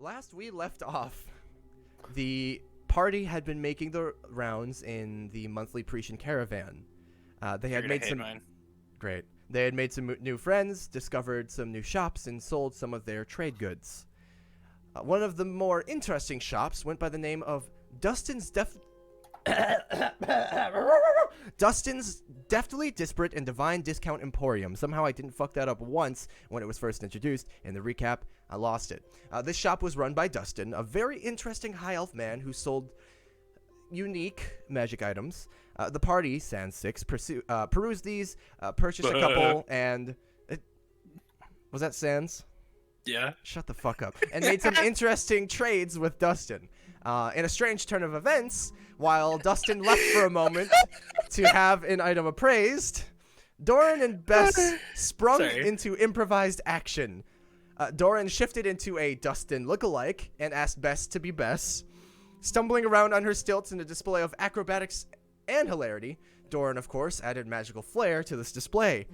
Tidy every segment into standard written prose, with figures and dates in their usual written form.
Last we left off, the party had been making the rounds in the monthly Parisian caravan. They had made some great. They had made some new friends, discovered some new shops, and sold some of their trade goods. One of the more interesting shops went by the name of Dustin's Deftly Disparate and Divine Discount Emporium. Somehow I didn't fuck that up once when it was first introduced. In the recap, I lost it. This shop was run by Dustin, a very interesting high elf man who sold unique magic items. The party, sans six, perused these, purchased a couple, and... Was that sans? Yeah. Shut the fuck up. And made some interesting trades with Dustin. In a strange turn of events, while Dustin left for a moment to have an item appraised, Doran and Bess sprung into improvised action. Doran shifted into a Dustin lookalike and asked Bess to be Bess. Stumbling around on her stilts in a display of acrobatics and hilarity, Doran, of course, added magical flair to this display.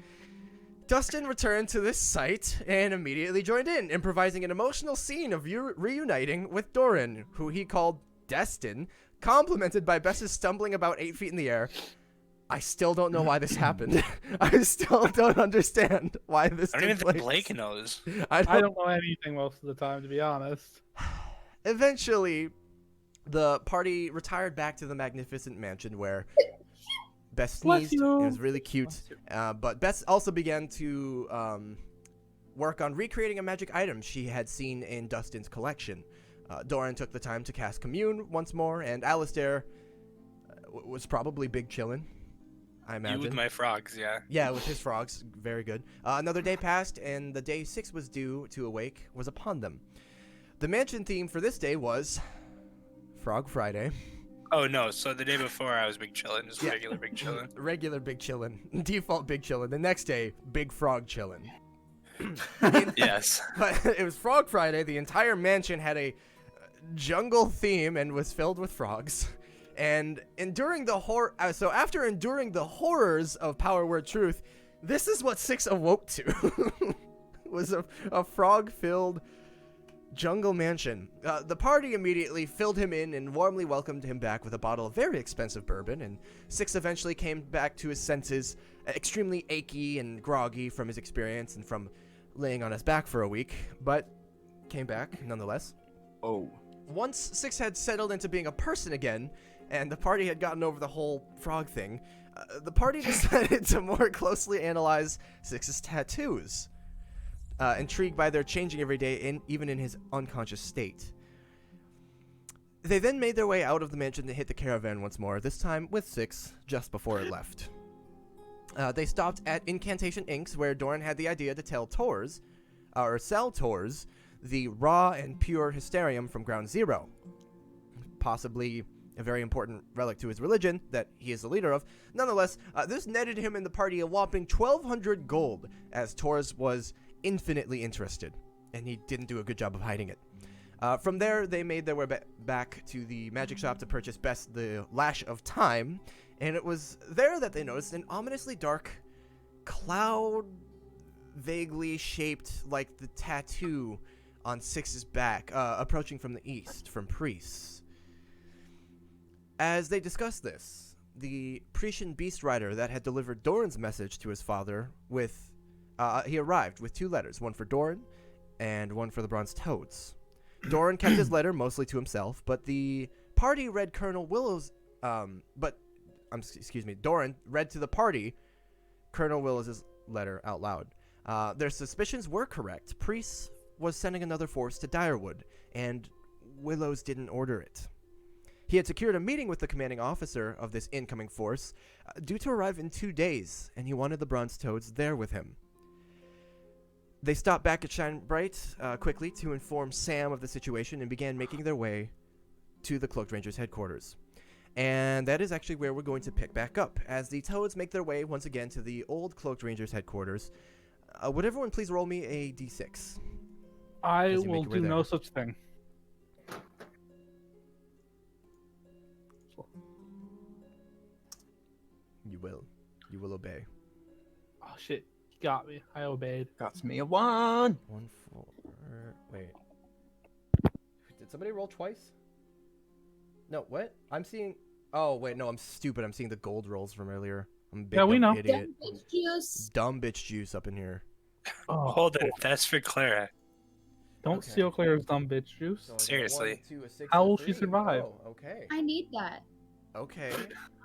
Dustin returned to this site and immediately joined in, improvising an emotional scene of reuniting with Doran, who he called Destin, complimented by Bess's stumbling about 8 feet in the air. I still don't know why this happened. I still don't understand why this took place. I don't even think Blake knows. I don't know anything most of the time, to be honest. Eventually, the party retired back to the magnificent mansion where Bess sneezed. It was really cute. But Bess also began to work on recreating a magic item she had seen in Dustin's collection. Doran took the time to cast Commune once more, and Alistair was probably big chillin', I imagine. You with my frogs, yeah. Yeah, with his frogs. Very good. Another day passed, and the day 6 was due to awake was upon them. The mansion theme for this day was Frog Friday. Oh, no. So the day before, I was big chillin'. Just regular big chillin'. Regular big chillin'. Default big chillin'. The next day, big frog chillin'. Yes. But it was Frog Friday. The entire mansion had a jungle theme and was filled with frogs. And enduring the after enduring the horrors of Power Word Truth, this is what 6 awoke to. Was a frog-filled jungle mansion. The party immediately filled him in and warmly welcomed him back with a bottle of very expensive bourbon, and 6 eventually came back to his senses, extremely achy and groggy from his experience and from laying on his back for a week, but came back nonetheless. Oh. Once 6 had settled into being a person again, and the party had gotten over the whole frog thing, the party decided to more closely analyze 6's tattoos. Intrigued by their changing every day, even in his unconscious state. They then made their way out of the mansion to hit the caravan once more, this time with 6, just before it left. They stopped at Incantation Inks, where Doran had the idea to sell Tors, the raw and pure hysterium from Ground Zero. Possibly a very important relic to his religion that he is the leader of. Nonetheless, this netted him and the party a whopping 1,200 gold, as Tors was infinitely interested, and he didn't do a good job of hiding it. From there, they made their way back to the magic shop to purchase Best the Lash of Time, and it was there that they noticed an ominously dark cloud, vaguely shaped like the tattoo on 6's back, approaching from the east, from priests. As they discussed this, the Pretian beast rider that had delivered Doran's message to his father he arrived with 2 letters, one for Doran and one for the Bronze Toads. Doran kept his letter mostly to himself, but the party read Doran read to the party Colonel Willows' letter out loud. Their suspicions were correct. Priest was sending another force to Direwood, and Willows didn't order it. He had secured a meeting with the commanding officer of this incoming force, due to arrive in 2 days, and he wanted the Bronze Toads there with him. They stopped back at Shine Bright quickly to inform Sam of the situation and began making their way to the Cloaked Rangers headquarters. And that is actually where we're going to pick back up, as the Toads make their way once again to the old Cloaked Rangers headquarters. Would everyone please roll me a d6? I will do no such thing. You will. You will obey. Oh, shit. Got me. I obeyed. Got me a 1. 1, 4. Wait. Did somebody roll twice? No, what? I'm seeing... Oh, wait, no, I'm stupid. I'm seeing the gold rolls from earlier. I'm a big we dumb know. idiot. Dumb bitch juice. Dumb bitch juice up in here. Oh, Hold it. That's for Clara. don't Okay. steal Claire's dumb bitch juice. So I got a Seriously. 1, 2, a 6, How and a will she 3. survive? Oh, okay. I need that. Okay.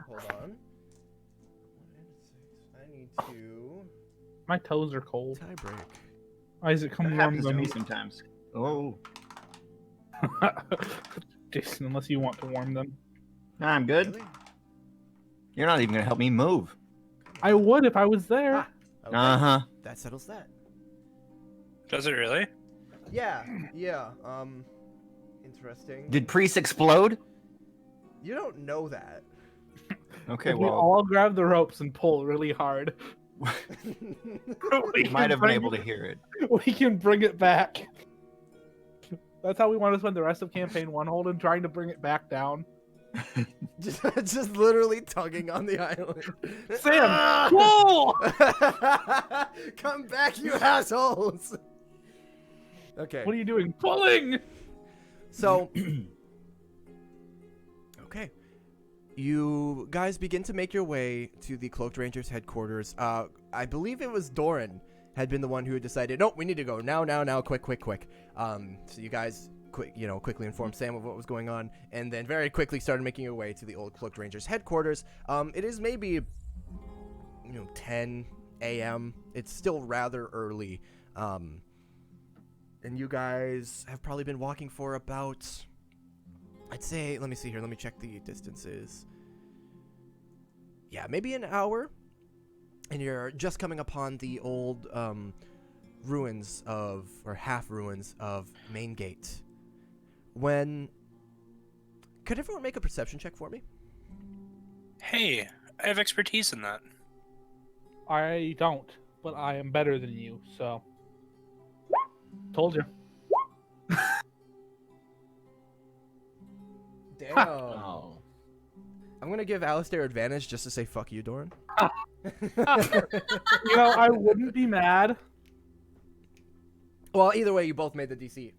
Hold on. 1 and a 6. I need to My toes are cold. tie break. Isaac, That come warm happens to them. me sometimes. Oh, Jason, unless you want to warm them. I'm good. Really? You're not even gonna help me move. I would if I was there. Ah, okay. Uh-huh. That settles that. Does it really? Yeah. Interesting. Did Priest explode? You don't know that. Okay, If we well, all grab the ropes and pull really hard, you might have been able to hear it. We can bring it back. That's how we want to spend the rest of campaign 1, Holden, trying to bring it back down. just literally tugging on the island. Sam, pull! Come back, you assholes! Okay. What are you doing? Pulling! So, okay. You guys begin to make your way to the Cloaked Rangers headquarters. I believe it was Doran had been the one who had decided, nope, we need to go now, quick. So you guys quickly informed Sam of what was going on, and then very quickly started making your way to the old Cloaked Rangers headquarters. It is maybe 10 a.m. It's still rather early. And you guys have probably been walking for about, I'd say, let me see here, let me check the distances. Yeah, maybe an hour. And you're just coming upon the old ruins of, or half ruins of Main Gate. When, could everyone make a perception check for me? Hey, I have expertise in that. I don't, but I am better than you, so. Told you. Damn. Oh. I'm gonna give Alistair advantage just to say fuck you, Doran. I wouldn't be mad. Well, either way, you both made the DC.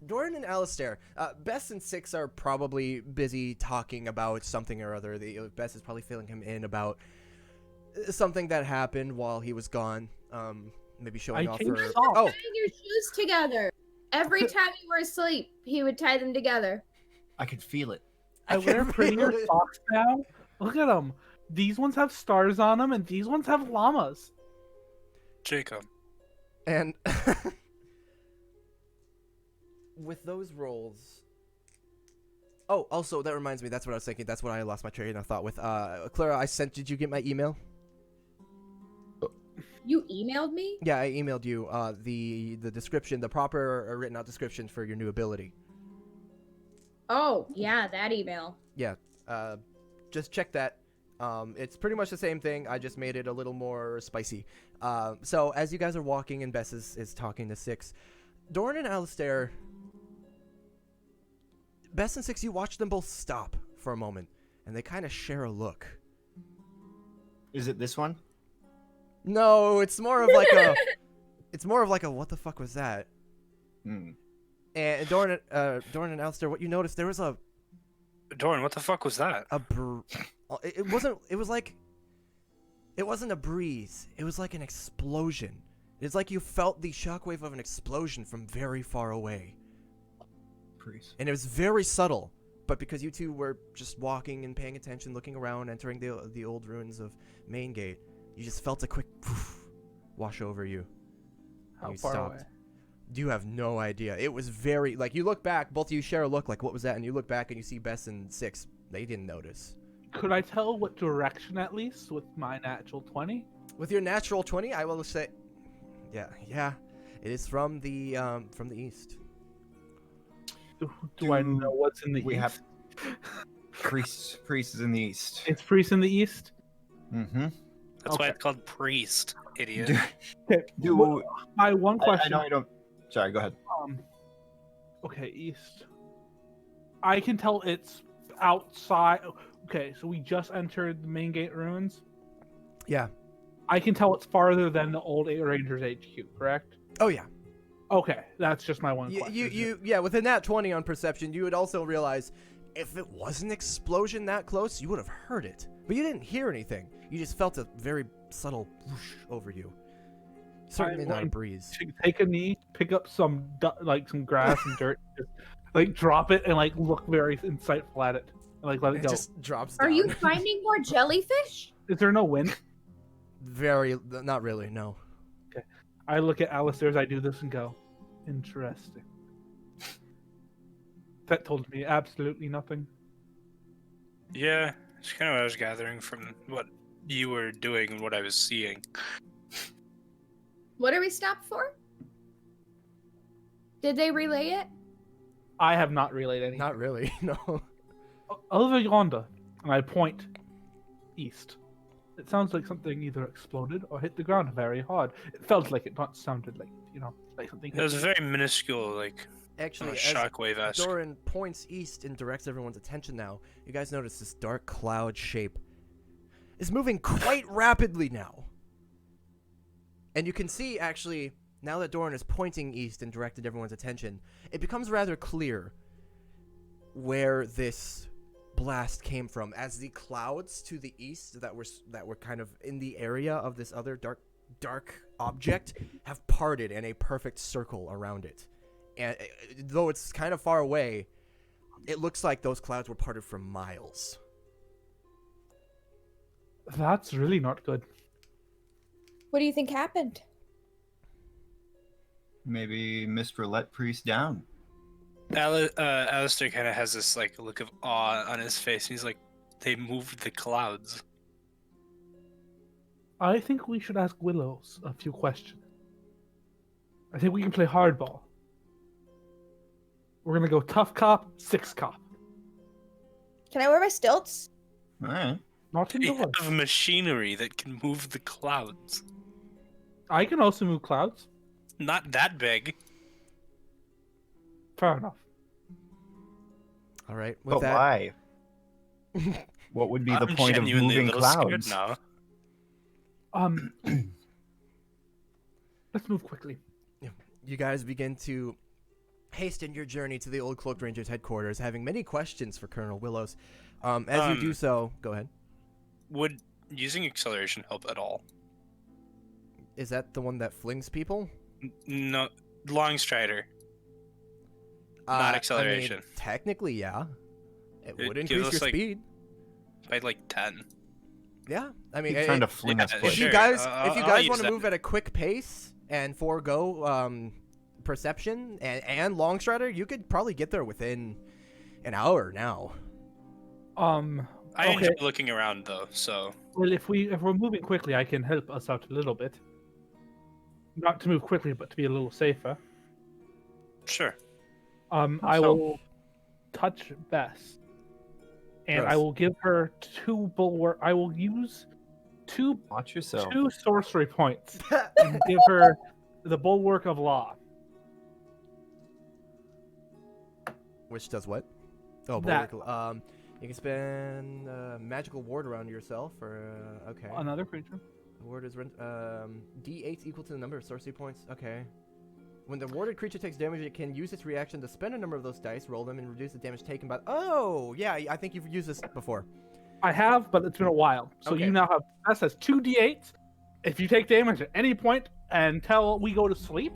Doran and Alistair, Bess and Six are probably busy talking about something or other. Bess is probably filling him in about something that happened while he was gone. Maybe showing off her. socks. Oh, Tying your shoes together. Every time you were asleep, he would tie them together. I could feel it. I wear can prettier feel it. socks now. Look at them. These ones have stars on them, and these ones have llamas. Jacob. and with those rolls. Oh, also that reminds me. That's what I was thinking. That's what I lost my train of thought with. Clara, did you get my email? You emailed me? Yeah, I emailed you the description, the proper written out description for your new ability. Oh, yeah, that email. Yeah, just check that. It's pretty much the same thing. I just made it a little more spicy. So as you guys are walking and Bess is talking to Six, Doran and Alistair, Bess and Six, you watch them both stop for a moment, and they kind of share a look. Is it this one? No, it's more of like a, what the fuck was that? Hmm. And Doran and Alistair, what you noticed, there was Doran, what the fuck was that? it wasn't a breeze. It was like an explosion. It's like you felt the shockwave of an explosion from very far away. Priest. And it was very subtle, but because you two were just walking and paying attention, looking around, entering the old ruins of Main Gate, you just felt a quick wash over you. How You far stopped. away? You have no idea. It was very, like, you look back, both of you share a look, like, what was that? And you look back and you see Bess and Six. They didn't notice. Could I tell what direction at least with my natural 20? With your natural 20, I will say, yeah, it is from the east. Do I know what's in the We east? have Priest is in the east. It's priest in the east. Mm-hmm. That's why Okay. it's called priest, idiot. Okay. My one question. I don't. Sorry, go ahead. Okay, east. I can tell it's outside. Okay, so we just entered the Main Gate ruins. Yeah. I can tell it's farther than the old Rangers HQ, correct? Oh, yeah. Okay, that's just my one question. Yeah, within that 20 on perception, you would also realize if it was an explosion that close, you would have heard it. But you didn't hear anything. You just felt a very subtle whoosh over you. Certainly not a breeze. Take a knee, pick up some some grass and dirt, just, like drop it and like look very insightful at it, and like let it go. Just drops down. Are you finding more jellyfish? Is there no wind? Not really, no. Okay. I look at Alistair as I do this and go, interesting. That told me absolutely nothing. Yeah, it's kind of what I was gathering from what you were doing and what I was seeing. What are we stopped for? Did they relay it? I have not relayed anything. Not really, no. Over yonder, and I point east. It sounds like something either exploded or hit the ground very hard. It felt like it, not sounded like, like something. It was a very minuscule, Actually, as shockwave-esque. Doran points east and directs everyone's attention now, you guys notice this dark cloud shape is moving quite rapidly now. And you can see, actually, now that Doran is pointing east and directed everyone's attention, it becomes rather clear where this blast came from, as the clouds to the east that were kind of in the area of this other dark object have parted in a perfect circle around it. And though it's kind of far away, it looks like those clouds were parted for miles. That's really not good. What do you think happened? Maybe Mr. Let Priest down. Alistair kind of has this look of awe on his face, and he's like, "They moved the clouds." I think we should ask Willows a few questions. I think we can play hardball. We're gonna go tough cop, 6 cop. Can I wear my stilts? All right. Not We indoors. have machinery that can move the clouds. I can also move clouds. Not that big. Fair enough. All right, with But that, why? What would be the I'm point of genuinely a moving little scared clouds? now. Let's move quickly. you guys begin to hasten your journey to the Old Cloaked Rangers headquarters, having many questions for Colonel Willows. As you do so, go ahead. Would using acceleration help at all? Is that the one that flings people? No, long strider. Not acceleration. I mean, technically, yeah. It would gives increase us, your speed. By 10. Yeah, I mean, He's trying to fling us yeah, if quick. you sure. guys I'll want use to that. move at a quick pace and forego perception and long strider, you could probably get there within an hour now. I Okay. enjoy looking around though, so Well, if we're moving quickly, I can help us out a little bit. Not to move quickly, but to be a little safer. sure. I So- will touch Bess, and I Gross. will give her 2 bulwark. I will use two Watch yourself. 2 sorcery points and give her the bulwark of law. Which does what? Oh, That. bulwark. You can spend magical ward around yourself, or okay. Another creature. The ward is D8 equal to the number of sorcery points. Okay. When the warded creature takes damage, it can use its reaction to spend a number of those dice, roll them, and reduce the damage taken by. Oh, yeah, I think you've used this before. I have, but it's been a while. So Okay. you now have Bess has 2 d8s. If you take damage at any point until we go to sleep,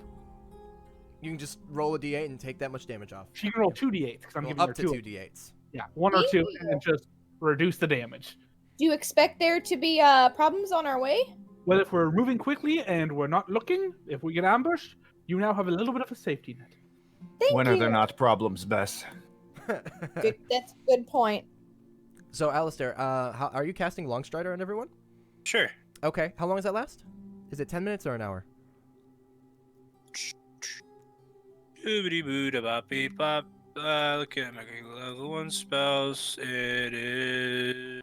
You can just roll a D8 and take that much damage off. she can roll 2 d8s because I'm Roll giving up her to 2. 2 D8s. Yeah, 1 or 2, and then just reduce the damage. Do you expect there to be problems on our way? Well, if we're moving quickly and we're not looking, if we get ambushed, you now have a little bit of a safety net. Thank When you. are there not problems, Bess? Good, that's a good point. So, Alistair, how, are you casting Longstrider on everyone? Sure. Okay. How long does that last? Is it 10 minutes or an hour? Boobity-boo-da-bop-beep-bop. Look at my level 1 spells. It is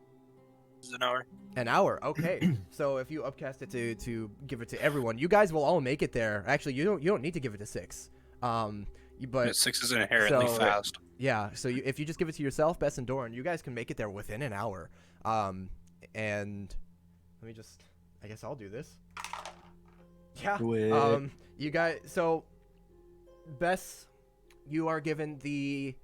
an hour. An hour. Okay. So if you upcast it to give it to everyone, you guys will all make it there. Actually, you don't need to give it to 6. But 6 is inherently so- fast. yeah. So if you just give it to yourself, Bess and Doran, you guys can make it there within an hour. And let me just. I guess I'll do this. Yeah. Do it. You guys. So Bess, you are given the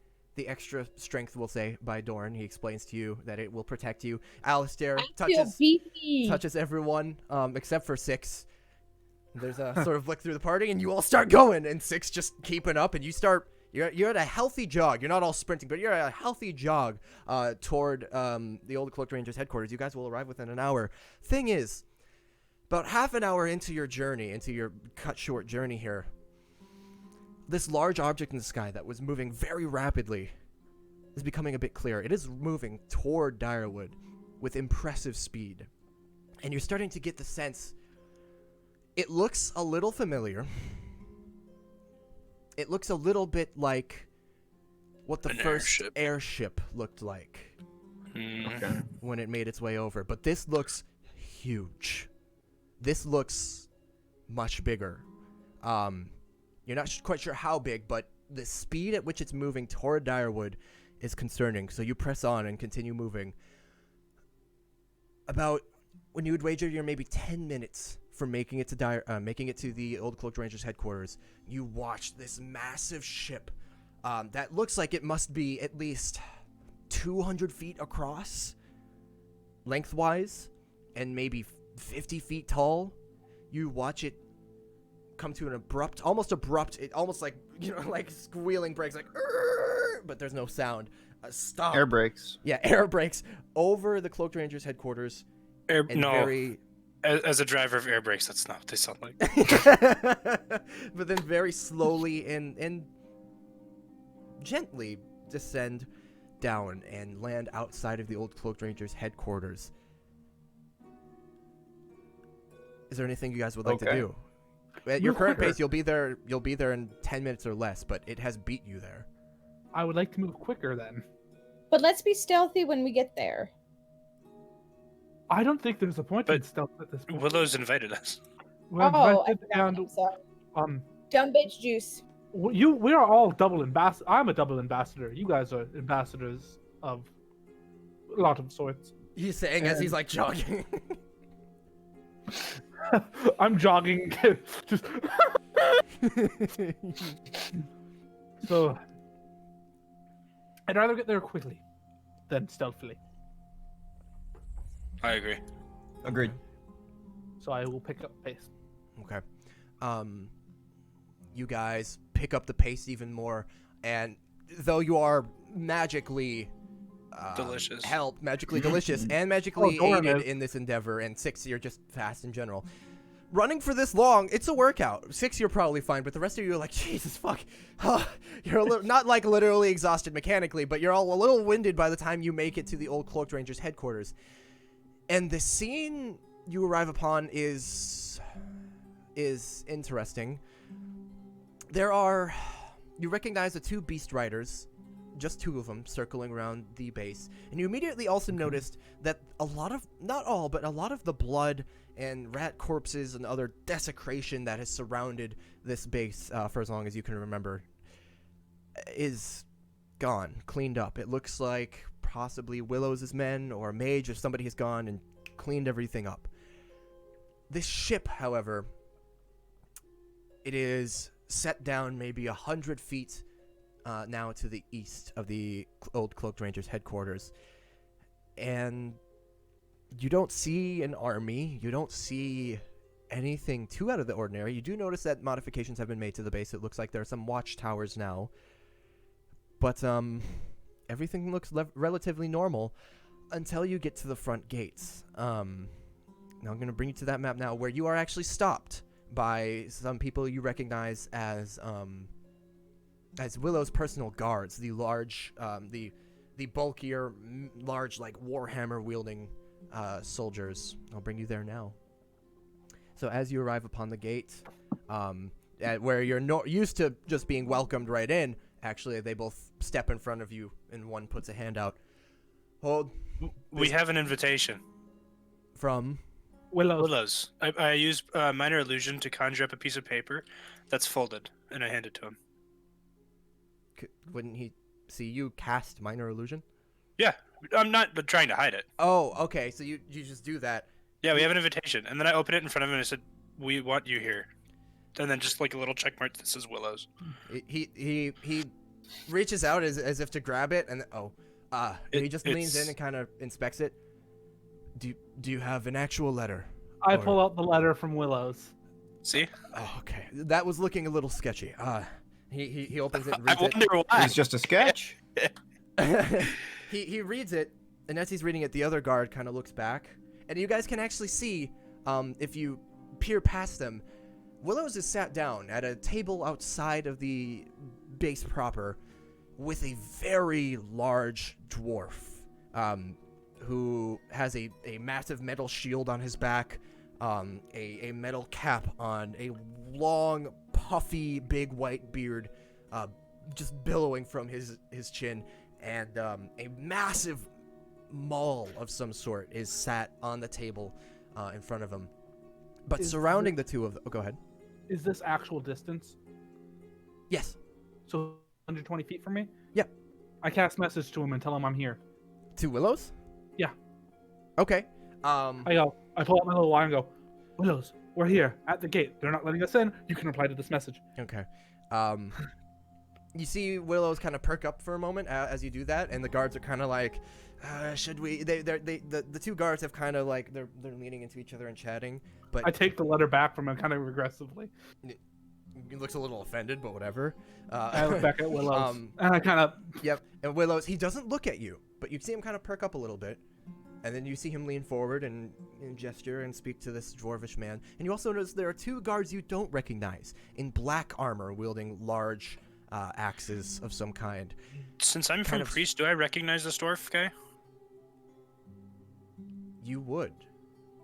extra strength, we'll say, by Dorn. He explains to you that it will protect you. Alistair I feel beefy. touches everyone except for Six. There's a sort of flick through the party, and you all start going, and Six just keeping up, and you're at a healthy jog. You're not all sprinting, but you're at a healthy jog toward the Old Cloaked Rangers headquarters. You guys will arrive within an hour. Thing is, about half an hour into your journey, into your cut short journey here, this large object in the sky that was moving very rapidly is becoming a bit clearer. It is moving toward Direwood with impressive speed. And you're starting to get the sense it looks a little familiar. It looks a little bit like what the first airship looked like when it made its way over. But this looks huge. This looks much bigger. You're not quite sure how big, but the speed at which it's moving toward Direwood is concerning. So you press on and continue moving. About, when you would wager, you're maybe 10 minutes from making it to the Old Cloaked Rangers headquarters. You watch this massive ship that looks like it must be at least 200 feet across, lengthwise, and maybe 50 feet tall. You watch it come to an almost like, like squealing brakes, like, but there's no sound. Stop. Air brakes. Yeah, air brakes over the Cloaked Rangers headquarters. As a driver of air brakes, that's not what they sound like. But then very slowly and gently descend down and land outside of the Old Cloaked Rangers headquarters. Is there anything you guys would like to do? At your current pace, you'll be there in 10 minutes or less, but it has beat you there. I would like to move quicker then. But let's be stealthy when we get there. I don't think there's a point in stealth at this point. Willow's invited us. We're I invited forgot. and, I'm sorry. um, Dumb bitch juice. we are all double ambassador. I'm a double ambassador. You guys are ambassadors of a lot of sorts. He's saying as he's like jogging. I'm jogging. Just so I'd rather get there quickly than stealthily. I agree. Agreed. So I will pick up pace. Okay. You guys pick up the pace even more, and though you are magically delicious, magically delicious, and magically aided in this endeavor, and Six, you're just fast in general. Running for this long, it's a workout. Six, you're probably fine, but the rest of you are like, Jesus fuck. You're a little, not like literally exhausted mechanically, but you're all a little winded by the time you make it to the Old Cloaked Rangers headquarters. And the scene you arrive upon is interesting. You recognize the two beast riders, just two of them, circling around the base. And you immediately also noticed that not all, but a lot of the blood and rat corpses and other desecration that has surrounded this base for as long as you can remember is gone, cleaned up. It looks like possibly Willow's men or a mage or somebody has gone and cleaned everything up. This ship, however, it is set down maybe 100 feet now to the east of the Old Cloaked Rangers headquarters. And you don't see an army. You don't see anything too out of the ordinary. You do notice that modifications have been made to the base. It looks like there are some watchtowers now. But everything looks relatively normal until you get to the front gates. Now I'm going to bring you to that map now where you are actually stopped by some people you recognize as Willow's personal guards, the large, the bulkier, large, like warhammer wielding soldiers. I'll bring you there now. So as you arrive upon the gate, where you're used to just being welcomed right in, actually they both step in front of you and one puts a hand out. Hold. We have an invitation. From? Willow's. I use minor illusion to conjure up a piece of paper that's folded, and I hand it to him. Wouldn't he see you cast minor illusion? Yeah, I'm not trying to hide it. Oh, okay. So you just do that. Yeah, we have an invitation, and then I open it in front of him and I said, "We want you here." And then just like a little check mark that says Willows. He reaches out as if to grab it, and he just leans in and kind of inspects it. Do you have an actual letter? I pull out the letter from Willows. See? Oh, okay. That was looking a little sketchy. He opens it and I reads it. wonder why. It's just a sketch. he reads it, and as he's reading it, the other guard kind of looks back, and you guys can actually see, if you peer past them, Willows is sat down at a table outside of the base proper with a very large dwarf, who has a massive metal shield on his back, a metal cap on, a long, puffy, big white beard, just billowing from his chin, and a massive maul of some sort is sat on the table in front of him. But surrounding the two of them... Oh, go ahead. Is this actual distance? Yes. So 120 feet from me? Yeah. I cast message to him and tell him I'm here. To Willows? Yeah. Okay. I pull out my little wire and go, Willows, we're here at the gate. They're not letting us in. You can reply to this message. Okay. You see Willows kind of perk up for a moment as you do that, and the guards are kind of like, should we? The two guards have kind of like they're leaning into each other and chatting. But I take the letter back from him kind of aggressively. He looks a little offended, but whatever. I look back at Willows, and I kind of... Yep, and Willows, he doesn't look at you, but you see him kind of perk up a little bit. And then you see him lean forward and gesture and speak to this dwarvish man. And you also notice there are two guards you don't recognize in black armor wielding large axes of some kind. Since I'm from Priest, do I recognize this dwarf guy? You would.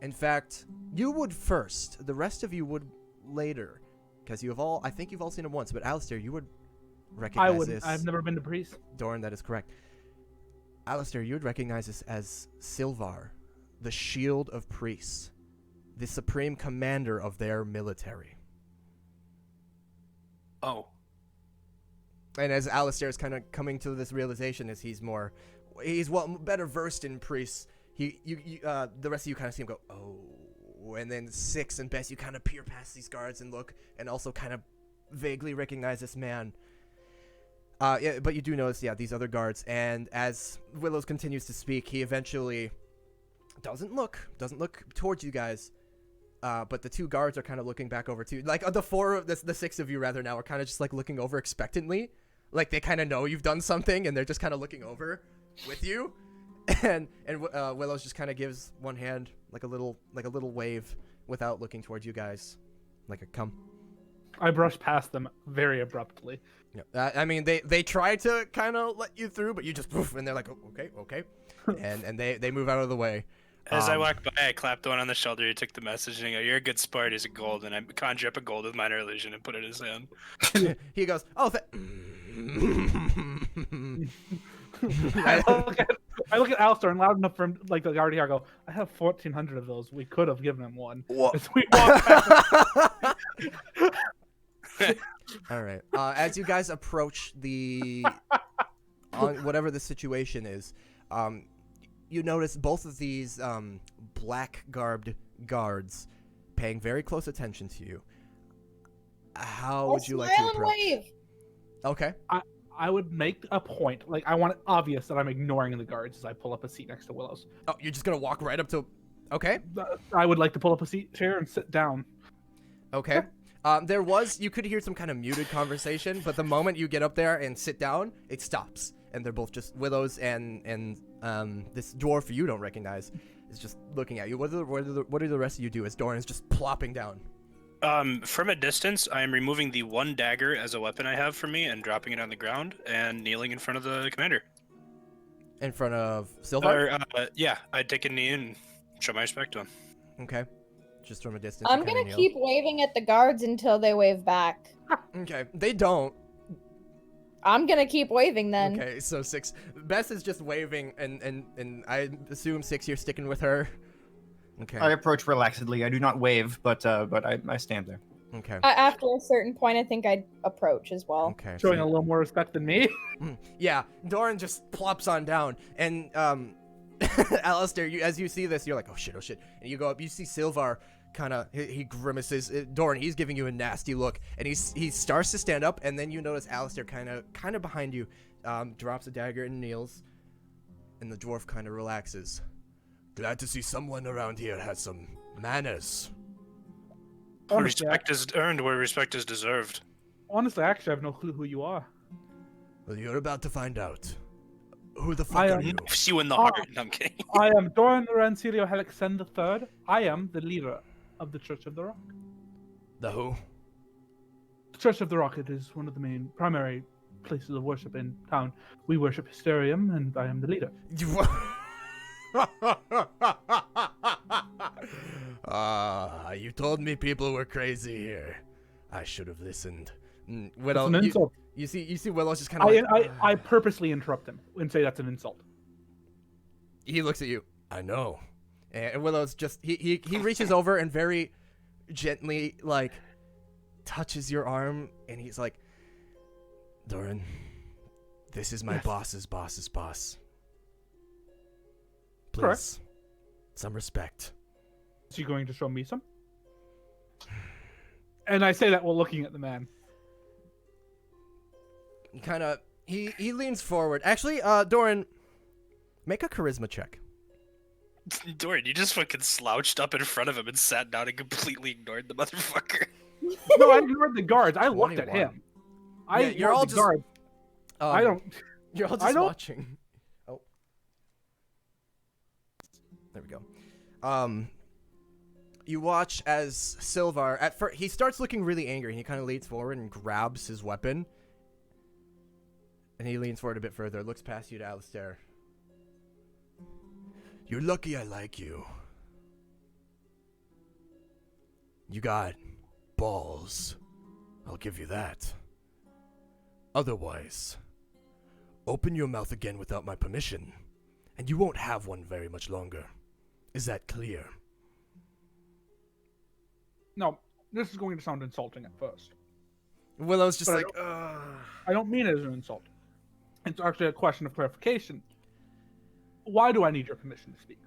In fact, you would first. The rest of you would later. Because I think you've all seen him once, but Alistair, you would recognize I wouldn't. this. I've never been to Priest. Doran, that is correct. Alistair, you would recognize this as Silvar, the Shield of Priests, the supreme commander of their military. Oh. And as Alistair is kind of coming to this realization, as he's better versed in priests, the rest of you kind of see him go, oh. And then Six and Bess, you kind of peer past these guards and look, and also kind of vaguely recognize this man. Yeah, but you do notice, these other guards. And as Willows continues to speak, he eventually doesn't look towards you guys. But the two guards are kind of looking back over too. Like the six of you rather now are kind of just like looking over expectantly, like they kind of know you've done something, and they're just kind of looking over with you. And Willows just kind of gives one hand like a little wave without looking towards you guys, like a come. I brush past them very abruptly. Yeah. I mean, they try to kind of let you through, but you just poof, and they're like, oh, okay, and they move out of the way. As I walk by, I clap the one on the shoulder who took the message and I go, "You're a good sport." He's a gold, and I conjure up a gold with minor illusion and put it in his hand. He goes, "Oh, I look at Alistair and loud enough for him, like the guard here. I go, I have 1,400 of those. We could have given him one. What? As we walk past. All right. As you guys approach whatever the situation is, you notice both of these black-garbed guards paying very close attention to you. How would you like to approach? Wave. Okay. I would make a point, like I want it obvious that I'm ignoring the guards as I pull up a seat next to Willow's. Oh, you're just gonna walk right up to... Okay. I would like to pull up a chair and sit down. Okay. You could hear some kind of muted conversation, but the moment you get up there and sit down, it stops. And they're both just Willows and this dwarf you don't recognize is just looking at you. What do the rest of you do as Doran is just plopping down? From a distance, I am removing the one dagger as a weapon I have for me and dropping it on the ground and kneeling in front of the commander. In front of Silvar? Yeah, I'd take a knee and show my respect to him. Okay. Just from a distance. I'm gonna keep waving at the guards until they wave back. Okay. They don't. I'm gonna keep waving then. Okay, so Six. Bess is just waving, and I assume Six, you're sticking with her. Okay. I approach relaxedly. I do not wave, but I stand there. Okay. After a certain point, I think I'd approach as well. Okay. Showing a little more respect than me. Yeah, Doran just plops on down, and Alistair, as you see this, you're like, oh shit, and you go up, you see Silvar kind of he grimaces. Doran, he's giving you a nasty look, and he starts to stand up, and then you notice Alistair kind of behind you, drops a dagger and kneels, and the dwarf kind of relaxes. Glad to see someone around here has some manners. Where Honestly, respect is earned, where respect is deserved. Honestly, I actually have no clue who you are. Well, you're about to find out. Who the I fuck are am- you? Knifes you in the Oh. heart. No, I'm kidding. I am Doran Rancilio Helixen III. I am the leader of the Church of the Rock. The who? The Church of the Rock, it is one of the main primary places of worship in town. We worship hysterium, and I am the leader. You told me people were crazy here. I should have listened. That's Willow, an insult. you see Willow's just kind of I purposely interrupt him and say that's an insult. He looks at you. I know. And Willow's just he reaches over and very gently like touches your arm, and he's like, Doran, this is my Yes. boss's boss's boss. Please, Correct. some respect. Is he going to show me some? And I say that while looking at the man. Kind of he leans forward. Actually, Doran, make a charisma check. Doran, you just fucking slouched up in front of him and sat down and completely ignored the motherfucker. No, I ignored the guards. I looked at 21. him. I Yeah, you're all ignored the just- guards. I don't. You're all I just don't- watching. Oh. There we go. You watch as Silvar, at first, he starts looking really angry. He kind of leans forward and grabs his weapon. And he leans forward a bit further, looks past you to Alistair. You're lucky I like you. You got balls. I'll give you that. Otherwise, open your mouth again without my permission, and you won't have one very much longer. Is that clear? No, this is going to sound insulting at first. Willow's just But I like, ugh. I don't mean it as an insult. It's actually a question of clarification. Why do I need your permission to speak?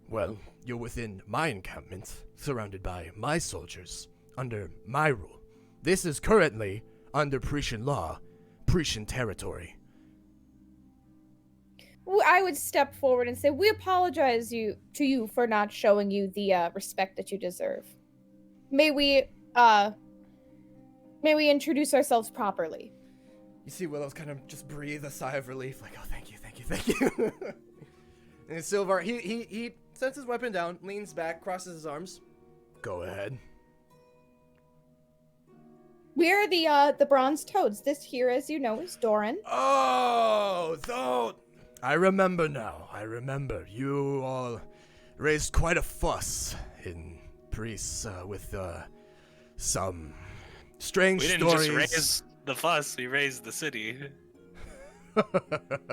Well, you're within my encampment, surrounded by my soldiers, under my rule. This is currently under Pretian law, Pretian territory. I would step forward and say, we apologize to you for not showing you the respect that you deserve. May we introduce ourselves properly? You see Willow's kind of just breathe a sigh of relief, like, oh, thank you. And Silvar, he sets his weapon down, leans back, crosses his arms. Go ahead. We're the Bronze Toads. This here, as you know, is Doran. Oh, I remember now. I remember. You all raised quite a fuss in Priests with some strange We didn't stories. just raise the fuss, we raised the city.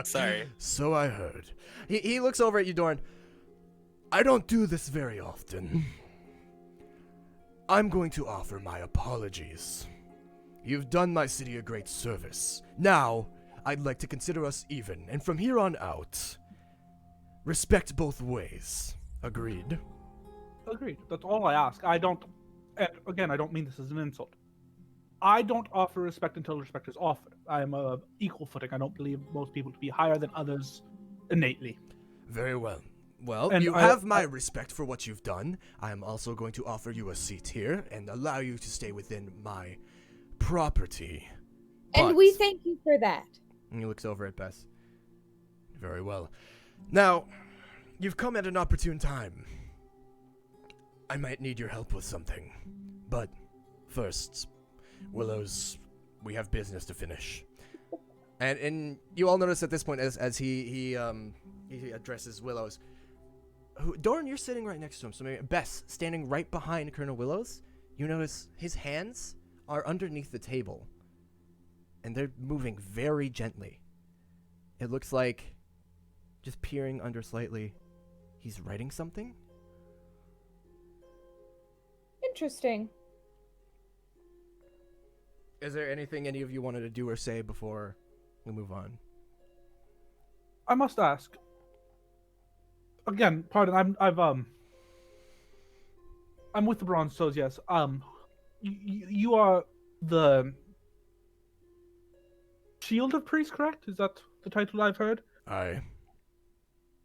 Sorry. So I heard. He looks over at you, Doran. I don't do this very often. I'm going to offer my apologies. You've done my city a great service. Now, I'd like to consider us even, and from here on out, respect both ways. Agreed? Agreed. That's all I ask. I don't. And again, I don't mean this as an insult. I don't offer respect until respect is offered. I am a equal footing. I don't believe most people to be higher than others innately. Very well. Well, And you I- have my respect for what you've done. I am also going to offer you a seat here and allow you to stay within my property. And we But- thank you for that. And he looks over at Bess. Very well. Now, you've come at an opportune time. I might need your help with something. But first, Willow's, we have business to finish. And you all notice at this point as he addresses Willow's. Doran, you're sitting right next to him. So maybe Bess, standing right behind Colonel Willow's, you notice his hands are underneath the table. And they're moving very gently. It looks like, just peering under slightly, he's writing something? Interesting. Is there anything any of you wanted to do or say before we move on? I must ask. Again, pardon. I'm with the bronze toes, yes. You are the Shield of Priest, correct? Is that the title I've heard? Aye.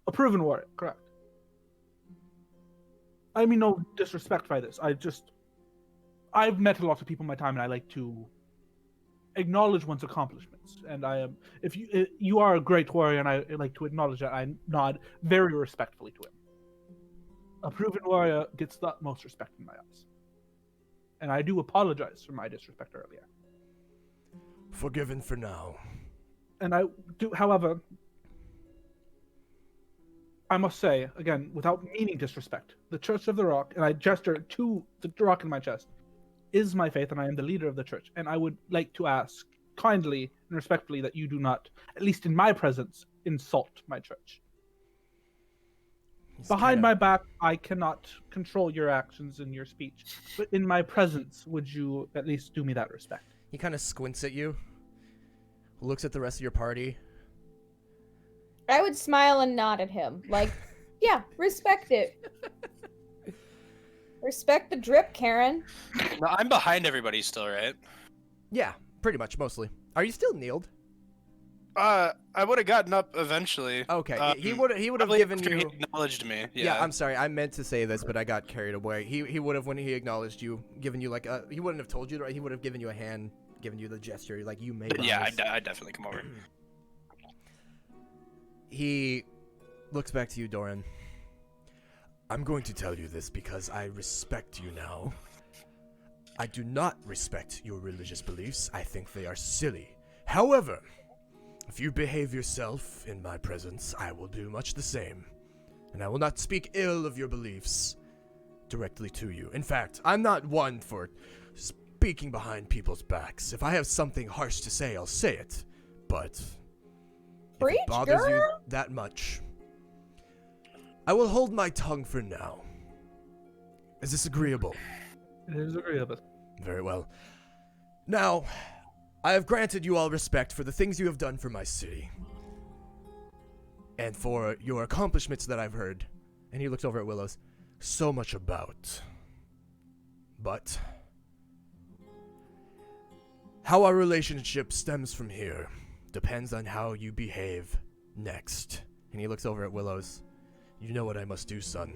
A proven warrior, correct. I mean no disrespect by this. I've met a lot of people in my time, and I like to acknowledge one's accomplishments. And if you are a great warrior, and I like to acknowledge that, I nod very respectfully to him. A proven warrior gets the utmost respect in my eyes. And I do apologize for my disrespect earlier. Forgiven for now. And I do, however, I must say, again, without meaning disrespect, the Church of the Rock, and I gesture to the rock in my chest, is my faith, and I am the leader of the church. And I would like to ask kindly and respectfully that you do not, at least in my presence, insult my church. Behind my back, I cannot control your actions and your speech. But in my presence, would you at least do me that respect? He kind of squints at you, looks at the rest of your party. I would smile and nod at him. Like, yeah, respect it. Respect the drip, Karen. No, I'm behind everybody still, right? Yeah, pretty much, mostly. Are you still kneeled? I would have gotten up eventually. Okay, he would have Probably given after you. he acknowledged me. Yeah, I'm sorry. I meant to say this, but I got carried away. He would have, when he acknowledged you, given you like a. He wouldn't have told you, right? He would have given you a hand, given you the gesture, like you made. Yeah, I'd definitely come over. He looks back to you, Doran. I'm going to tell you this because I respect you now. I do not respect your religious beliefs. I think they are silly. However, if you behave yourself in my presence, I will do much the same. And I will not speak ill of your beliefs directly to you. In fact, I'm not one for speaking behind people's backs. If I have something harsh to say, I'll say it. But if Preach, it bothers you girl. that much, I will hold my tongue for now. Is this agreeable? It is agreeable. Very well. Now, I have granted you all respect for the things you have done for my city. And for your accomplishments that I've heard. And he looks over at Willows. So much about. But how our relationship stems from here depends on how you behave next. And he looks over at Willows. You know what I must do, son.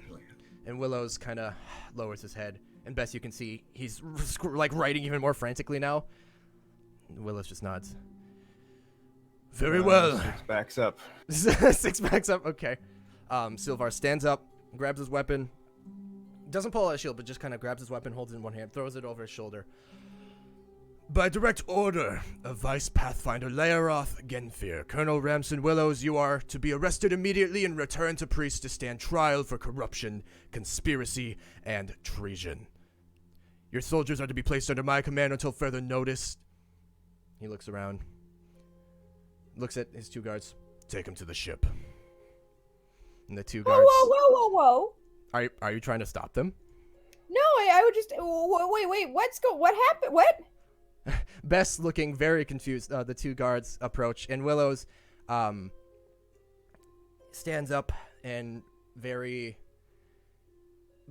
And Willows kind of lowers his head. And best you can see, he's like writing even more frantically now. Willows just nods. Very well. Six backs up. Six backs up, okay. Silvar stands up, grabs his weapon. Doesn't pull out a shield, but just kind of grabs his weapon, holds it in one hand, throws it over his shoulder. By direct order of Vice Pathfinder Laeroth Genfir, Colonel Ramson Willows, you are to be arrested immediately and returned to Priest to stand trial for corruption, conspiracy, and treason. Your soldiers are to be placed under my command until further notice. He looks around, looks at his two guards. Take him to the ship. And the two Whoa, guards. whoa, whoa, whoa, whoa. Are you trying to stop them? No, I would just. Wait. What happened? What? Bess looking very confused. The two guards approach, and Willows stands up and very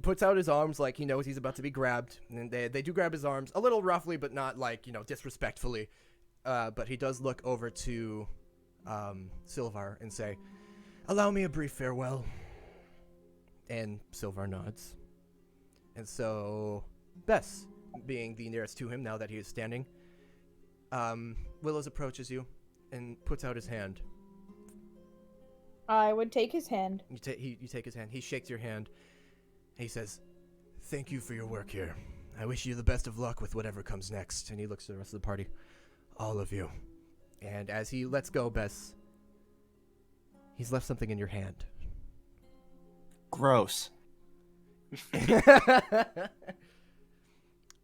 puts out his arms like he knows he's about to be grabbed. And they do grab his arms a little roughly, but not like, disrespectfully. But he does look over to Silvar and say, "Allow me a brief farewell." And Silvar nods. And so Bess, being the nearest to him now that he is standing, Willows approaches you and puts out his hand. I would take his hand. You take his hand. He shakes your hand. He says, "Thank you for your work here. I wish you the best of luck with whatever comes next." And he looks at the rest of the party. All of you. And as he lets go, Bess, he's left something in your hand. Gross.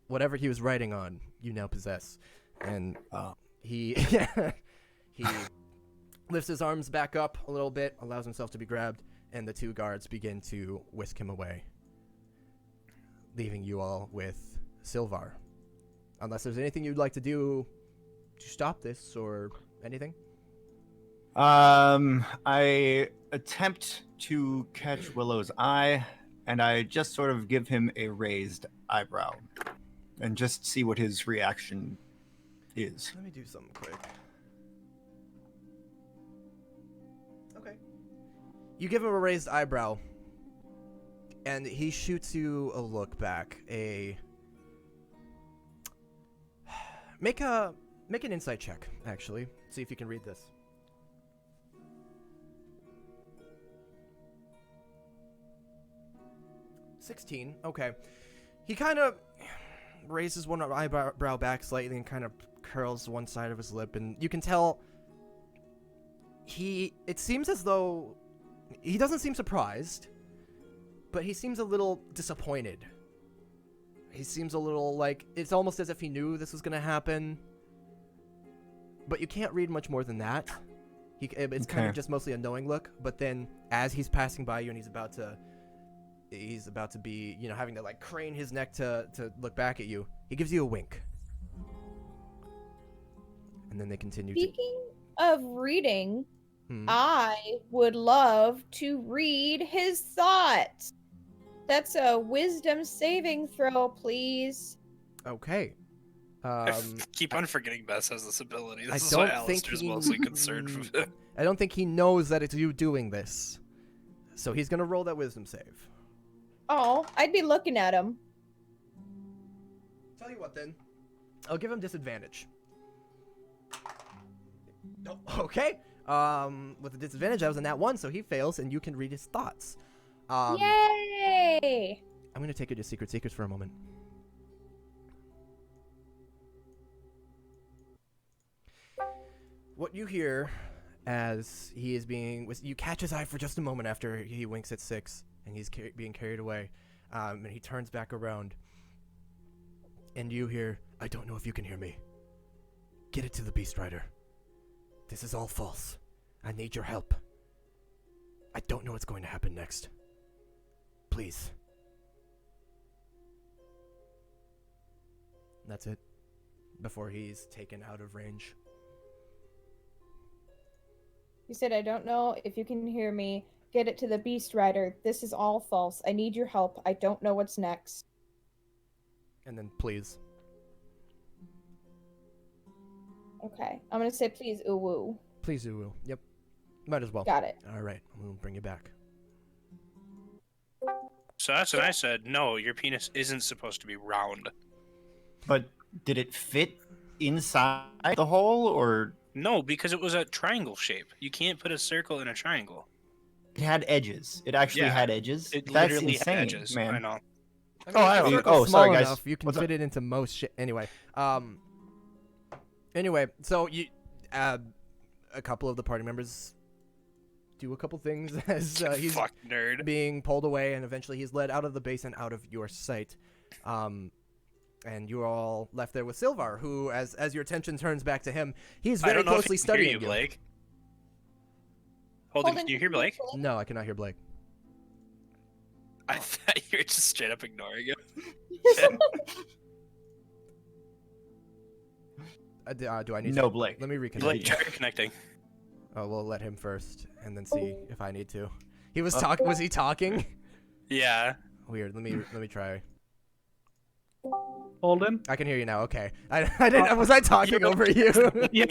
Whatever he was writing on, you now possess. And he lifts his arms back up a little bit, allows himself to be grabbed, and the two guards begin to whisk him away, leaving you all with Silvar. Unless there's anything you'd like to do to stop this or anything? I attempt to catch Willow's eye and I just sort of give him a raised eyebrow, and just see what his reaction is. Let me do something quick. Okay. You give him a raised eyebrow, and he shoots you a look back. Make an insight check, actually. See if you can read this. 16. Okay. He kind of raises one eyebrow back slightly and kind of curls one side of his lip, and you can tell it seems as though he doesn't seem surprised, but he seems a little disappointed. He seems a little like it's almost as if he knew this was going to happen, but you can't read much more than that. It's kind of just mostly a knowing look, but then as he's passing by you and he's about to be, having to like crane his neck to look back at you, he gives you a wink. And then they continue. Speaking of reading, I would love to read his thoughts. That's a wisdom saving throw, please. Okay. I keep on forgetting Bess has this ability. This is don't why think Alistair's he- mostly concerned with it. I don't think he knows that it's you doing this. So he's going to roll that wisdom save. Oh, I'd be looking at him. Tell you what then. I'll give him disadvantage. Oh, okay. With the disadvantage, I was in that one, so he fails, and you can read his thoughts. Yay! I'm going to take you to Secret Secrets for a moment. What you hear as he is you catch his eye for just a moment after he winks at 6, and he's being carried away, and he turns back around, and you hear, "I don't know if you can hear me. Get it to the Beast Rider. This is all false. I need your help. I don't know what's going to happen next. Please." That's it. Before he's taken out of range. You said, "I don't know if you can hear me. Get it to the Beast Rider. This is all false. I need your help. I don't know what's next." And then please. Okay. I'm gonna say please, ooh woo. Please, Uwu. Yep. Might as well. Got it. Alright, we'll bring you back. So that's what I said. No, your penis isn't supposed to be round. But did it fit inside the hole, or No, because it was a triangle shape. You can't put a circle in a triangle. it had edges? It actually Yeah, had edges? It That's literally insane, had edges. man. I know. I Oh, I if the don't- circle's oh, small sorry, guys. enough, you can What's fit it into most shit. Anyway, so you, a couple of the party members do a couple things as he's Fuck nerd. being pulled away, and eventually he's led out of the base and out of your sight. And you're all left there with Silvar, who, as your attention turns back to him, he's I very don't know if closely he can hear studying you, you. Blake. Holden, can you hear Blake? No, I cannot hear Blake. I thought you were just straight up ignoring him. Do I need No, to? Blake. Let me reconnect. Blake, try reconnecting. Oh, we'll let him first, and then see if I need to. He was talking. Was he talking? Yeah. Weird. Let me try. Holden? I can hear you now. Okay. I didn't. Was I talking over you? Yeah.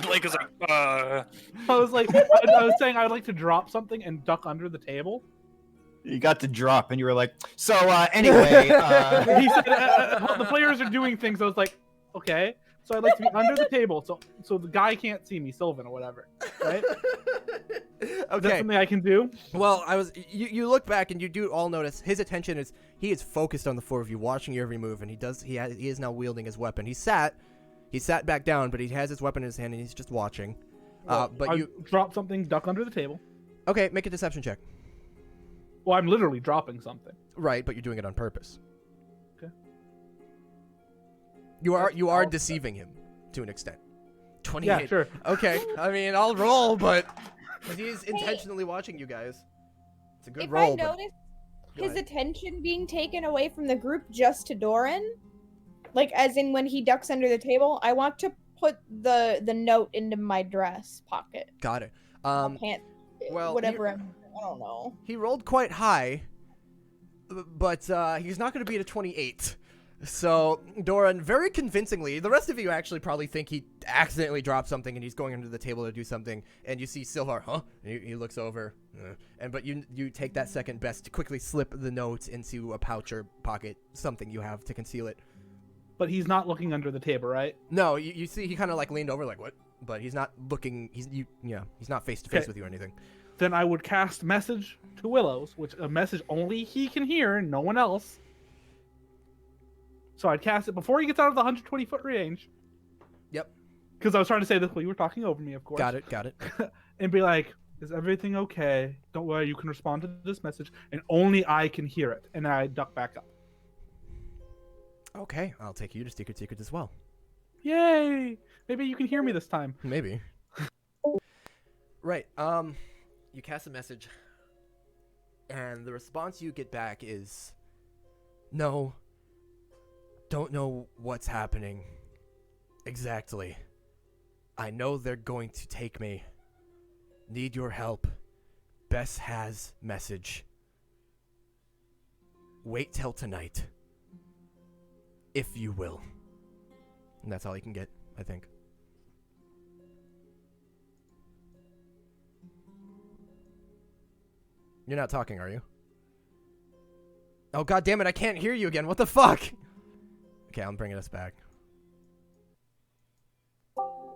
Blake was like, I was like, I was saying I'd like to drop something and duck under the table. You got the drop, and you were like, so, anyway, He said, the players are doing things. I was like, okay. So I'd like to be under the table, so the guy can't see me, Sylvan or whatever, right? Is that Okay. something I can do? Well, you look back and you do all notice his attention he is focused on the four of you, watching your every move, and he is now wielding his weapon. He sat back down, but he has his weapon in his hand and he's just watching. But I you drop something, duck under the table. okay? Make a deception check. Well, I'm literally dropping something. Right, but you're doing it on purpose. Okay. You are I'll- deceiving him to an extent. 28. Yeah, sure. Okay. I mean, I'll roll, but he is intentionally watching you guys. It's a good If roll. I but- notice Go his ahead. attention being taken away from the group just to Doran, like as in when he ducks under the table, I want to put the note into my dress pocket. Got it. Pant, well, whatever. I don't know. He rolled quite high, but he's not going to beat a 28. So, Doran, very convincingly, the rest of you actually probably think he accidentally dropped something and he's going under the table to do something, and you see Silvar, huh? And he looks over, but you take that second best to quickly slip the note into a pouch or pocket, something you have to conceal it. But he's not looking under the table, right? No, you see he kind of like leaned over like, what? But he's not looking, he's not face to face with you or anything. Then I would cast message to Willows, which a message only he can hear, no one else. So I'd cast it before he gets out of the 120-foot range. Yep. Because I was trying to say this while you were talking over me, of course. Got it. And be like, is everything okay? Don't worry, you can respond to this message, and only I can hear it. And I duck back up. Okay, I'll take you to Secret Secrets as well. Yay! Maybe you can hear me this time. Maybe. Right, you cast a message, and the response you get back is, no, don't know what's happening exactly. I know they're going to take me. Need your help. Bess has message. Wait till tonight. If you will. And that's all you can get, I think. You're not talking, are you? Oh, god damn it, I can't hear you again. What the fuck? Okay, I'm bringing us back.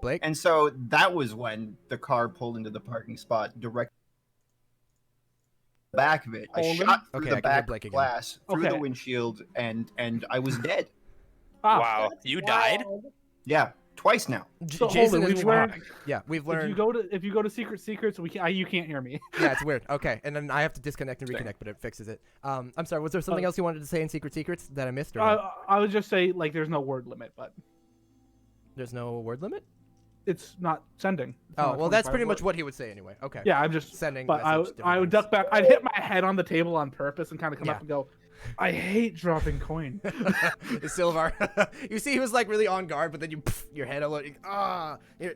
Blake? And so that was when the car pulled into the parking spot directly back of it. I Hold shot on. through Okay, I the can hear back Blake again. glass, through Okay. the windshield, and I was dead. Ah, Wow, you died? Wild. Yeah, twice now. So hold Jason on, is we've learned, Yeah, we've if learned. you go to Secret Secrets, you can't hear me. Yeah, it's weird. Okay, and then I have to disconnect and Same. reconnect, but it fixes it. I'm sorry, was there something else you wanted to say in Secret Secrets that I missed? Or I would just say like there's no word limit, but there's no word limit? it's not sending. It's Oh, not well, that's 25 pretty much words. what he would say anyway. Okay. Yeah, I'm just Sending But message, different I would things. duck back. I'd hit my head on the table on purpose and kind of come Yeah. up and go, I hate dropping coin. Silvar. You see, he was like really on guard, but then your head a little.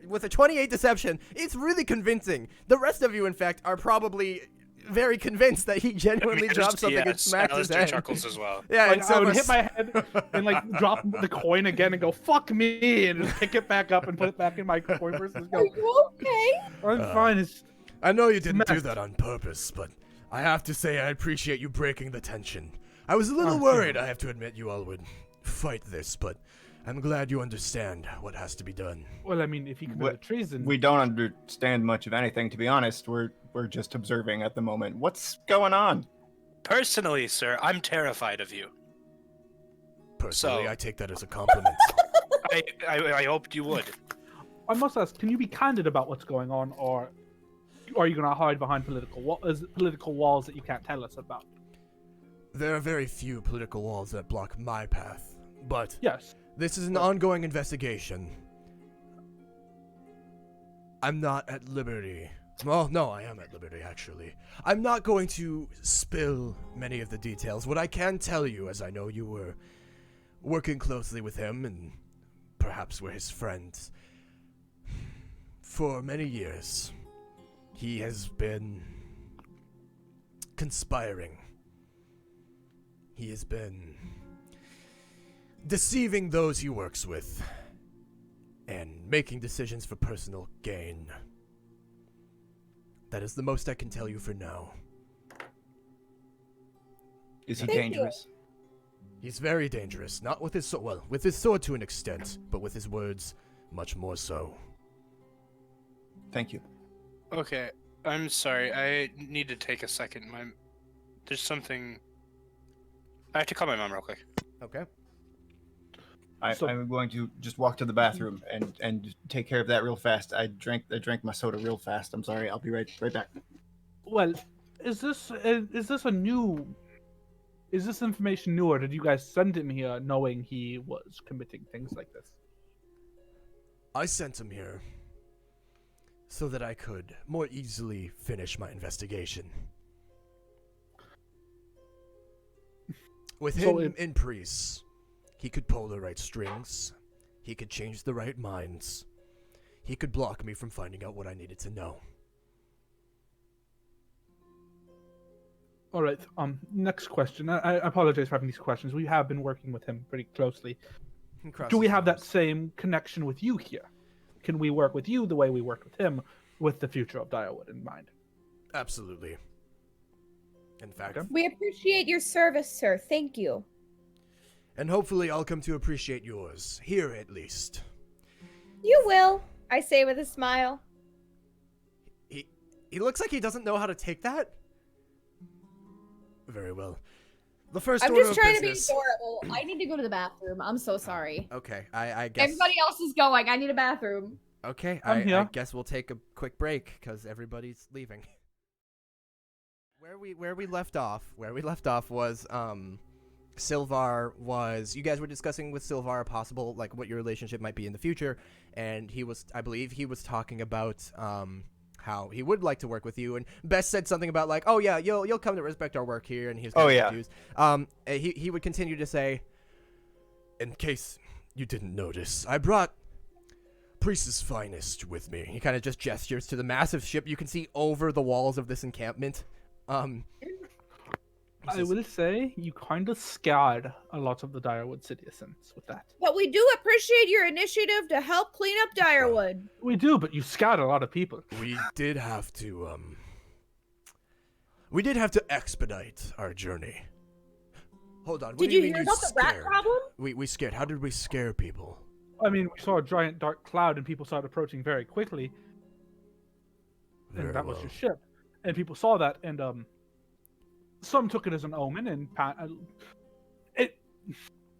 With a 28 deception, it's really convincing. The rest of you, in fact, are probably very convinced that he genuinely dropped something and smacked his Alistair head. chuckles as well. Yeah, Like, and I would Silvar's- hit my head and like drop the coin again and go, fuck me, and just pick it back up and put it back in my coin purse and Are go, you okay? I'm fine. It's I know you didn't do messed. that on purpose, but I have to say I appreciate you breaking the tension. I was a little Oh, worried, I have to admit, you all would fight this, but I'm glad you understand what has to be done. well, I mean, if he committed treason, We don't understand much of anything, to be honest. We're just observing at the moment. What's going on? Personally, sir, I'm terrified of you. Personally, So- I take that as a compliment. I hoped you would. I must ask, can you be candid about what's going on, or are you going to hide behind political walls that you can't tell us about? There are very few political walls that block my path, but Yes. this is an ongoing investigation. I'm not at liberty. Well, no, I am at liberty, actually. I'm not going to spill many of the details. What I can tell you, as I know you were working closely with him and perhaps were his friends for many years, he has been conspiring. He has been deceiving those he works with and making decisions for personal gain. That is the most I can tell you for now. Is he Thank you. dangerous? He's very dangerous, not with his sword, well, with his sword to an extent, but with his words, much more so. Thank you. Okay, I'm sorry. I need to take a second. There's something. I have to call my mom real quick. Okay. So- I'm going to just walk to the bathroom and take care of that real fast. I drank my soda real fast. I'm sorry. I'll be right back. Well, is this information new, or did you guys send him here knowing he was committing things like this? I sent him here so that I could more easily finish my investigation. With So him in Priest, he could pull the right strings, he could change the right minds, he could block me from finding out what I needed to know. All right. Next question. I apologize for having these questions. We have been working with him pretty closely. Do we have that same connection with you here? Can we work with you the way we worked with him, with the future of Direwood in mind? Absolutely. In fact, Okay. We appreciate your service, sir. Thank you. and hopefully I'll come to appreciate yours, here at least. You will, I say with a smile. He looks like he doesn't know how to take that. Very well. The first I'm order just of trying to be business. adorable. I need to go to the bathroom. I'm so sorry. Okay, I guess. Everybody else is going. I need a bathroom. Okay, I'm I here. guess we'll take a quick break because everybody's leaving. Where we left off was Sylvar was, you guys were discussing with Sylvar possible, like, what your relationship might be in the future, and I believe he was talking about how he would like to work with you, and Bess said something about, like, oh yeah, you'll come to respect our work here, and he was kind of confused. He would continue to say, in case you didn't notice, I brought Priest's finest with me. He kind of just gestures to the massive ship you can see over the walls of this encampment. I will say you kind of scared a lot of the Direwood citizens with that. But we do appreciate your initiative to help clean up Direwood. We do, but you scared a lot of people. We did have to expedite our journey. Hold on. What Did do you mean hear about the rat scared? problem? We scared. How did we scare people? I mean, we saw a giant dark cloud and people started approaching very quickly. Very And that was well. your ship. And people saw that, and some took it as an omen, and it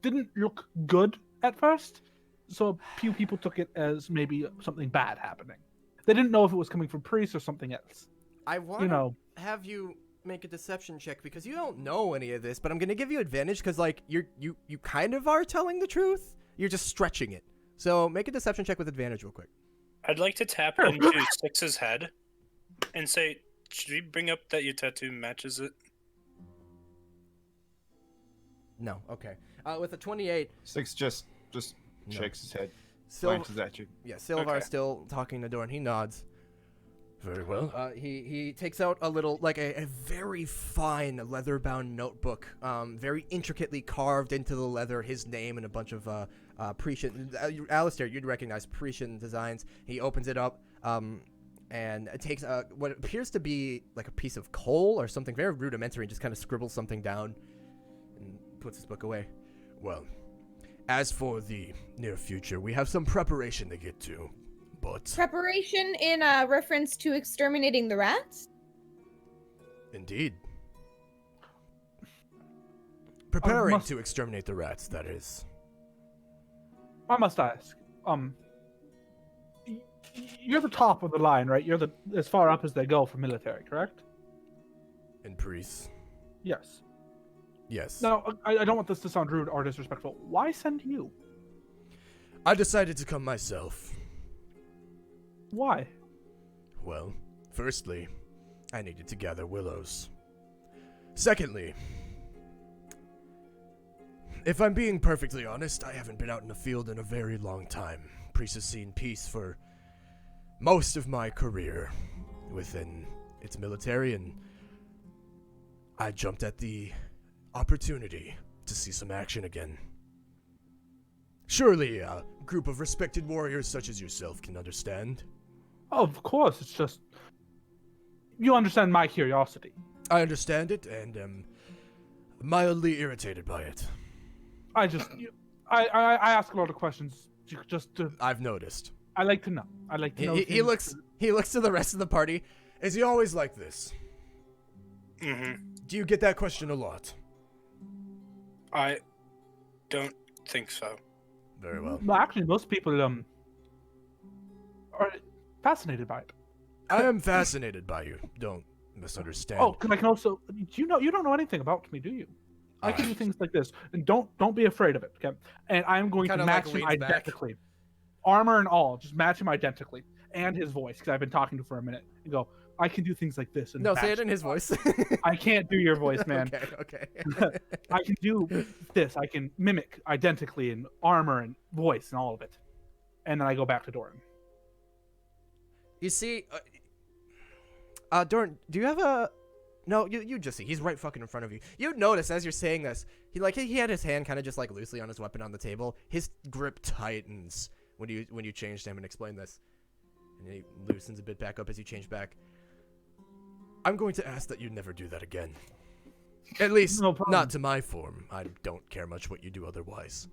didn't look good at first. So a few people took it as maybe something bad happening. They didn't know if it was coming from priests or something else. I want You to know, have you make a deception check because you don't know any of this, but I'm gonna give you advantage because like you kind of are telling the truth. You're just stretching it. So make a deception check with advantage real quick. I'd like to tap into Six's head and say, should we bring up that your tattoo matches it? No. Okay. With a 28, Six just No. shakes his head, Silver. glances at you. Yeah, Sylvar's Okay. still talking to Door, and he nods. Very well. He takes out a little, like a very fine leather-bound notebook, very intricately carved into the leather, his name and a bunch of Pretian. Alistair, you'd recognize Pretian designs. He opens it up, and it takes what appears to be like a piece of coal or something very rudimentary, and just kind of scribbles something down, and puts his book away. Well, as for the near future, we have some preparation to get to. But Preparation in reference to exterminating the rats? indeed. Preparing must- to exterminate the rats, that is. I must ask. You're the top of the line, right? You're as far up as they go for military, correct? And priests. Yes. Yes. Now, I don't want this to sound rude or disrespectful. Why send you? I decided to come myself. Why? Well, firstly, I needed to gather willows. Secondly, if I'm being perfectly honest, I haven't been out in the field in a very long time. Priest has seen peace for most of my career within its military, and I jumped at the opportunity to see some action again. Surely a group of respected warriors such as yourself can understand. Oh, of course. It's just you understand my curiosity. I understand it and am mildly irritated by it. I ask a lot of questions just to. I've noticed. I like to know. I like to know. He things. looks to the rest of the party. Is he always like this? Mm-hmm. Do you get that question a lot? I don't think so. Very well. Well, actually, most people are fascinated by it. I am fascinated by you. Don't misunderstand. Oh, because I can also. You don't know anything about me, do you? I can do things like this, and don't be afraid of it, okay? And I'm going to Kinda match like him leans back. identically, armor and all, just match him identically, and his voice, because I've been talking to him for a minute. And go, I can do things like this. And No, say match it in his voice. I can't do your voice, man. Okay. I can do this. I can mimic identically in armor and voice and all of it, and then I go back to Doran. You see, Doran, do you have No, you just see. He's right fucking in front of you. You notice as you're saying this, he had his hand kind of just like loosely on his weapon on the table. His grip tightens when you change to him and explain this. And he loosens a bit back up as you change back. I'm going to ask that you never do that again. At least, No problem. not to my form. I don't care much what you do otherwise.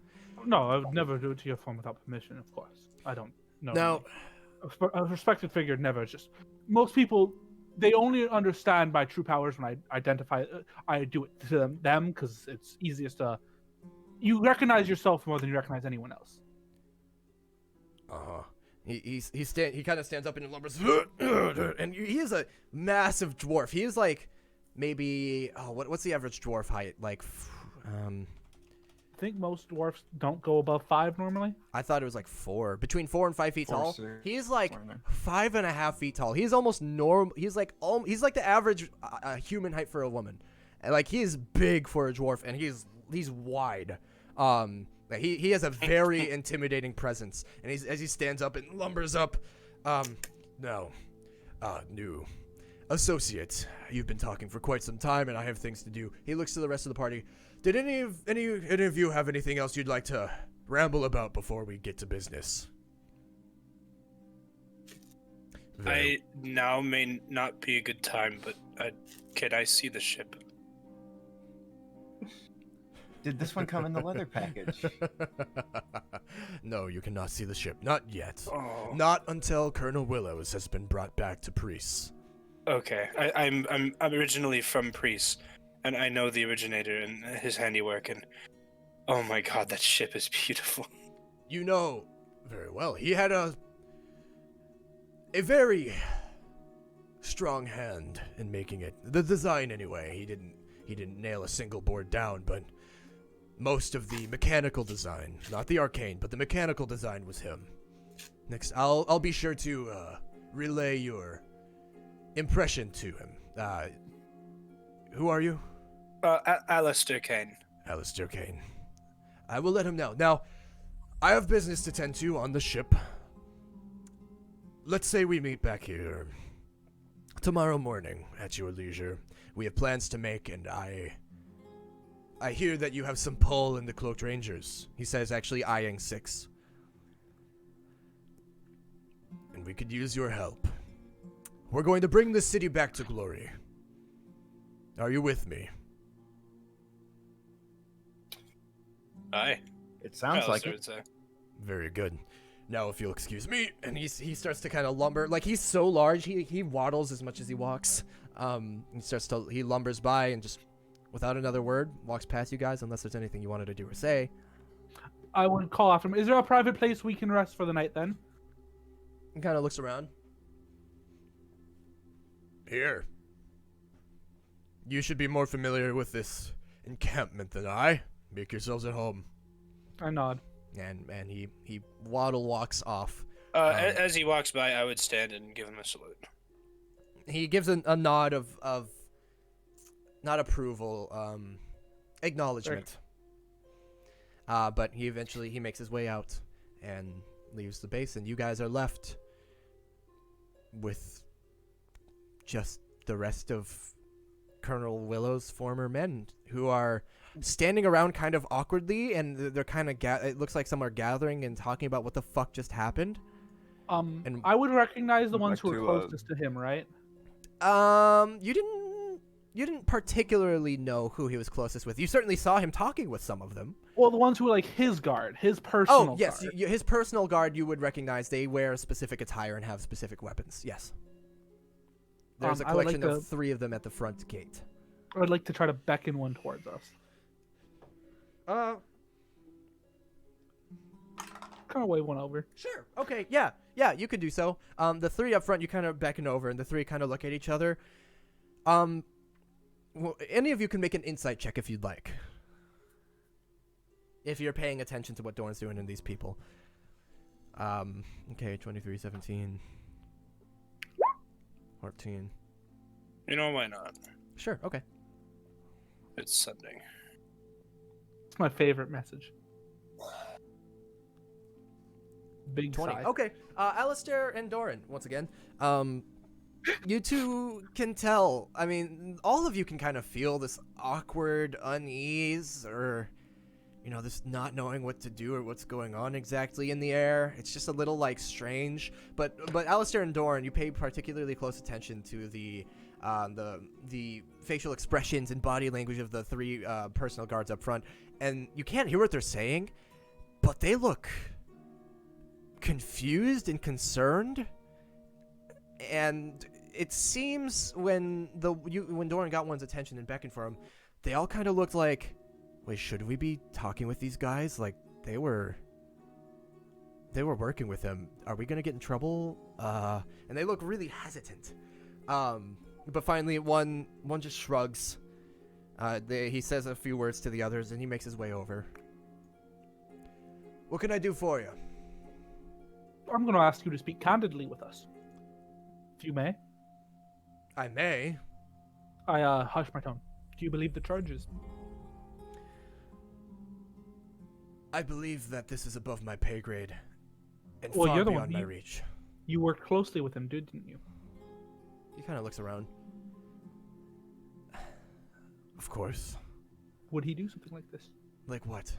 No, I would never do it to your form without permission, of course. I don't know. Now, A respected figure never just... Most people, they only understand my true powers when I identify... I do it to them because it's easiest to... You recognize yourself more than you recognize anyone else. uh-huh. He kind of stands up and lumbers, and he is a massive dwarf. He is like maybe what's the average dwarf height like? I think most dwarfs don't go above 5 normally. I thought it was like 4, between 4 and 5 feet 4, tall. 6, He's like somewhere in 5.5 feet tall. He's almost normal. He's like the average human height for a woman. And like he's big for a dwarf, and he's wide. He has a very intimidating presence, and as he stands up and lumbers up, new associate, you've been talking for quite some time, and I have things to do. He looks to the rest of the party. Did any of you have anything else you'd like to ramble about before we get to business? Now may not be a good time, but can I see the ship? Did this one come in the leather package? No, you cannot see the ship. Not yet. Oh. Not until Colonel Willows has been brought back to Priest. Okay, I'm originally from Priest, and I know the originator and his handiwork, and oh my god, that ship is beautiful. You know very well. He had a very strong hand in making it. The design, anyway. He didn't nail a single board down, but most of the mechanical design, not the arcane, but the mechanical design was him. Next, I'll be sure to relay your impression to him. Who are you? Alistair Kane. Alistair Kane. I will let him know. Now, I have business to tend to on the ship. Let's say we meet back here tomorrow morning at your leisure. We have plans to make, and I hear that you have some pull in the Cloaked Rangers. He says, actually eyeing 6. And we could use your help. We're going to bring this city back to glory. Are you with me? Aye. It sounds like Alistair it. would say. Very good. Now, if you'll excuse me, and he starts to kind of lumber. Like, he's so large, he waddles as much as he walks. He lumbers by and just, without another word, walks past you guys, unless there's anything you wanted to do or say. I would call after him. Is there a private place we can rest for the night then? He kind of looks around. Here. You should be more familiar with this encampment than I. Make yourselves at home. I nod. And he walks off. As he walks by, I would stand and give him a salute. He gives a nod of not approval, acknowledgement. But he eventually makes his way out and leaves the base, and you guys are left with just the rest of Colonel Willow's former men, who are standing around kind of awkwardly, and they're kind of it looks like some are gathering and talking about what the fuck just happened. And I would recognize the Look ones like who are two, closest to him, right? You didn't particularly know who he was closest with. You certainly saw him talking with some of them. Well, the ones who are like his guard, his personal Oh, yes, guard. his personal guard you would recognize. They wear specific attire and have specific weapons. Yes. There's a I would collection like of 3 of them at the front gate. I would like to try to beckon one towards us. Kind of wave one over. Sure. Okay. Yeah. You could do so. The 3 up front, you kind of beckon over, and the 3 kind of look at each other. Well, any of you can make an insight check if you'd like. If you're paying attention to what Dorn's doing and these people. Okay, 23, 17, 14. You know, why not? Sure. Okay. It's Sunday. It's my favorite message. Big 20. sigh. Okay. Alistair and Doran, once again. you two can tell. I mean, all of you can kind of feel this awkward unease, or this not knowing what to do or what's going on exactly in the air. It's just a little like strange. But Alistair and Doran, you pay particularly close attention to the facial expressions and body language of the three personal guards up front, and you can't hear what they're saying, but they look confused and concerned. And it seems when Doran got one's attention and beckoned for him, they all kind of looked like, wait, should we be talking with these guys? Like they were working with him. Are we gonna get in trouble? And they look really hesitant. But finally, one just shrugs. He says a few words to the others, and he makes his way over. What can I do for you? I'm going to ask you to speak candidly with us, if you may. I may. I hush my tone. Do you believe the charges? I believe that this is above my pay grade, and Well, far you're the beyond one. my reach. You worked closely with him, didn't you? He kind of looks around. Of course. Would he do something like this? Like what?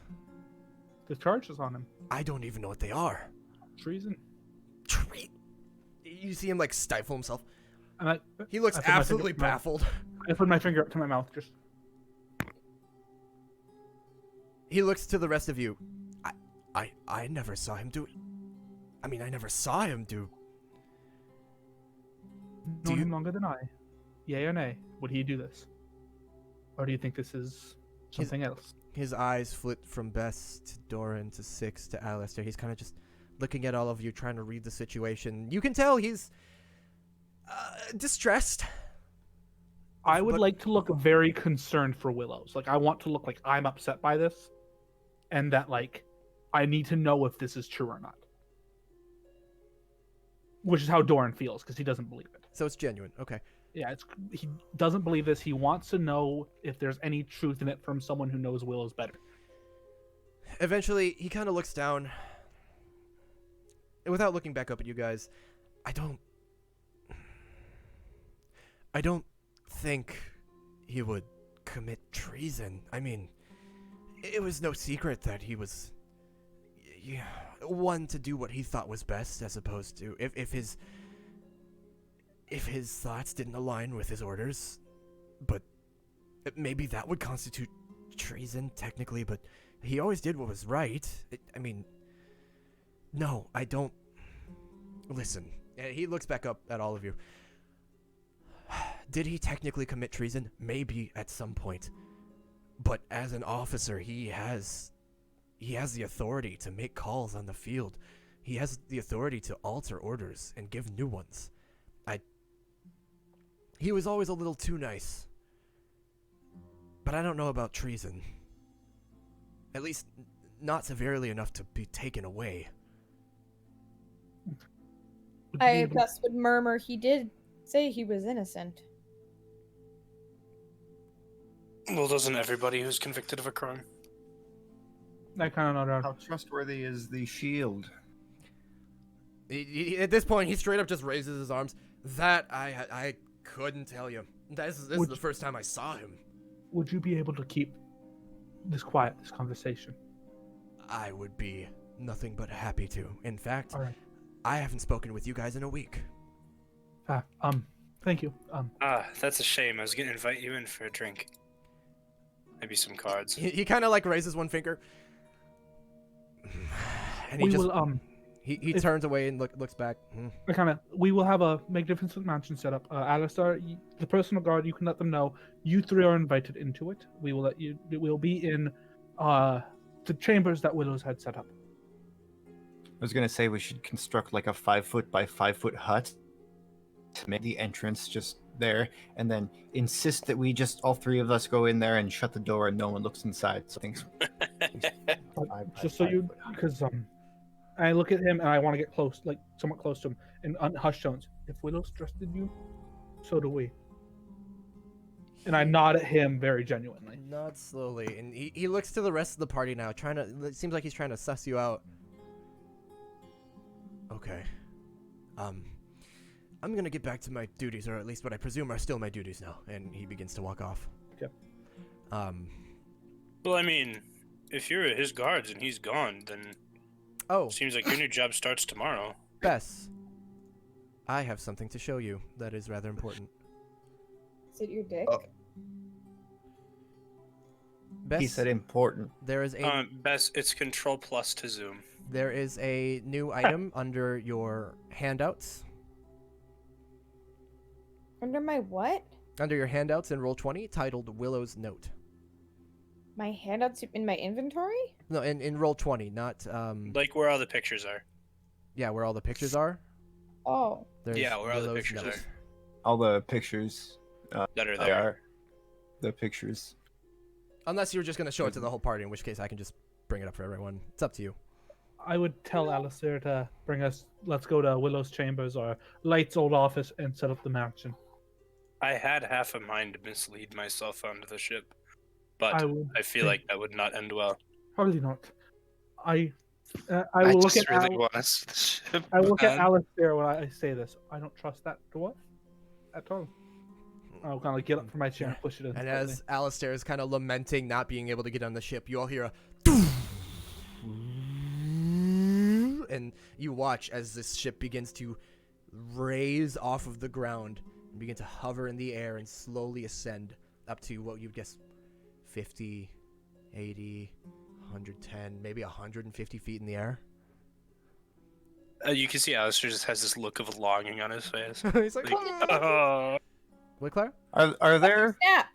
The charges on him. I don't even know what they are. Treason. You see him like stifle himself. And He looks I put my absolutely finger up to my- baffled. I put my finger up to my mouth, just... He looks to the rest of you. I never saw him do. I mean, I never saw him do. Known him longer than I. Yay or nay? Would he do this? Or do you think this is something else? His eyes flit from Bess to Doran to Six to Alistair. He's kind of just looking at all of you, trying to read the situation. You can tell he's distressed. I would but- like to look very concerned for Willows. Like, I want to look like I'm upset by this. And that, like, I need to know if this is true or not. Which is how Doran feels, because he doesn't believe it. So it's genuine. Okay. Yeah, he doesn't believe this. He wants to know if there's any truth in it from someone who knows Willows better. Eventually, he kind of looks down. And without looking back up at you guys, I don't think he would commit treason. I mean, it was no secret that he was one to do what he thought was best, as opposed to if his thoughts didn't align with his orders. But maybe that would constitute treason technically, but he always did what was right. I mean, no, I don't. Listen, he looks back up at all of you. Did he technically commit treason? Maybe at some point. But as an officer, he has the authority to make calls on the field. He has the authority to alter orders and give new ones. He was always a little too nice. But I don't know about treason. At least not severely enough to be taken away. Gus would murmur he did say he was innocent. Well, doesn't everybody who's convicted of a crime? I kind of know How that. trustworthy is the shield? At this point, he straight up just raises his arms. That I couldn't tell you. This is the first time I saw him. Would you be able to keep this quiet, this conversation? I would be nothing but happy to. In fact, All right. I haven't spoken with you guys in a week. Thank you. That's a shame. I was gonna invite you in for a drink. Maybe some cards. He kind of like raises one finger. And he turns away and looks back. We will have a magnificent mansion set up. Alistair, the personal guard, you can let them know. You three are invited into it. We will let you. We'll be in the chambers that Willows had set up. I was gonna say we should construct like a 5-foot by 5-foot hut to make the entrance just there, and then insist that we just all three of us go in there and shut the door and no one looks inside. So things. Just so you, because I look at him and I want to get close, like somewhat close to him, in hushed tones. If Willows trusted you, so do we. And I nod at him very genuinely. Nod slowly, and he looks to the rest of the party now, it seems like he's trying to suss you out. Okay. I'm gonna get back to my duties, or at least what I presume are still my duties now. And he begins to walk off. Okay. Well, I mean, if you're his guards and he's gone, then Oh, seems like your new job starts tomorrow. Bess. I have something to show you that is rather important. Is it your dick? Oh. Bess, He said important. there is a Best, it's Control Plus to zoom. there is a new item under your handouts. Under my what? Under your handouts in Roll20, titled Willow's Note. My handouts in my inventory? No, in Roll20, not Like where all the pictures are. yeah, where all the pictures are. Oh. There's Yeah, where all the Willow's pictures Note. are. All the pictures That are they there. are the pictures. Unless you were just gonna show it to the whole party, in which case I can just bring it up for everyone. It's up to you. I would tell Alistair to bring us. Let's go to Willow's chambers or Light's old office and set up the mansion. I had half a mind to mislead myself onto the ship, but I would I feel like that would not end well. Probably not. I will look just at really want to see the ship. I look at man. Alistair when I say this. I don't trust that dwarf at all. I'll kind of get up from my chair and push it in. And slightly. as Alistair is kind of lamenting not being able to get on the ship, you all hear a and you watch as this ship begins to raise off of the ground and begin to hover in the air and slowly ascend up to what you'd guess 50, 80, 110, maybe 150 feet in the air. You can see Alistair just has this look of longing on his face. He's like, Like, "Ah." oh. What, Claire? Are there Snap!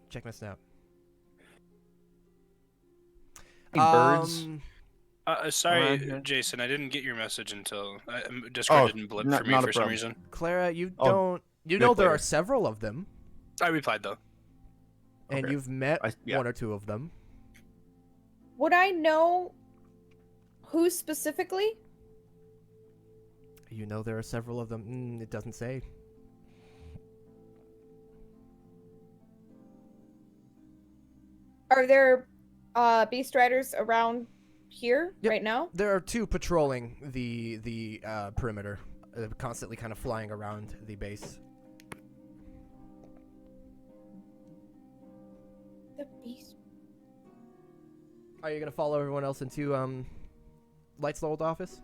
Check my snap. birds? Sorry, Around here? Jason, I didn't get your message until Discord didn't blip for me not a for some problem. reason. Clara, you Oh, don't. You good know there player. are several of them, I replied though. and Okay. you've met Yeah. one or two of them. Would I know who specifically? You know there are several of them. It doesn't say. Are there beast riders around here Yep. right now? There are two patrolling the perimeter, constantly kind of flying around the base. The beast. Are you gonna follow everyone else into Light's old office?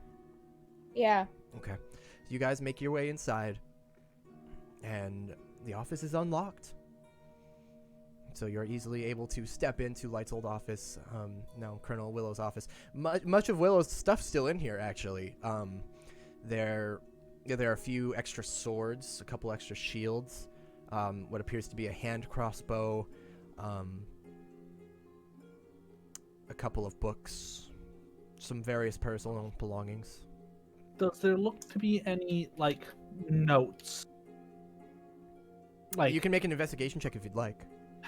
Yeah. Okay. So you guys make your way inside, and the office is unlocked. So you're easily able to step into Light's old office, now Colonel Willow's office. Much of Willow's stuff's still in here, actually. There are a few extra swords, a couple extra shields, what appears to be a hand crossbow, a couple of books, some various personal belongings. Does there look to be any like notes? Like You can make an investigation check if you'd like.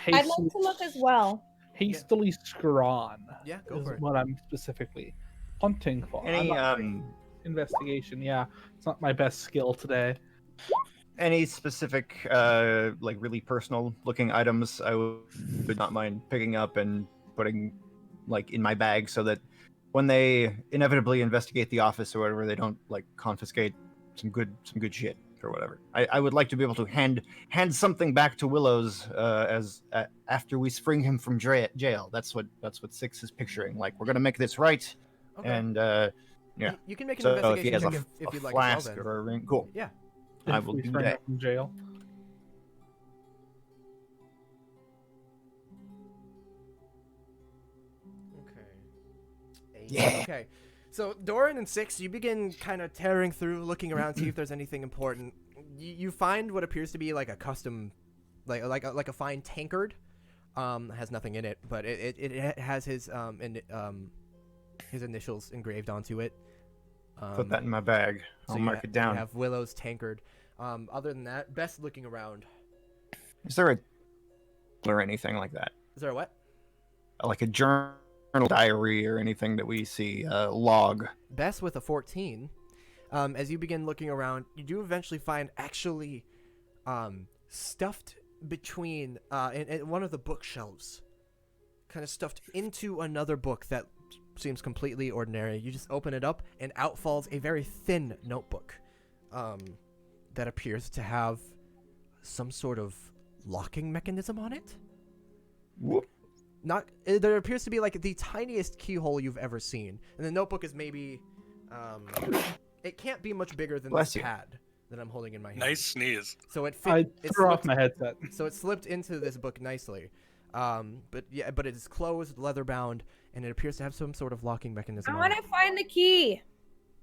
I'd like hastily, to look as well. hastily scrawn Yeah, go is for it. what I'm specifically hunting for. I'm any not investigation. Yeah, it's not my best skill today. any specific like really personal looking items I would not mind picking up and putting like in my bag so that when they inevitably investigate the office or whatever, they don't like confiscate some good shit or whatever. I would like to be able to hand something back to Willow's after we spring him from jail. That's what Six is picturing. Like, we're gonna make this right, Okay. and yeah. You can make an So if he investigation has check a if you'd like flask as well, then. or a ring, cool. Yeah. I If will we do spring that. up from jail. Okay. Yeah. Okay. So Doran and Six, you begin kind of tearing through, looking around, see if there's anything important. You find what appears to be like a custom, like a fine tankard. Has nothing in it, but it has his initials engraved onto it. Put that in my bag. I'll mark it down. You have Willow's tankard. Other than that, best looking around. Is there a or anything like that? Is there a what? Like a journal, diary, or anything that we see? Log. Best with a 14. As you begin looking around, you do eventually find actually stuffed between in one of the bookshelves, kind of stuffed into another book that seems completely ordinary. You just open it up, and out falls a very thin notebook. that appears to have some sort of locking mechanism on it. Whoop. There appears to be like the tiniest keyhole you've ever seen, and the notebook is maybe, it can't be much bigger than Bless this you. pad that I'm holding in my hand. Nice sneeze. So it I fit. threw off my headset. So it slipped into this book nicely, but it is closed, leather bound, and it appears to have some sort of locking mechanism. I on want it. to find the key.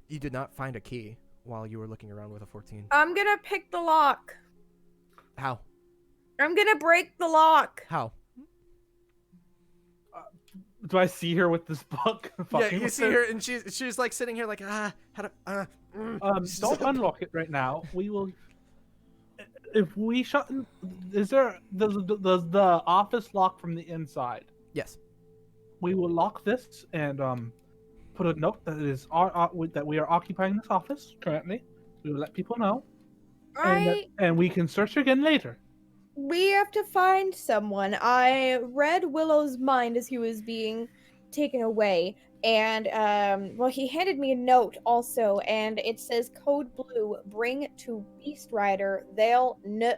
You did not find a key while you were looking around with a 14. I'm gonna pick the lock. How? I'm gonna break the lock. How? Do I see her with this book? Yeah, Fucking you with see it? her, and she's like sitting here like how to Don't unlock it right now. We will. If we shut, does the office lock from the inside? Yes. We will lock this and put a note that is that we are occupying this office currently. We will let people know, and we can search again later. We have to find someone. I read Willow's mind as he was being taken away, and he handed me a note also, and it says code blue, bring to Beast Rider. They'll know.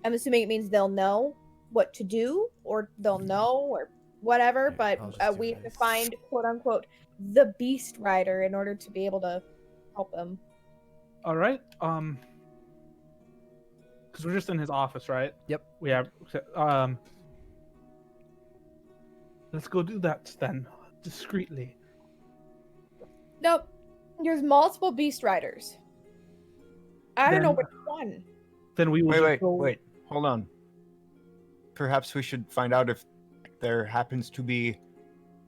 I'm assuming it means they'll know what to do, or they'll know, or whatever. Okay, But I'll just do we have to this. find quote unquote the Beast Rider in order to be able to help them. All right. Because we're just in his office, right? Yep. We have. Let's go do that then, discreetly. Nope. There's multiple Beast Riders. I don't know Then- which one. Then we will. just Wait, go- wait. Hold on. Perhaps we should find out if there happens to be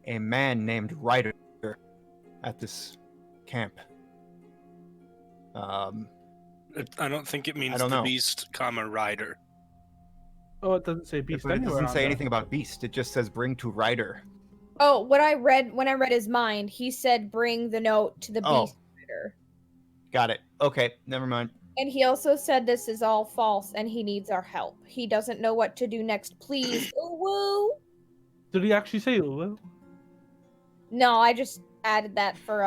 a man named Ryder at this camp. I don't think it means I don't the know. beast, rider. Oh, it doesn't say beast But it anywhere. doesn't on say there. anything about beast. It just says bring to Ryder. Oh, when I read his mind, he said bring the note to the Oh. Beast Rider. Got it. Okay, never mind. And he also said this is all false and he needs our help. He doesn't know what to do next. Please. Ooh, woo. Did he actually say Ulu? No, I just added that for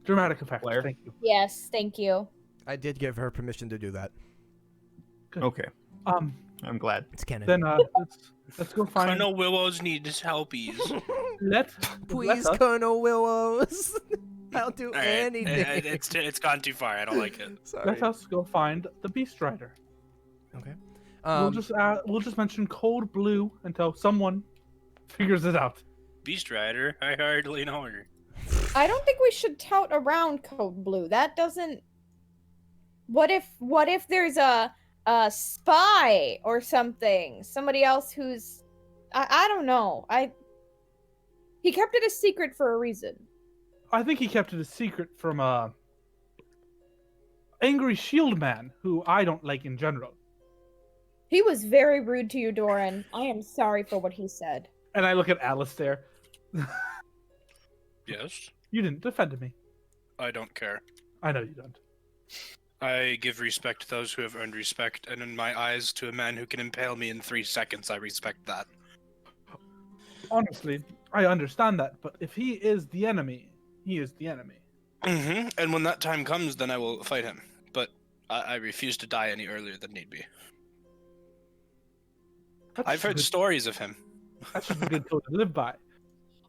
Dramatic effect. Blair? Thank you. yes, thank you. I did give her permission to do that. Okay, I'm glad. It's canon. Then let's go find. Colonel Willows needs helpies. Please, let us- Colonel Willows. I'll do Alright, anything. it's gone too far. I don't like it. Sorry. Let us go find the Beast Rider. Okay. We'll just mention code blue until someone figures it out. Beast Rider? I hardly know her. I don't think we should tout around Code Blue. That doesn't. What if there's a spy or something? Somebody else who's I don't know. He kept it a secret for a reason. I think he kept it a secret from angry shield man who I don't like in general. He was very rude to you, Doran. I am sorry for what he said. And I look at Alistair. Yes? You didn't defend me. I don't care. I know you don't. I give respect to those who have earned respect, and in my eyes, to a man who can impale me in 3 seconds, I respect that. Honestly, I understand that, but if he is the enemy, he is the enemy. Mm-hmm. And when that time comes, then I will fight him. But I refuse to die any earlier than need be. I've heard stories of him. That's just a good code to live by.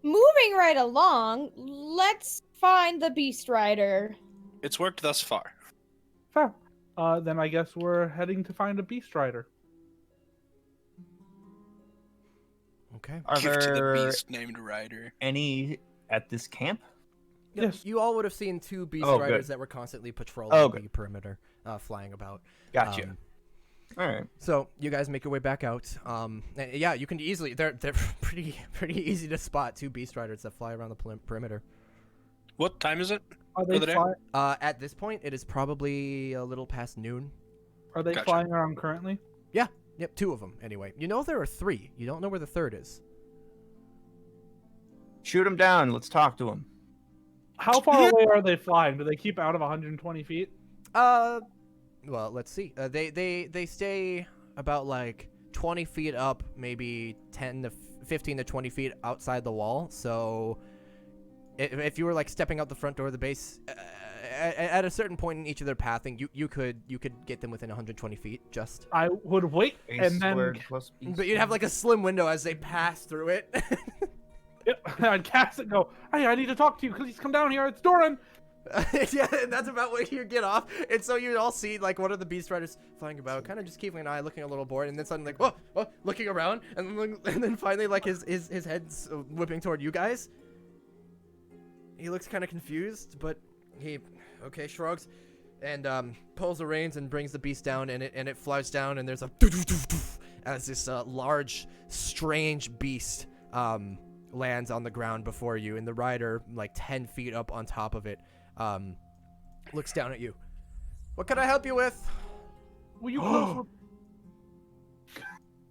Moving right along, let's find the Beast Rider. It's worked thus far. Fair. Then I guess we're heading to find a Beast Rider. Okay. Are Gift to the there beast named Rider. any at this camp? Yes. You all would have seen 2 beast Oh, riders good. that were constantly patrolling Oh, the good. perimeter, flying about. Gotcha. All right. So you guys make your way back out. And yeah, you can easily. They're pretty easy to spot 2 beast riders that fly around the perimeter. What time is it? Are they Over there? At this point, it is probably a little past noon. Gotcha. flying around currently? Yep, 2 of them anyway. You know there are 3. You don't know where the 3rd is. Shoot him down. Let's talk to him. How far away are they flying? Do they keep out of 120 feet? Well, let's see. They stay about like 20 feet up, maybe 15 to 20 feet outside the wall. So if you were like stepping out the front door of the base, at a certain point in each of their pathing, you could get them within 120 feet, just. I would wait Base and then word plus beast But you'd have word. like a slim window as they pass through it. I'd cast it and go, hey, I need to talk to you. Please come down here. It's Doran. Yeah, and that's about where you get off. And so you all see like one of the beast riders flying about, kind of just keeping an eye, looking a little bored, and then suddenly like, whoa, looking around, and then finally like his head's whipping toward you guys. He looks kind of confused, but he shrugs, and pulls the reins and brings the beast down, and it flies down, and there's a as this large, strange beast lands on the ground before you, and the rider, like 10 feet up on top of it, looks down at you. What can I help you with? Were you close with,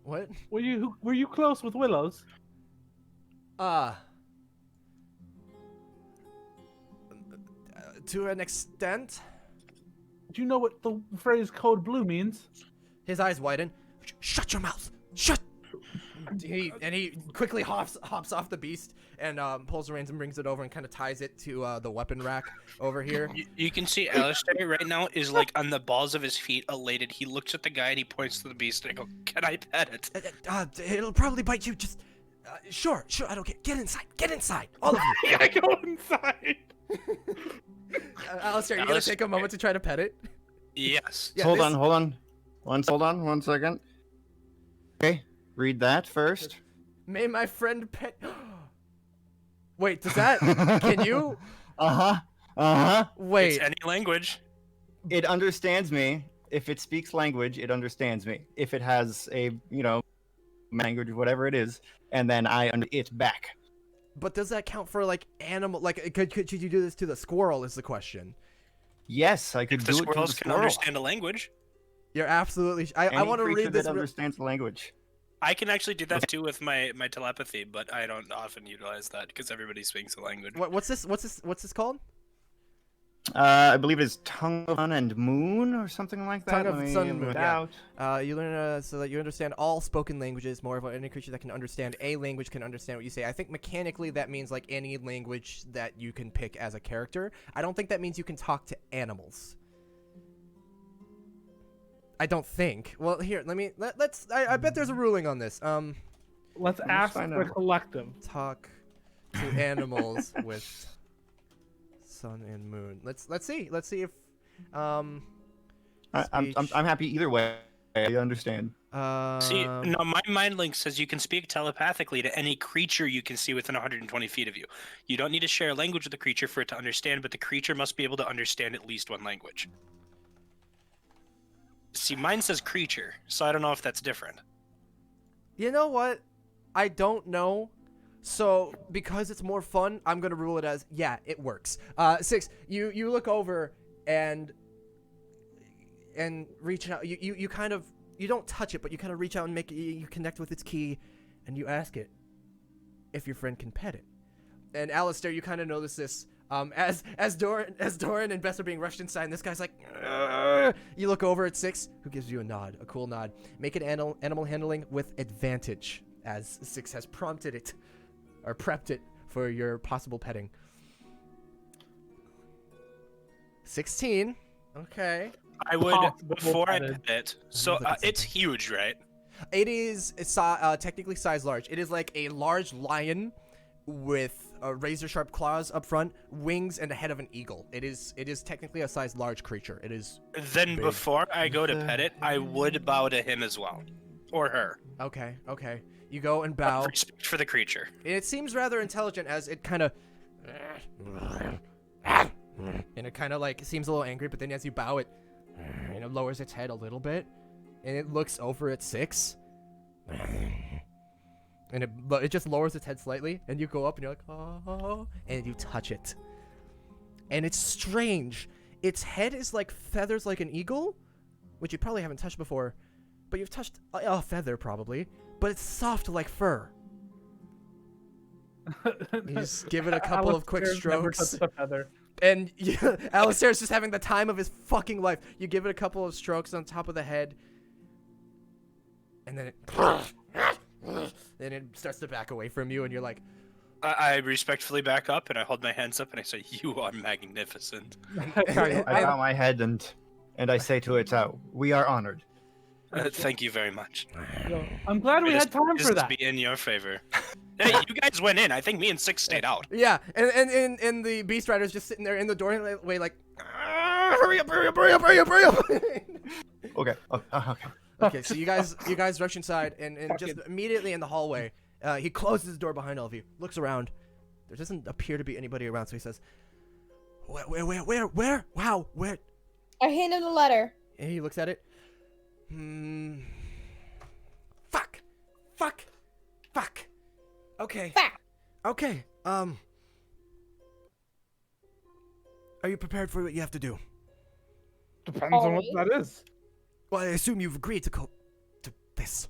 What? were you close with Willows? To an extent. Do you know what the phrase code blue means? His eyes widen. Shut your mouth! Shut! He quickly hops off the beast and pulls the reins and brings it over and kind of ties it to the weapon rack over here. You can see Alistair right now is like on the balls of his feet, elated. He looks at the guy and he points to the beast and I go, "Can I pet it?" It'll probably bite you. Just sure. I don't care. Get inside, all of you. I gotta go inside. Alistair, you gonna take a moment to try to pet it? Yes. Yeah, Hold on. Hold on 1 second. Okay, read that first. May my friend pet. Wait, does that? Can you? Wait. It's any language. It understands me. If it speaks language, it understands me. If it has a, language, whatever it is, and then I it back. But does that count for like animal? Like, could you do this to the squirrel? Is the question. Yes, I could If do the it to the squirrels can squirrel. understand a language, You're absolutely. I Any want to creature read this. that understands the language. I can actually do that too with my telepathy, but I don't often utilize that because everybody speaks the language. What's this called? I believe it's Tongue of Sun and Moon or something like that. Tongue of Let me Sun and look Moon, it yeah. out. You learn so that you understand all spoken languages. Moreover, any creature that can understand a language can understand what you say. I think mechanically that means like any language that you can pick as a character. I don't think that means you can talk to animals. I don't think. Well, here, let's. I bet there's a ruling on this. Let's ask find the out. collective. Talk to animals with sun and moon. Let's see. Let's see if I'm speech. happy either way. I understand. See, no, my mind link says you can speak telepathically to any creature you can see within 120 feet of you. You don't need to share a language with the creature for it to understand, but the creature must be able to understand at least one language. See, mine says creature, so I don't know if that's different. You know what? I don't know. So because it's more fun, I'm gonna rule it as yeah, it works. 6. You look over and reach out. You kind of, you don't touch it, but you kind of reach out and you connect with its key, and you ask it if your friend can pet it. And Alistair, you kind of notice this. As Doran and Bess are being rushed inside, and this guy's like, "Argh." You look over at 6, who gives you a cool nod. Make it animal handling with advantage, as 6 has prompted it, or prepped it for your possible petting. 16. Okay. I would, Possible before I petted. pet it, so look at it's something. huge, right? It is technically size large. It is like a large lion with razor sharp claws up front, wings, and the head of an eagle. It is technically a size large creature. It is Then big. before I go to pet it, I would bow to him as well. Or her. Okay. You go and bow. Respect for the creature. It seems rather intelligent as it kind of and it kind of like seems a little angry, but then as you bow it lowers its head a little bit and it looks over at 6 and it just lowers its head slightly, and you go up and you're like, oh, and you touch it, and it's strange. Its head is like feathers like an eagle, which you probably haven't touched before, but you've touched a feather probably, but it's soft like fur. You just give it a couple of quick Alistair's never strokes, touched a feather. and Alistair's just having the time of his fucking life. You give it a couple of strokes on top of the head, and then it starts to back away from you, and you're like, I respectfully back up and I hold my hands up and I say, "You are magnificent." I bow my head and I say to it, "We are honored." Thank you very much. Yo, I'm glad we had time This for is that. be in your favor. Hey, you guys went in. I think me and Six stayed out. Yeah, and the Beast Rider's just sitting there in the doorway like, hurry up, hurry up, hurry up, hurry up, hurry up. Okay. Okay. Okay, so you guys rush inside, and just immediately in the hallway, he closes the door behind all of you, looks around. There doesn't appear to be anybody around, so he says, where? Wow, where? I hand him the letter. And he looks at it. Fuck. Okay. Fuck. Okay. Are you prepared for what you have to do? Depends on what that is. Well, I assume you've agreed to go to this.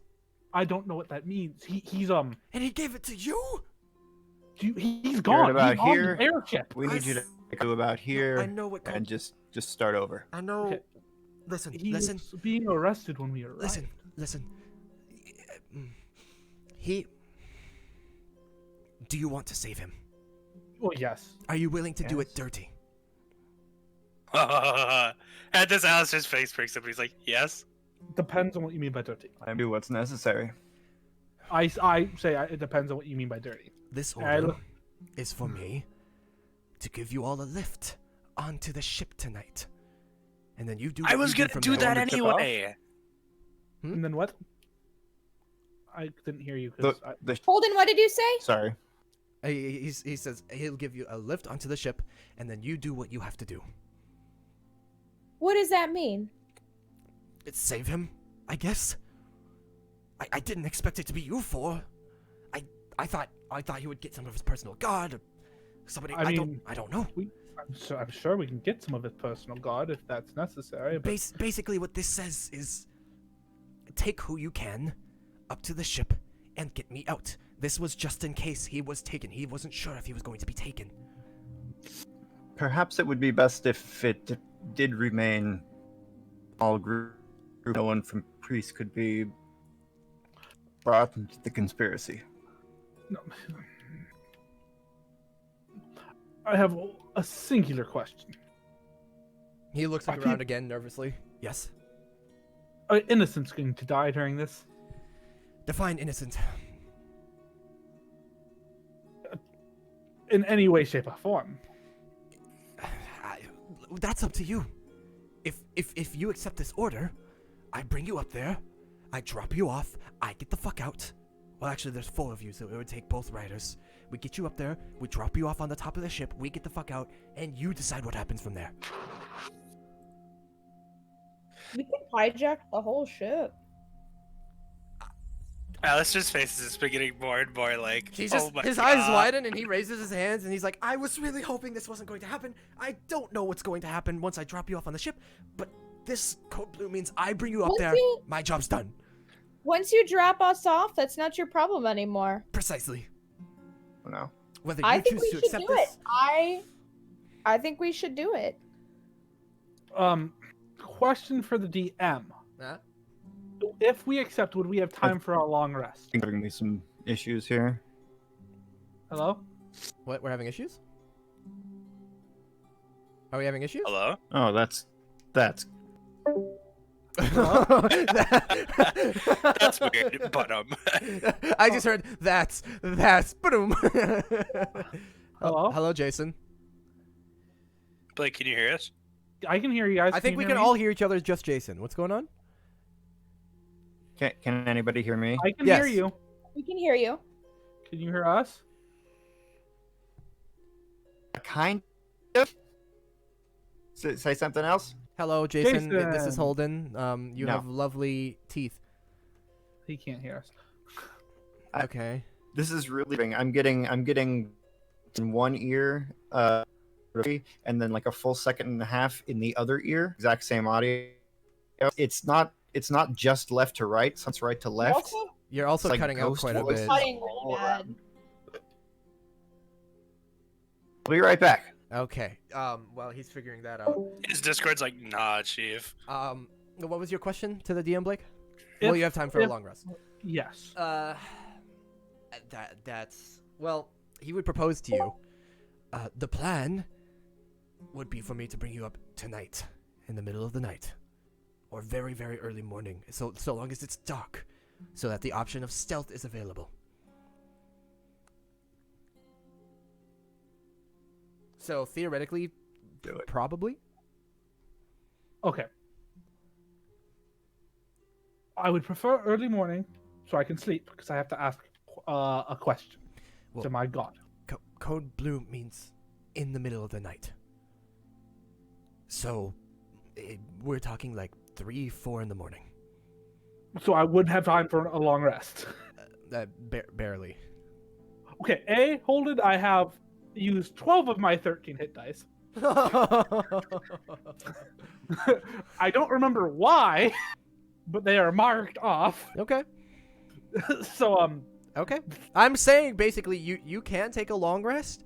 I don't know what that means. He's And he gave it to you? he's gone. about He's on here. the airship. We need you to go about here I know what. and just start over. I know. Okay. Listen. He was being arrested when we arrived. Listen. Do you want to save him? Well, yes. Are you willing to do Yes. it dirty? At this, Alistair's face breaks up. He's like, "Yes." Depends on what you mean by dirty. I do what's necessary. I say it depends on what you mean by dirty. This I order look- is for me to give you all a lift onto the ship tonight. And then you do what I was you gonna from do there. that anyway. And then what? I didn't hear you. The, 'Cause I, the Holden, what did you say? sorry. He says he'll give you a lift onto the ship, and then you do what you have to do. What does that mean? It's save him, I guess. I didn't expect it to be you four. I thought he would get some of his personal guard, or somebody. I mean, I don't know. I'm sure we can get some of his personal guard if that's necessary. But Basically, what this says is, take who you can up to the ship and get me out. This was just in case he was taken. He wasn't sure if he was going to be taken. Perhaps it would be best if it did remain all group. No one from Priest could be brought into the conspiracy. no. I have a singular question. He looks Are around again nervously. Yes. Are innocents going to die during this? Define innocent. In any way, shape, or form? That's up to you. If you accept this order, I bring you up there, I drop you off, I get the fuck out. Well, actually, there's 4 of you, so it would take both riders. We get you up there, we drop you off on the top of the ship, we get the fuck out, and you decide what happens from there. We can hijack the whole ship. Alistair's face is just beginning more and more like. He's oh just my his God. eyes widen and he raises his hands and he's like, I was really hoping this wasn't going to happen. I don't know what's going to happen once I drop you off on the ship, but this code blue means I bring you up Once there. you- My job's done. Once you drop us off, that's not your problem anymore. Precisely. No. Whether you I think choose we to should accept do it. this. I think we should do it. Question for the DM. Huh? If we accept, would we have time for a long rest? Giving me some issues here. Hello? What? We're having issues? Are we having issues? Hello. Oh, that's That's weird, but I just heard that's boom. Hello? Hello, Jason. Blake, can you hear us? I can hear you guys. I think you we hear can me? all hear each other. Just Jason. What's going on? Can anybody hear me? I can Yes. hear you. We can hear you. Can you hear us? Kind of. Say something else. Hello, Jason. This is Jason. Holden. You No. have lovely teeth. He can't hear us. Okay. This is really. I'm getting in one ear, and then like a full second and a half in the other ear. Exact same audio. It's not just left to right. It's right to left. Also, You're also It's like cutting out ghost quite a voice. bit. cutting really bad. I'll be right back. Okay. Well, he's figuring that out. His Discord's like, nah, chief. What was your question to the DM, Blake? Well, you have time for a if- long rest. Yes. That's well. he would propose to you. The plan would be for me to bring you up tonight, in the middle of the night, or very, very early morning, so long as it's dark, so that the option of stealth is available. So theoretically, Do it. probably. Okay. I would prefer early morning so I can sleep because I have to ask a question Well, to my god. Code blue means in the middle of the night. So we're talking like 3, 4 in the morning. So I would have time for a long rest. Barely. Okay, hold it. I have used 12 of my 13 hit dice. I don't remember why, but they are marked off. Okay. So Okay. I'm saying basically you can take a long rest,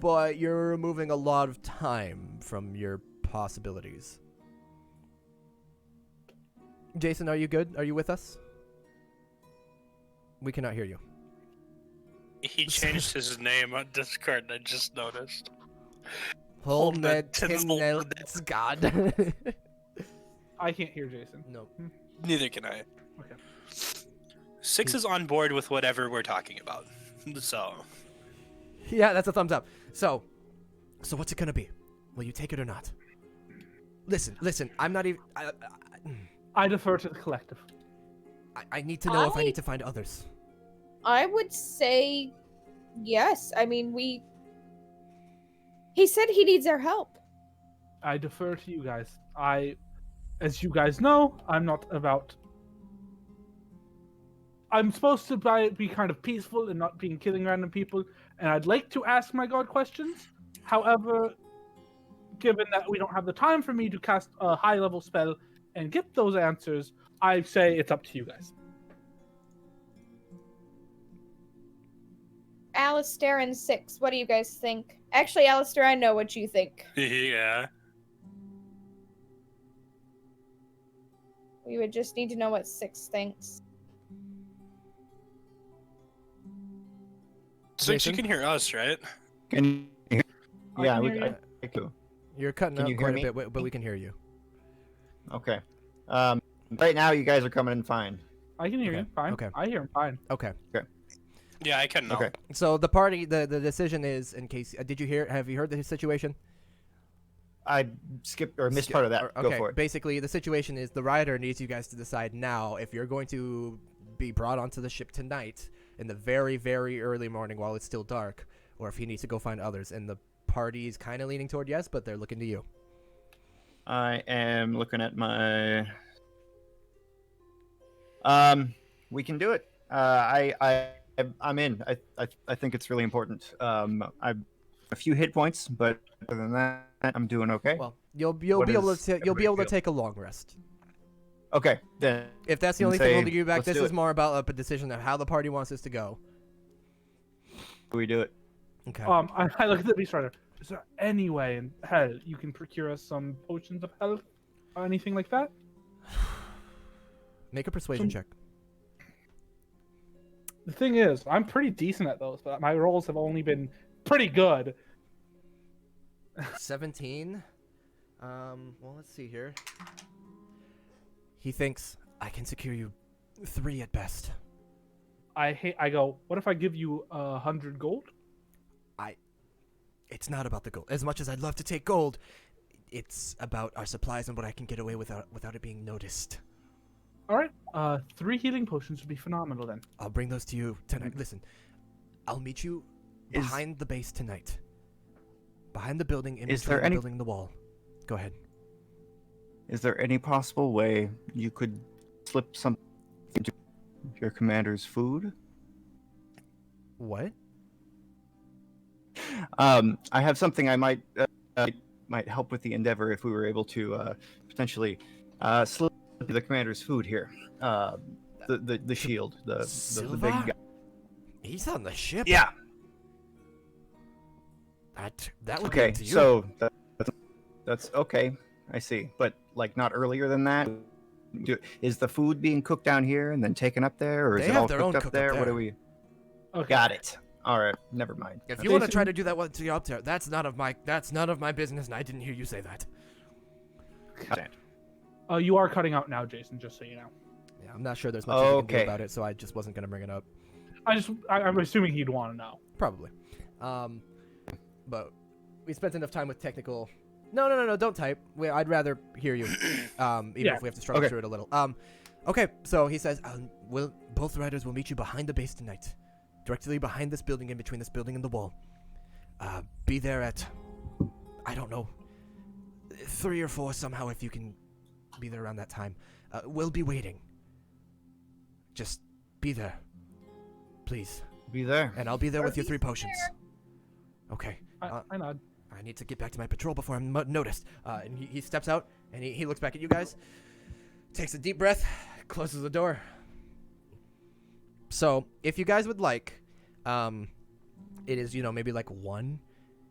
but you're removing a lot of time from your possibilities. Jason, are you good? Are you with us? We cannot hear you. He changed his name on Discord, I just noticed. Hold that tinsel. That's God. I can't hear Jason. No. Neither can I. Okay. 6 is on board with whatever we're talking about. So, Yeah, that's a thumbs up. So what's it gonna be? Will you take it or not? Listen. I'm not even. I defer to the collective. I need to know if I need to find others. I would say yes. I mean, he said he needs our help. I defer to you guys. As you guys know, I'm not about. I'm supposed to be kind of peaceful and not being killing random people, and I'd like to ask my god questions. However, given that we don't have the time for me to cast a high-level spell and get those answers, I say it's up to you guys. Alistair and 6, what do you guys think? Actually, Alistair, I know what you think. yeah. We would just need to know what 6 thinks. Since you Jason? can hear us, right? Can you hear? I Yeah, can we hear you. I do. You're cutting Can out you hear quite me? a bit, but we can hear you. Okay. Right now you guys are coming in fine. I can hear Okay, you. Fine. okay. I hear him fine. Okay. Yeah, I can now. Okay. So the party, the decision is, in case, have you heard the situation? I skipped or missed part of that. Okay. Go for it. Basically, the situation is the rider needs you guys to decide now if you're going to be brought onto the ship tonight in the very, very early morning while it's still dark, or if he needs to go find others. And the party is kind of leaning toward yes, but they're looking to you. I am looking at my. We can do it. I'm in. I think it's really important. I've a few hit points, but other than that, I'm doing okay. Well, you'll What be able does to you'll be everybody able to feel? take a long rest. Okay, then. If that's the And only thing say, holding you back, let's this do is it. more about a decision of how the party wants us to go. We do it. Okay. I look at the beast rider. Is there any way in hell you can procure us some potions of health or anything like that? Make a persuasion check. The thing is, I'm pretty decent at those, but my rolls have only been pretty good. 17. Well, let's see here. He thinks I can secure you 3 at best. I go, what if I give you 100 gold? It's not about the gold. As much as I'd love to take gold, it's about our supplies and what I can get away without it being noticed. All right, 3 healing potions would be phenomenal then. I'll bring those to you tonight. Listen, I'll meet you behind the base tonight. Behind the building, in Is between there the any- building and the wall. Go ahead. Is there any possible way you could slip something into your commander's food? What? I have something I might help with the endeavor if we were able to potentially slip the commander's food here. The shield, the big Silva? guy. He's on the ship. Yeah. That would Okay. be up to you. So that's okay. I see. But like not earlier than that. Is the food being cooked down here and then taken up there, or is They it have all their own cooked cook up up there? What there. do we? Okay. Got it. All right, never mind. If you want to try to do that while you're up there, that's none of my business, and I didn't hear you say that. You are cutting out now, Jason. Just so you know. Yeah, I'm not sure there's much you can do about it, so I just wasn't gonna bring it up. I'm assuming he'd want to know. Probably. But we spent enough time with technical. No, don't type. I'd rather hear you, even if we have to struggle through it a little. Okay, so he says, both riders will meet you behind the base tonight, directly behind this building, in between this building and the wall. Be there at, I don't know, 3 or 4 somehow, if you can be there around that time. We'll be waiting. Just be there, please. Be there. And I'll be there with your 3 potions. Okay. I nod. I need to get back to my patrol before I'm noticed. And he steps out, and he looks back at you guys, takes a deep breath, closes the door. So, if you guys would like, it is, maybe like 1.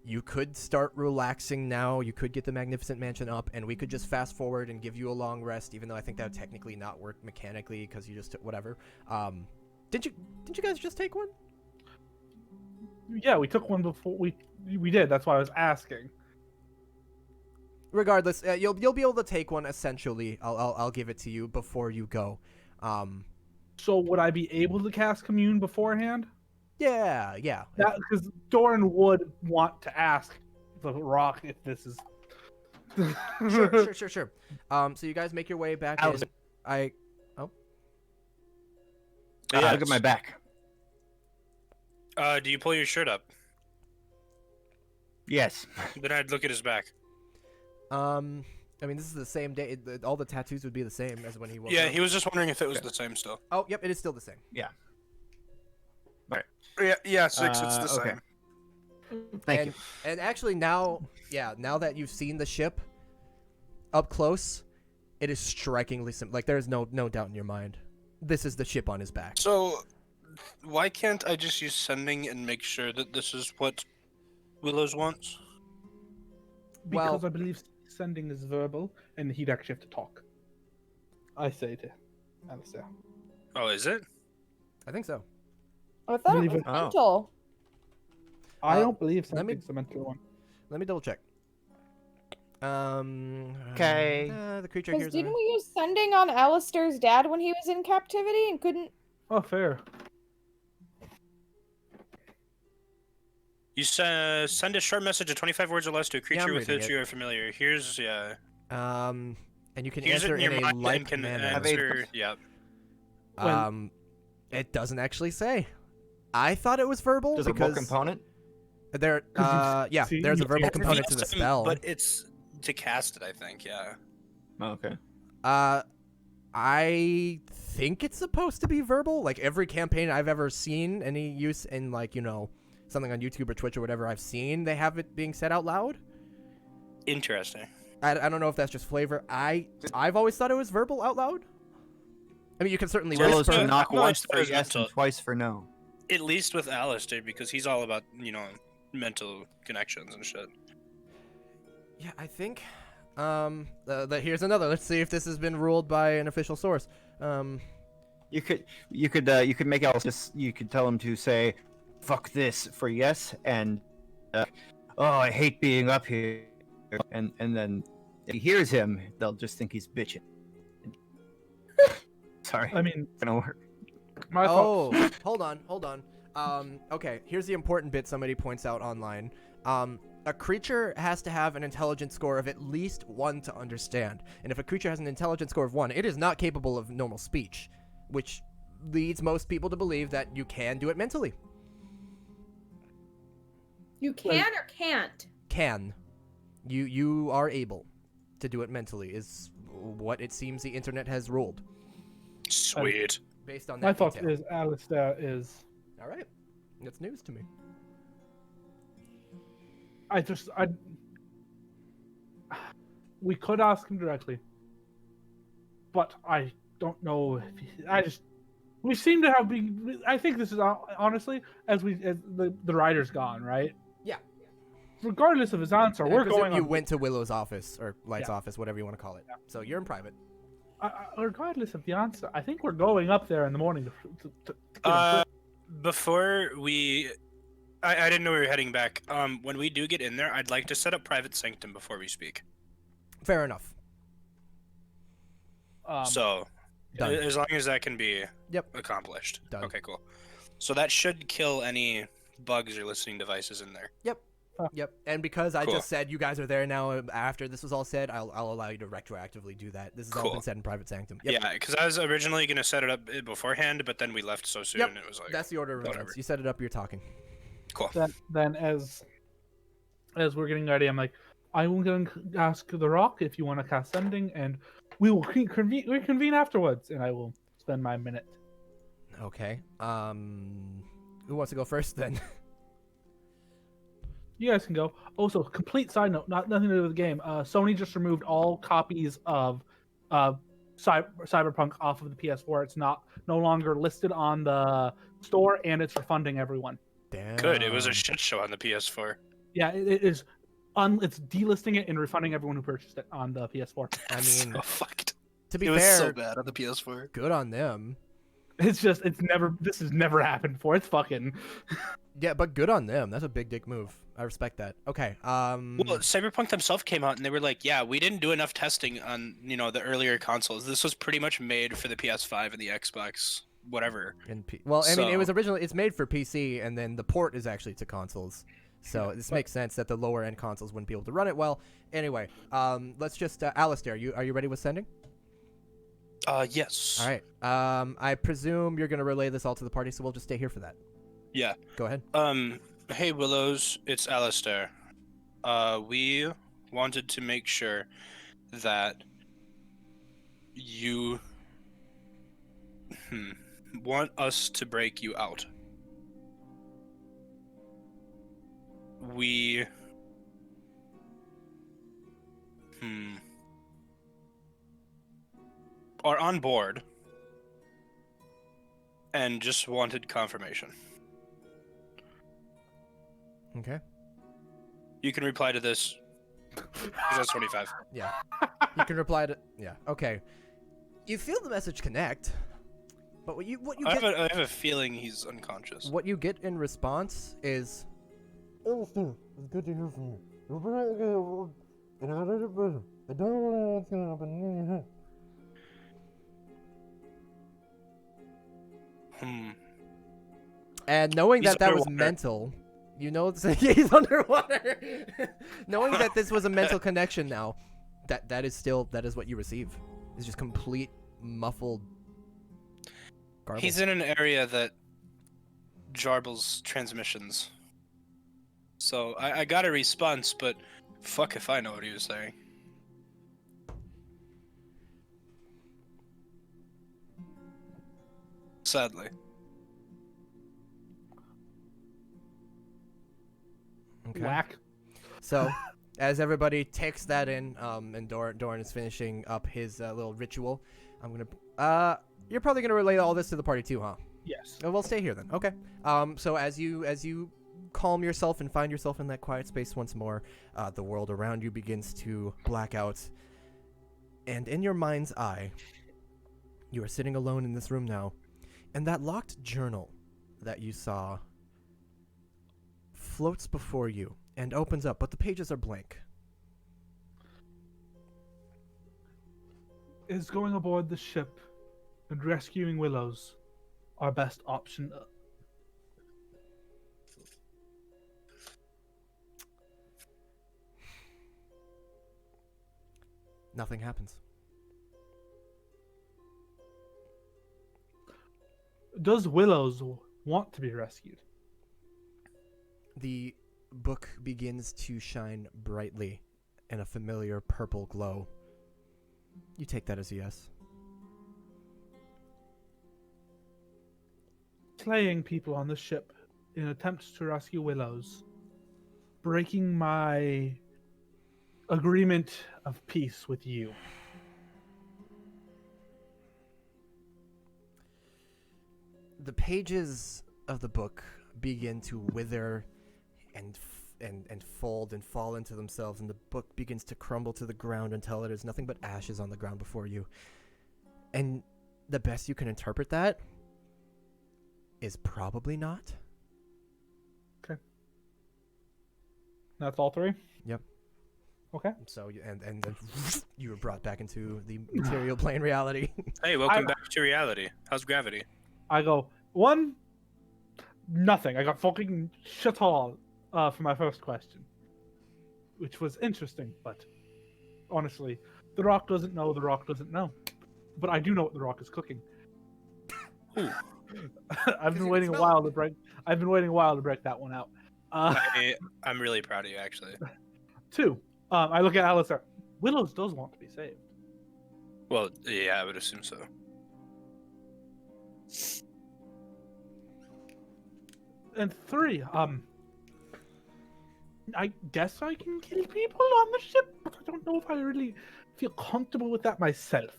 You could start relaxing now. You could get the Magnificent Mansion up, and we could just fast forward and give you a long rest, even though I think that would technically not work mechanically because you just took whatever. Didn't you guys just take one? Yeah, we took one before we did. That's why I was asking. Regardless, you'll be able to take one. Essentially, I'll give it to you before you go. So would I be able to cast Commune beforehand? Yeah. Because Doran would want to ask the rock if this is. Sure. So you guys make your way back in. Look at my back. Do you pull your shirt up? Yes. Then I'd look at his back. I mean, this is the same day. All the tattoos would be the same as when he woke Yeah, up. he was just wondering if it was the same still. Oh, yep, it is still the same. Yeah. Yeah, 6, it's the okay. same. Thank you. And actually now that you've seen the ship up close, it is strikingly simple. Like, there's no doubt in your mind. This is the ship on his back. So, why can't I just use sending and make sure that this is what Willows wants? Because I believe sending is verbal, and he'd actually have to talk. I say to Alistair. Oh, is it? I think so. I thought it Believe was it- mental. I don't believe let me- sending's the mental one. Let me double check. Okay. The creature Because hears. didn't we use sending on Alistair's dad when he was in captivity and couldn't? Oh, fair. You send a short message of 25 words or less to a creature I'm with reading which it. you are familiar. Here's, And you can use it answer in your in a mind like and can manner. answer. Yeah. It doesn't actually say. I thought it was verbal Does a because verbal component? there. see, There's a you verbal can't component to the spell. But it's to cast it, I think, yeah. Oh, okay. I think it's supposed to be verbal. Like, every campaign I've ever seen any use in, like, something on YouTube or Twitch or whatever I've seen, they have it being said out loud. Interesting. I don't know if that's just flavor. I've always thought it was verbal out loud. I mean, you can certainly Willows whisper. to knock No, once it's for yes mental. and twice for no. At least with Alistair, because he's all about, mental connections and shit. Yeah, I think. Here's another. Let's see if this has been ruled by an official source. You could make Alice. You could tell him to say, "Fuck this" for yes, and "Oh, I hate being up here," and then if he hears him, they'll just think he's bitching. Sorry, I mean, it's gonna work. my thoughts. Oh, hold on. Okay, here's the important bit somebody points out online. A creature has to have an intelligence score of at least 1 to understand. And if a creature has an intelligence score of 1, it is not capable of normal speech, which leads most people to believe that you can do it mentally. You can or can't? Can. You are able to do it mentally, is what it seems the internet has ruled. Sweet. Based on that My thought detail. is Alistair is. All right. That's news to me. We could ask him directly, but I don't know if we seem to have been. I think this is honestly as the rider's gone, right? Yeah. Regardless of his answer, we're going. You went to Willow's office or Light's office, whatever you want to call it. Yeah. So you're in private. Regardless of the answer, I think we're going up there in the morning to get him Before we I didn't know we were heading back. When we do get in there, I'd like to set up private sanctum before we speak. Fair enough. So, Done. as long as that can be Yep. accomplished. Done. Okay, cool. So that should kill any bugs or listening devices in there. Yep. And because I Cool. just said you guys are there now, after this was all said, I'll allow you to retroactively do that. This has all Cool. been said in private sanctum. Yep. Yeah, because I was originally going to set it up beforehand, but then we left so soon, Yep. it was like... That's the order of whatever. events. You set it up. You're talking. Cool. Then as we're getting ready, I'm like, I will go and ask the Rock if you want to cast Sending, and we will reconvene afterwards, and I will spend my minute. Okay. Who wants to go first then? You guys can go. Also, complete side note, nothing to do with the game. Sony just removed all copies of Cyberpunk off of the PS4. It's no longer listed on the store, and it's refunding everyone. Damn. Good, it was a shit show on the PS4. Yeah, it is. It's delisting it and refunding everyone who purchased it on the PS4. I mean, So fucked. to be It was fair, so bad on the PS4. good on them. This has never happened before. It's fucking. Yeah, but good on them. That's a big dick move. I respect that. Okay. Well, Cyberpunk themselves came out and they were like, yeah, we didn't do enough testing on, the earlier consoles. This was pretty much made for the PS5 and the Xbox, whatever. I mean, it was So- originally it's made for PC, and then the port is actually to consoles. So this makes sense that the lower end consoles wouldn't be able to run it well. Anyway, let's just Alistair, are you ready with sending? Yes. All right. I presume you're gonna relay this all to the party, so we'll just stay here for that. Yeah. Go ahead. Hey Willows, it's Alistair. We wanted to make sure that you want us to break you out. We are on board and just wanted confirmation. Okay. You can reply to this. 'Cause that's 25. Yeah. You can reply to. Yeah. Okay. You feel the message connect, but what you I get have a feeling he's unconscious. what you get in response is. Alistair, it's good to hear from you. You're very good, and I did it better. I don't know what's gonna happen in your head. And knowing He's that was underwater. mental, he's underwater. Knowing that this was a mental connection now, that is what you receive. It's just complete muffled garble. He's in an area that jarbles transmissions. So I got a response, but fuck if I know what he was saying. Sadly. Okay. Whack. So, as everybody takes that in, and Doran is finishing up his little ritual, you're probably gonna relay all this to the party too, huh? Yes. Oh, we'll stay here then. Okay. So as you calm yourself and find yourself in that quiet space once more, the world around you begins to black out, and in your mind's eye, you are sitting alone in this room now, and that locked journal that you saw floats before you and opens up, but the pages are blank. Is going aboard the ship and rescuing Willows our best option? Nothing happens. Does Willows want to be rescued? The book begins to shine brightly in a familiar purple glow. You take that as a yes. Slaying people on the ship in attempts to rescue Willows, breaking my agreement of peace with you. The pages of the book begin to wither and fold and fall into themselves, and the book begins to crumble to the ground until it is nothing but ashes on the ground before you. And the best you can interpret that is probably not. Okay. That's all 3? Yep. Okay. So and then you were brought back into the material plane reality. Hey, welcome back to reality. How's gravity? I go, 1, nothing. I got fucking shit all for my first question. Which was interesting, but honestly, The Rock doesn't know, The Rock doesn't know. But I do know what The Rock is cooking. Ooh. I've been waiting a while to break that one out. I'm really proud of you, actually. 2, I look at Alistair. Willows does want to be saved. Well, yeah, I would assume so. And 3, I guess I can kill people on the ship, but I don't know if I really feel comfortable with that myself.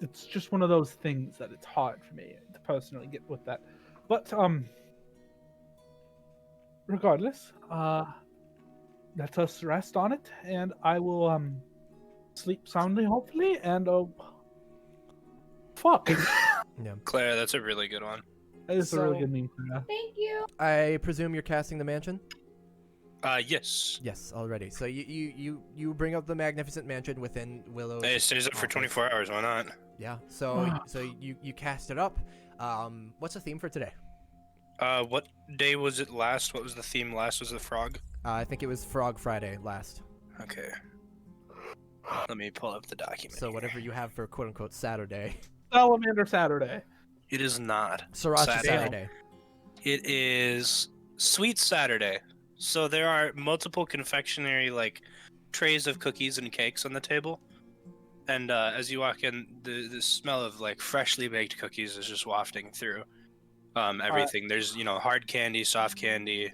It's just one of those things that it's hard for me to personally get with that. But regardless, let us rest on it, and I will sleep soundly, hopefully. And fuck, Yeah. Claire, that's a really good one. that is a really So- good meme. Clara. Thank you. I presume you're casting the mansion? Yes. Yes, already. So you bring up the magnificent mansion within Willow's. Hey, it stays up for 24 hours. Why not? Yeah. So you cast it up. What's the theme for today? What day was it last? What was the theme last? Was it frog? I think it was Frog Friday last. Okay. Let me pull up the document. So here. whatever you have for quote unquote Saturday. Salamander Saturday. It is not. Sriracha Saturday. It is Sweet Saturday. So there are multiple confectionery trays of cookies and cakes on the table, and as you walk in, the smell of freshly baked cookies is just wafting through everything. There's hard candy, soft candy,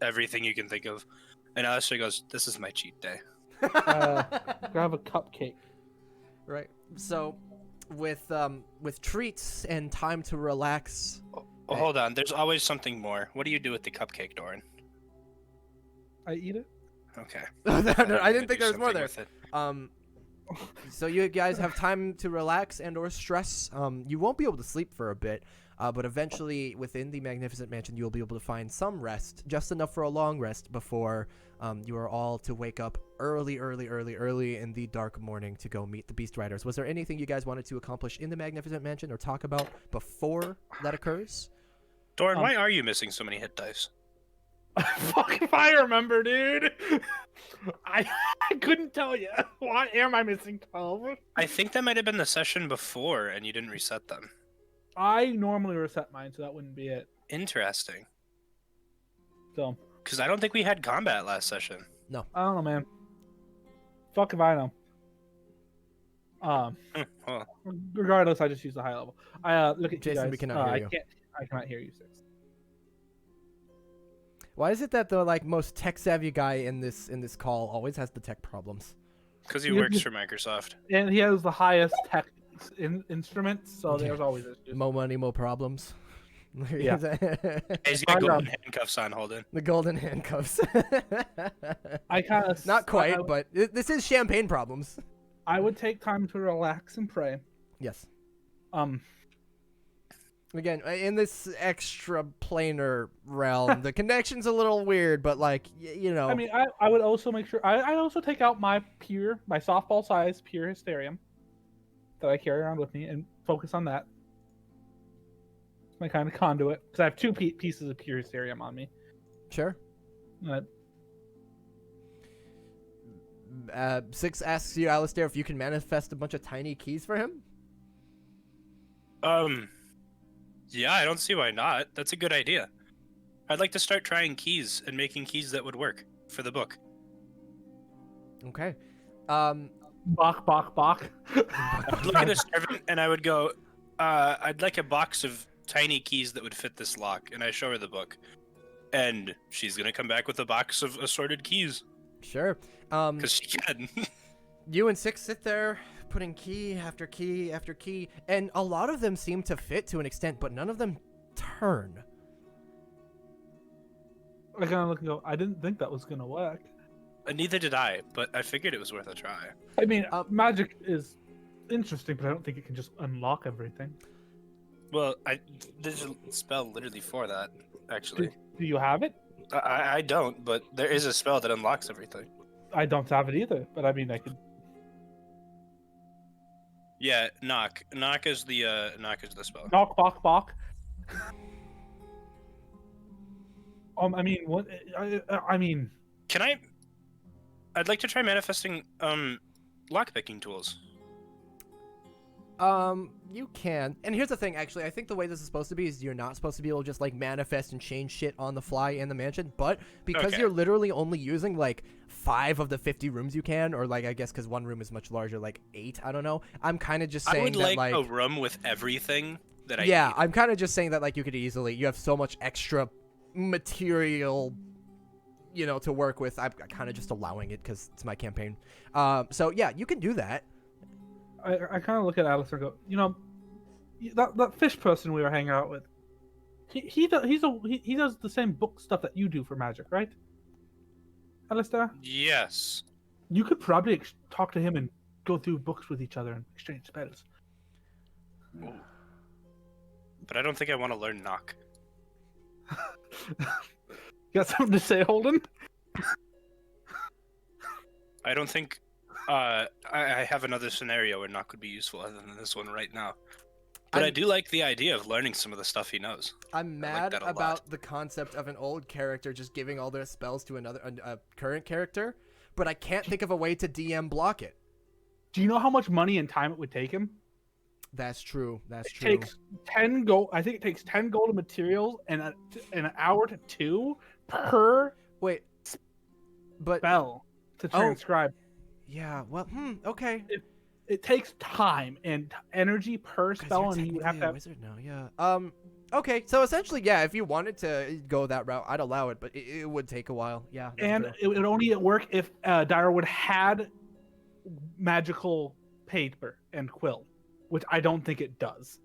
everything you can think of. And Alistair goes, "This is my cheat day." Grab a cupcake. Right. So with treats and time to relax. Oh, hold on. There's always something more. What do you do with the cupcake, Doran? I eat it. Okay. I didn't think Do there was more something there. with it. So you guys have time to relax and or stress. You won't be able to sleep for a bit, but eventually within the magnificent mansion you'll be able to find some rest, just enough for a long rest before you are all to wake up early in the dark morning to go meet the Beast Riders. Was there anything you guys wanted to accomplish in the magnificent mansion or talk about before that occurs? Doran, why are you missing so many hit dice? Fuck if I remember, dude. I couldn't tell you. Why am I missing 12? I think that might have been the session before, and you didn't reset them. I normally reset mine, so that wouldn't be it. Interesting. So Because I don't think we had combat last session. I don't know, man. Fuck if I know. Well, Regardless, I just use the high level. I look at Jason, you guys. we cannot hear you. I cannot hear you, six. Why is it that the most tech savvy guy in this call always has the tech problems? because he You- works for Microsoft. And he has the highest tech instruments, so there's always issues. Mo money, mo problems. Yeah. He's got I know. golden handcuffs on, Holden. The golden handcuffs. I kind of Not quite, but this is champagne problems. I would take time to relax and pray. Yes. Um, Again, in this extra planar realm, the connection's a little weird, but you know. I mean, I would also make sure I also take out my softball size pure hysterium that I carry around with me and focus on that. It's my kind of conduit because I have two pieces of pure hysterium on me. Sure. Six asks you, Alistair, if you can manifest a bunch of tiny keys for him. Yeah, I don't see why not. That's a good idea. I'd like to start trying keys and making keys that would work for the book. Okay. Bach. I'd look at a servant and I would go, I'd like a box of tiny keys that would fit this lock, and I show her the book. And she's gonna come back with a box of assorted keys. Sure. Because she can. You and Six sit there, putting key after key after key, and a lot of them seem to fit to an extent, but none of them turn. I kind of look and go, I didn't think that was gonna work. Neither did I, but I figured it was worth a try. I mean, magic is interesting, but I don't think it can just unlock everything. Well, there's a spell literally for that, actually. Do you have it? I don't, but there is a spell that unlocks everything. I don't have it either, but I mean, I could. Yeah, knock. Knock is the spell. Knock, bok, bok. I mean, what? I mean, Can I? I'd like to try manifesting lockpicking tools. You can. And here's the thing, actually, I think the way this is supposed to be is you're not supposed to be able to just like manifest and change shit on the fly in the mansion, but because Okay. you're literally only using like 5 of the 50 rooms you can, or like I guess because one room is much larger, like 8, I don't know. I'm kind of just I saying would that like a room with everything that I yeah, need. I'm kind of just saying that like you could easily, you have so much extra material, you know, to work with. I'm kind of just allowing it because it's my campaign. So yeah, you can do that. I kind of look at Alistair and go, you know, that fish person we were hanging out with, he does the same book stuff that you do for magic, right? Alistair, Yes. you could probably talk to him and go through books with each other and exchange spells. But I don't think I want to learn knock. Got something to say, Holden? I don't think I have another scenario where knock would be useful other than this one right now. But I do like the idea of learning some of the stuff he knows. I'm I like mad that a lot. about the concept of an old character just giving all their spells to a current character, but I can't think of a way to DM block it. Do you know how much money and time it would take him? That's true. That's It true. takes 10 gold. I think it takes 10 gold of materials and an hour to 2 per Wait, but spell to Oh. transcribe. yeah. Well, okay. It takes time and energy per 'Cause spell, you're and you would have technically to a have. wizard now. Yeah. Okay. So essentially, yeah. If you wanted to go that route, I'd allow it, but it would take a while. Yeah. that's And true. it would only work if Direwood had magical paper and quill, which I don't think it does.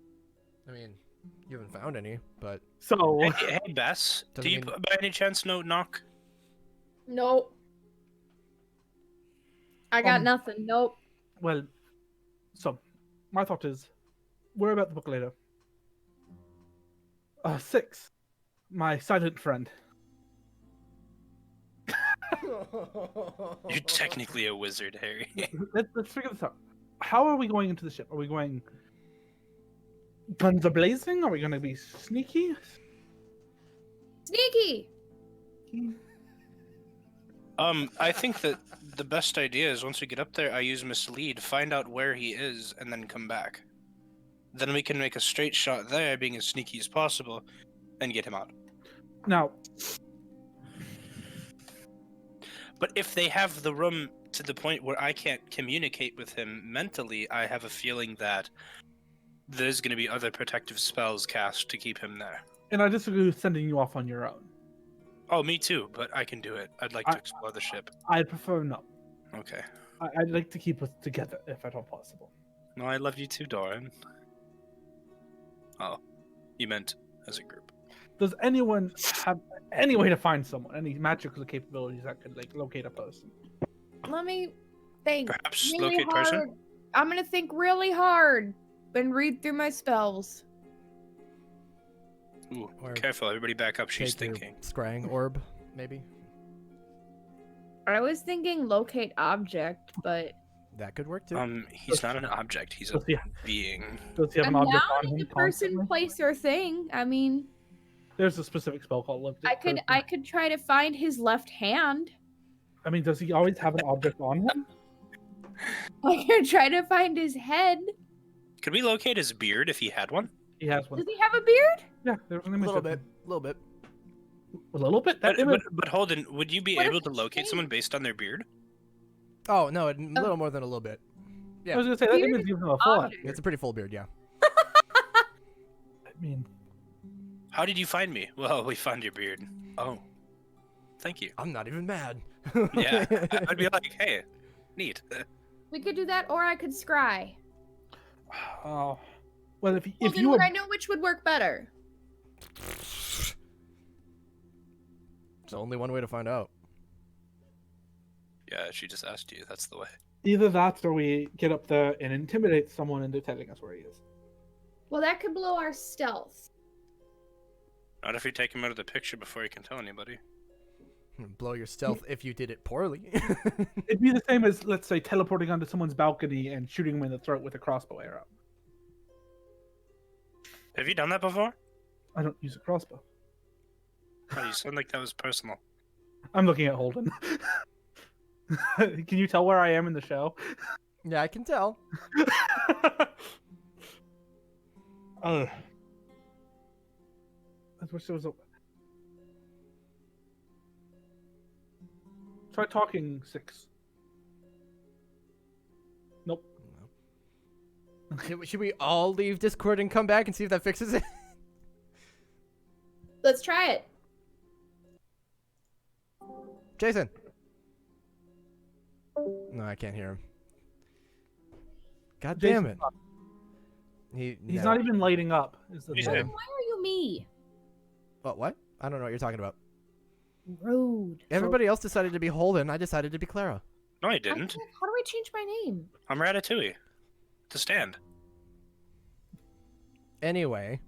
I mean, you haven't found any, but So Hey Bess, do Doesn't you mean- by any chance know knock? Nope. I got Um, nothing. Nope. well, so my thought is, worry about the book later. 6, my silent friend. You're technically a wizard, Harry. Let's figure this out. How are we going into the ship? Are we going guns a blazing? Are we going to be sneaky? Sneaky. I think that the best idea is once we get up there, I use mislead, find out where he is, and then come back. Then we can make a straight shot there, being as sneaky as possible, and get him out. Now, But if they have the room to the point where I can't communicate with him mentally, I have a feeling that there's going to be other protective spells cast to keep him there. and I disagree with sending you off on your own. Oh, me too, but I can do it. I'd like to explore the ship. I'd prefer no. Okay. I'd like to keep us together if at all possible. No, I love you too, Doran. Oh, you meant as a group. Does anyone have any way to find someone? Any magical capabilities that could like locate a person? Let me think. Perhaps really locate hard. person? I'm gonna think really hard and read through my spells. Ooh, Or careful, everybody back up. She's take your thinking. scrying orb, maybe. I was thinking locate object, but That could work too. He's not an object. He's a Does he, being. does he have a an object noun on him is a person, constantly? place, or thing. I mean, There's a specific spell called lift. I could try to find his left hand. I mean, does he always have an object on him? I could try to find his head. Could we locate his beard if he had one? He has one. Does he have a beard? Yeah, there's an a image. little of bit, him. a little bit. A little bit. That But, image. but Holden, would you be What if able to it's locate changed? someone based on their beard? Oh no, a little more than a little bit. I was gonna say that Beard image gives him a full. object. It's a pretty full beard, yeah. I mean, How did you find me? Well, we found your beard. Oh, thank you. I'm not even mad. Yeah, I'd be like, hey, neat. We could do that, or I could scry. oh, well, if Well, if then you would were, I know which would work better? It's only one way to find out. Yeah, she just asked you. That's the way. either that or we get up there and intimidate someone into telling us where he is. Well, that could blow our stealth. Not if we take him out of the picture before he can tell anybody. Blow your stealth if you did it poorly. It'd be the same as, let's say, teleporting onto someone's balcony and shooting them in the throat with a crossbow arrow. Have you done that before? I don't use a crossbow. Oh, you sound like that was personal. I'm looking at Holden. Can you tell where I am in the show? Yeah, I can tell. I wish there was a... Try talking 6. Nope. Should we all leave Discord and come back and see if that fixes it? Let's try it. Jason. No, I can't hear him. God damn it. He's no. not even lighting up. Is the He's thing. dead. Why are you me? What? I don't know what you're talking about. Rude. Everybody else decided to be Holden. I decided to be Clara. No, I didn't. How do I change my name? I'm Ratatouille. To stand. Anyway.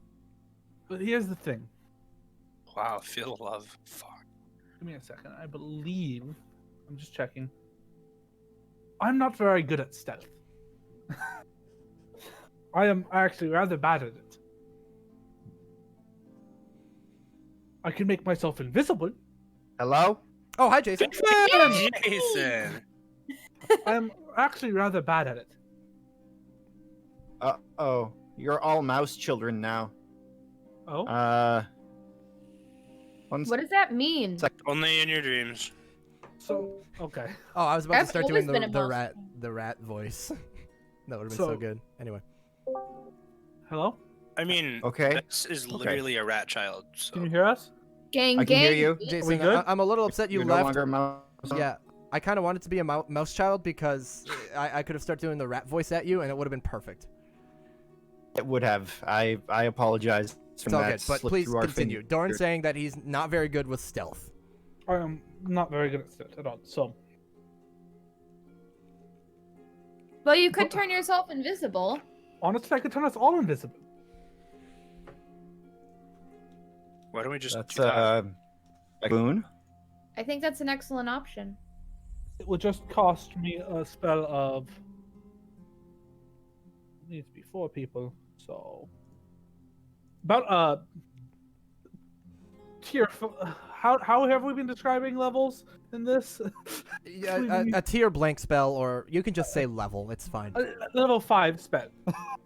But here's the thing. Wow, feel love. Fuck. Give me a second. I believe... I'm just checking. I'm not very good at stealth. I am actually rather bad at it. I can make myself invisible. Hello? Oh, hi, Jason. Jason! I'm actually rather bad at it. Uh-oh. You're all mouse children now. Oh? What does that mean? Only in your dreams. So, okay. Oh, I was about to I've start doing always been a the rat voice. That would have been so good. Anyway. Hello? I mean, Okay. this is literally a rat child. So. Can you hear us? Gang, I can hear you. Jason, good? I'm a little upset you You're left. no longer a mouse. Yeah, I kind of wanted to be a mouse child because I could have started doing the rat voice at you and it would have been perfect. It would have. I apologize for It's all that. good, but Slipped please through our continue. fingers. Dorn's saying that he's not very good with stealth. I am not very good at stealth at all, so... Well, you could turn yourself invisible. Honestly, I could turn us all invisible. Why don't we just That's do that? a boon. I think that's an excellent option. It would just cost me a spell of... Needs to be 4 people, so... About, tier... How have we been describing levels in this? Yeah, a tier blank spell, or you can just say level. It's fine. Level 5 spell.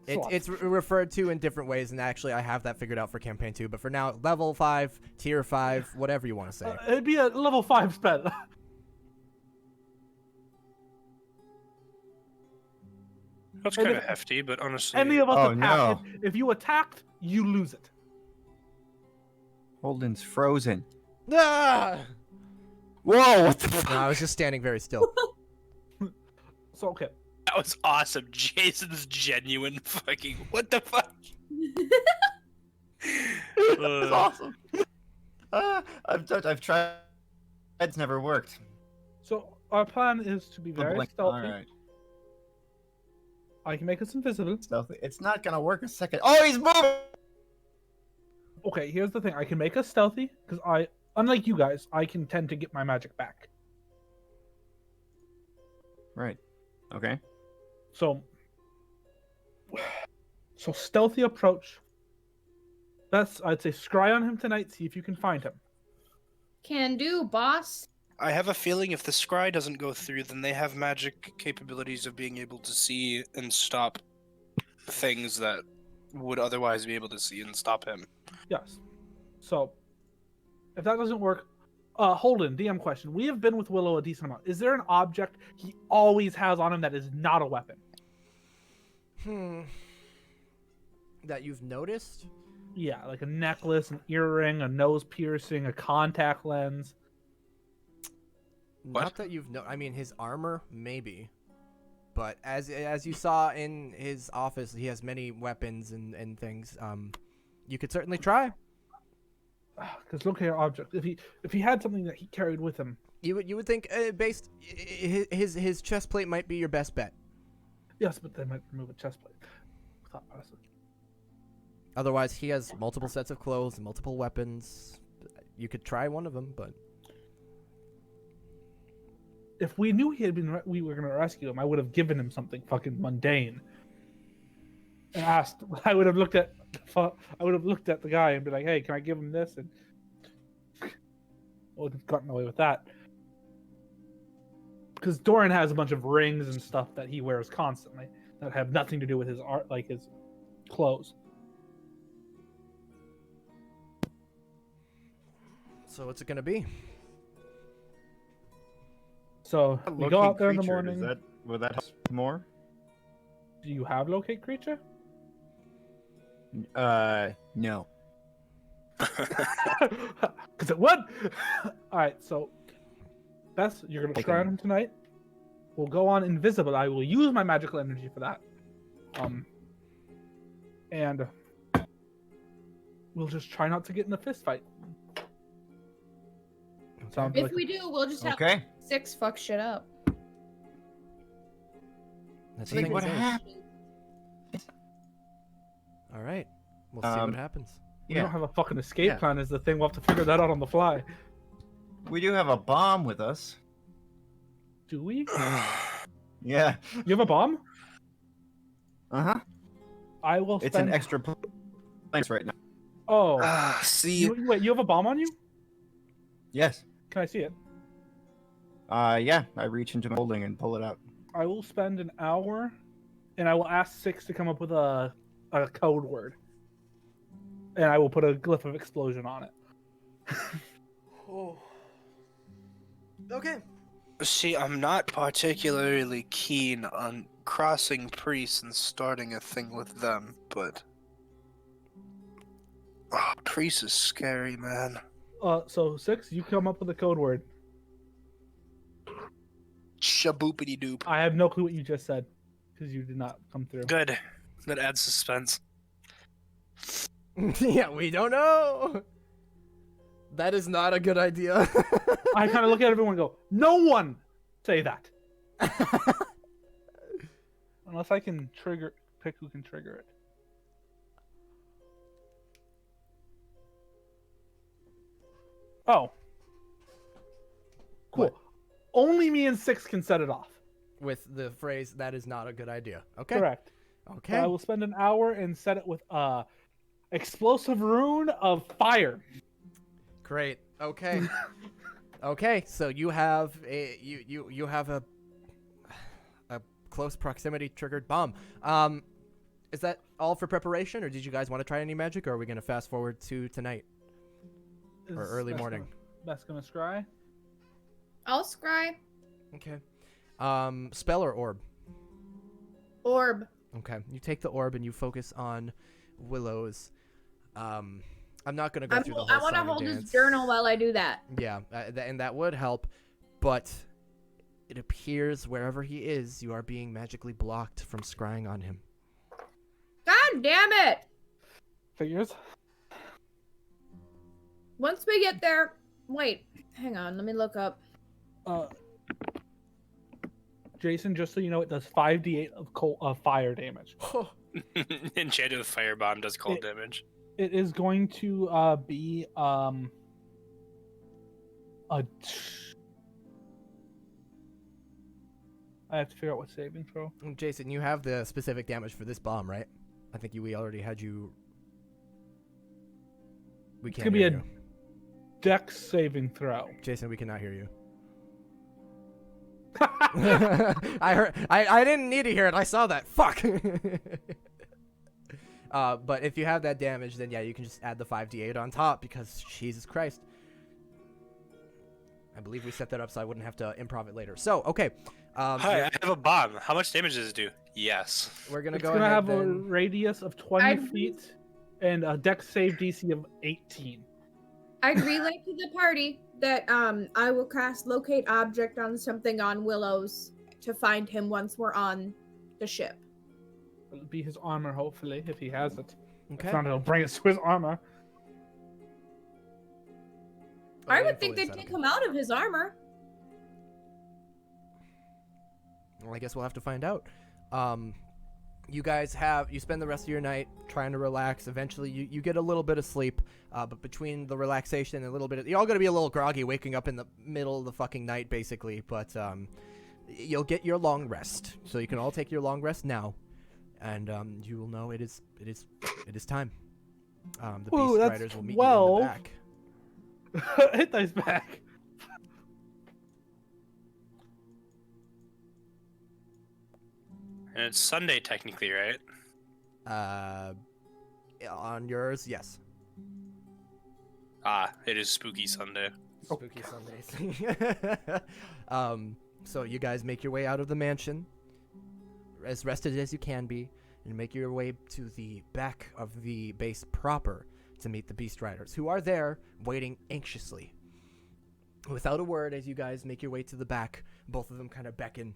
It's referred to in different ways, and actually I have that figured out for campaign 2. But for now, level 5, tier 5, whatever you want to say. It'd be a level 5 spell. That's kind of hefty, but honestly... Any of us Oh, attack. no. If you attacked, you lose it. Holden's frozen. Ah! Whoa! What the fuck? No, I was just standing very still. So, okay. That was awesome. Jason's genuine fucking... What the fuck? That's awesome. I've tried. It's never worked. So, our plan is to be very stealthy. Alright. I can make us invisible. Stealthy. It's not gonna work a second. Oh, he's moving! Okay, here's the thing. I can make us stealthy, because unlike you guys, I can tend to get my magic back. Right. Okay. So stealthy approach. I'd say scry on him tonight, see if you can find him. Can do, boss. I have a feeling if the scry doesn't go through, then they have magic capabilities of being able to see and stop things that would otherwise be able to see and stop him. Yes. So, if that doesn't work, Holden, DM question. We have been with Willow a decent amount. Is there an object he always has on him that is not a weapon? That you've noticed? Yeah, like a necklace, an earring, a nose piercing, a contact lens. Not that you've I mean, his armor, maybe. But as you saw in his office, he has many weapons and things. You could certainly try. Because look at your object. If he had something that he carried with him, You would think his chest plate might be your best bet. yes, but they might remove a chest plate. Thought process. Otherwise, he has multiple sets of clothes and multiple weapons. You could try one of them, but if we knew we were gonna rescue him, I would have given him something fucking mundane. And asked. I would have looked at the guy and be like, "Hey, can I give him this?" And I would have gotten away with that. Because Doran has a bunch of rings and stuff that he wears constantly that have nothing to do with his art, like his clothes. So what's it gonna be? So we go out there in the morning. Will that help more? Do you have locate creature? No. Because it would. All right, so Bess, you're gonna scry on him tonight. We'll go on invisible. I will use my magical energy for that. And we'll just try not to get in a fist fight. Sounds If like we do, we'll just have Okay. 6 fuck shit up. That's See what happens. All right. We'll see what happens. we don't have a fucking escape plan. Is the thing? We'll have to figure that out on the fly. We do have a bomb with us. Do we? Yeah. You have a bomb? Uh-huh. I will. It's an extra place right now. Oh. See, Wait, you have a bomb on you? Yes. Can I see it? Yeah. I reach into my holding and pull it out. I will spend an hour, and I will ask 6 to come up with a code word, and I will put a glyph of explosion on it. Oh. Okay. see, I'm not particularly keen on crossing priests and starting a thing with them, but priest is scary, man. So 6, you come up with a code word. Shaboopity doop. I have no clue what you just said, because you did not come through. Good. That adds suspense. Yeah, we don't know. That is not a good idea. I kind of look at everyone and go, no one say that. Unless I can pick who can trigger it. Oh. Cool. What? Only me and 6 can set it off. With the phrase, that is not a good idea. Okay. Correct. Okay. So I will spend an hour and set it with explosive rune of fire. Great. Okay. Okay. So you have you have a close proximity triggered bomb. Is that all for preparation, or did you guys want to try any magic, or are we gonna fast forward to tonight or early morning? That's gonna scry. I'll scry. Okay. Spell or orb? Orb. Okay. You take the orb and you focus on Willow's. I'm not gonna go through the whole I want to song and hold dance. his journal while I do that. Yeah, and that would help, but it appears wherever he is, you are being magically blocked from scrying on him. God damn it! Figures. Once we get there, wait, hang on, let me look up. Jason, just so you know, it does 5d8 of fire damage. Enchanted Firebomb does cold damage. It is going to be I have to figure out what saving throw. Jason, you have the specific damage for this bomb, right? I think we already had you. We It's can't gonna be hear a you. dex saving throw. Jason, we cannot hear you. I heard. I didn't need to hear it. I saw that. Fuck. But if you have that damage, then yeah, you can just add the 5d8 on top because Jesus Christ. I believe we set that up so I wouldn't have to improv it later. So okay. Hi, I have a bomb. How much damage does it do? Yes. We're gonna It's go gonna ahead have a then. radius of 20 feet and a dex save DC of 18. I'd relay to the party that I will cast locate object on something on Willow's to find him once we're on the ship. It'll be his armor, hopefully, if he has it. Okay. If not, it'll bring it to his armor. I would think they'd take him out of his armor. Well, I guess we'll have to find out. you guys you spend the rest of your night trying to relax. Eventually, you get a little bit of sleep, but between the relaxation and a little bit, you're all gonna be a little groggy, waking up in the middle of the fucking night, basically. But you'll get your long rest, so you can all take your long rest now, and you will know it is time. The Ooh, Beast that's Riders will meet 12. you in the back. Hit those back. And it's Sunday technically, right? On yours, yes. It is Spooky Sunday. Spooky Sundays. So you guys make your way out of the mansion, as rested as you can be, and make your way to the back of the base proper to meet the Beast Riders, who are there waiting anxiously. Without a word, as you guys make your way to the back, both of them kind of beckon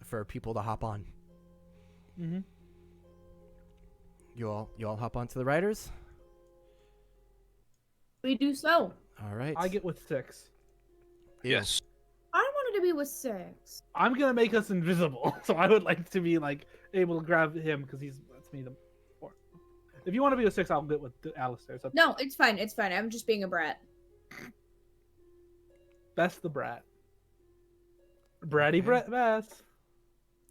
for people to hop on. Mm-hmm. You all hop onto the riders? We do so. All right. I get with 6. Yes. I wanted to be with 6. I'm gonna make us invisible, so I would like to be like able to grab him because that's me. If you want to be with 6, I'll get with Alistair. So No, it's fine. It's fine. I'm just being a brat. Best the brat. Bratty brat best.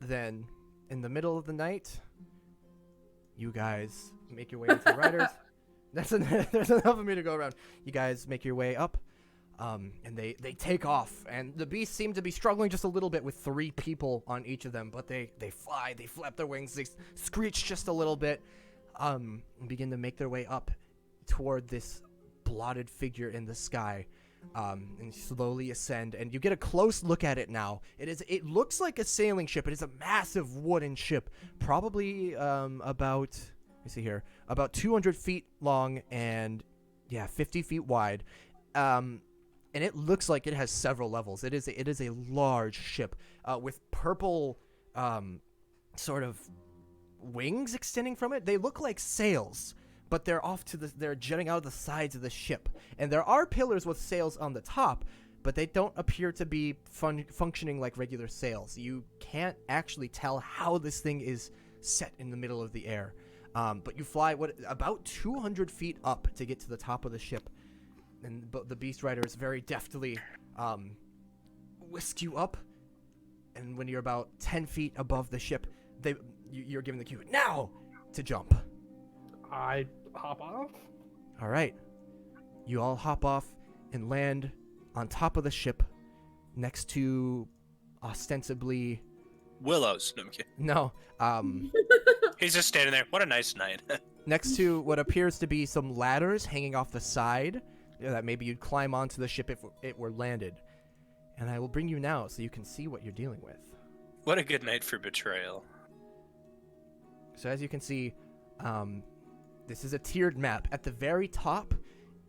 Then, in the middle of the night, you guys make your way into the riders. There's enough of me to go around. You guys make your way up, and they take off. And the beasts seem to be struggling just a little bit with 3 people on each of them, but they fly, they flap their wings, they screech just a little bit, and begin to make their way up toward this blotted figure in the sky. And slowly ascend, and you get a close look at it now. It looks like a sailing ship. It is a massive wooden ship, probably about, let me see here, about 200 feet long and 50 feet wide. And it looks like it has several levels. It is a large ship with purple sort of wings extending from it. They look like sails, but they're they're jutting out of the sides of the ship. And there are pillars with sails on the top, but they don't appear to be functioning like regular sails. You can't actually tell how this thing is set in the middle of the air. But you fly about 200 feet up to get to the top of the ship. And the Beast Riders very deftly whisk you up. And when you're about 10 feet above the ship, you're given the cue, now, to jump. I hop off. All right. You all hop off and land on top of the ship next to ostensibly... Willows. No, I'm kidding. No. He's just standing there. What a nice night. Next to what appears to be some ladders hanging off the side that maybe you'd climb onto the ship if it were landed. And I will bring you now so you can see what you're dealing with. What a good night for betrayal. So as you can see, this is a tiered map. At the very top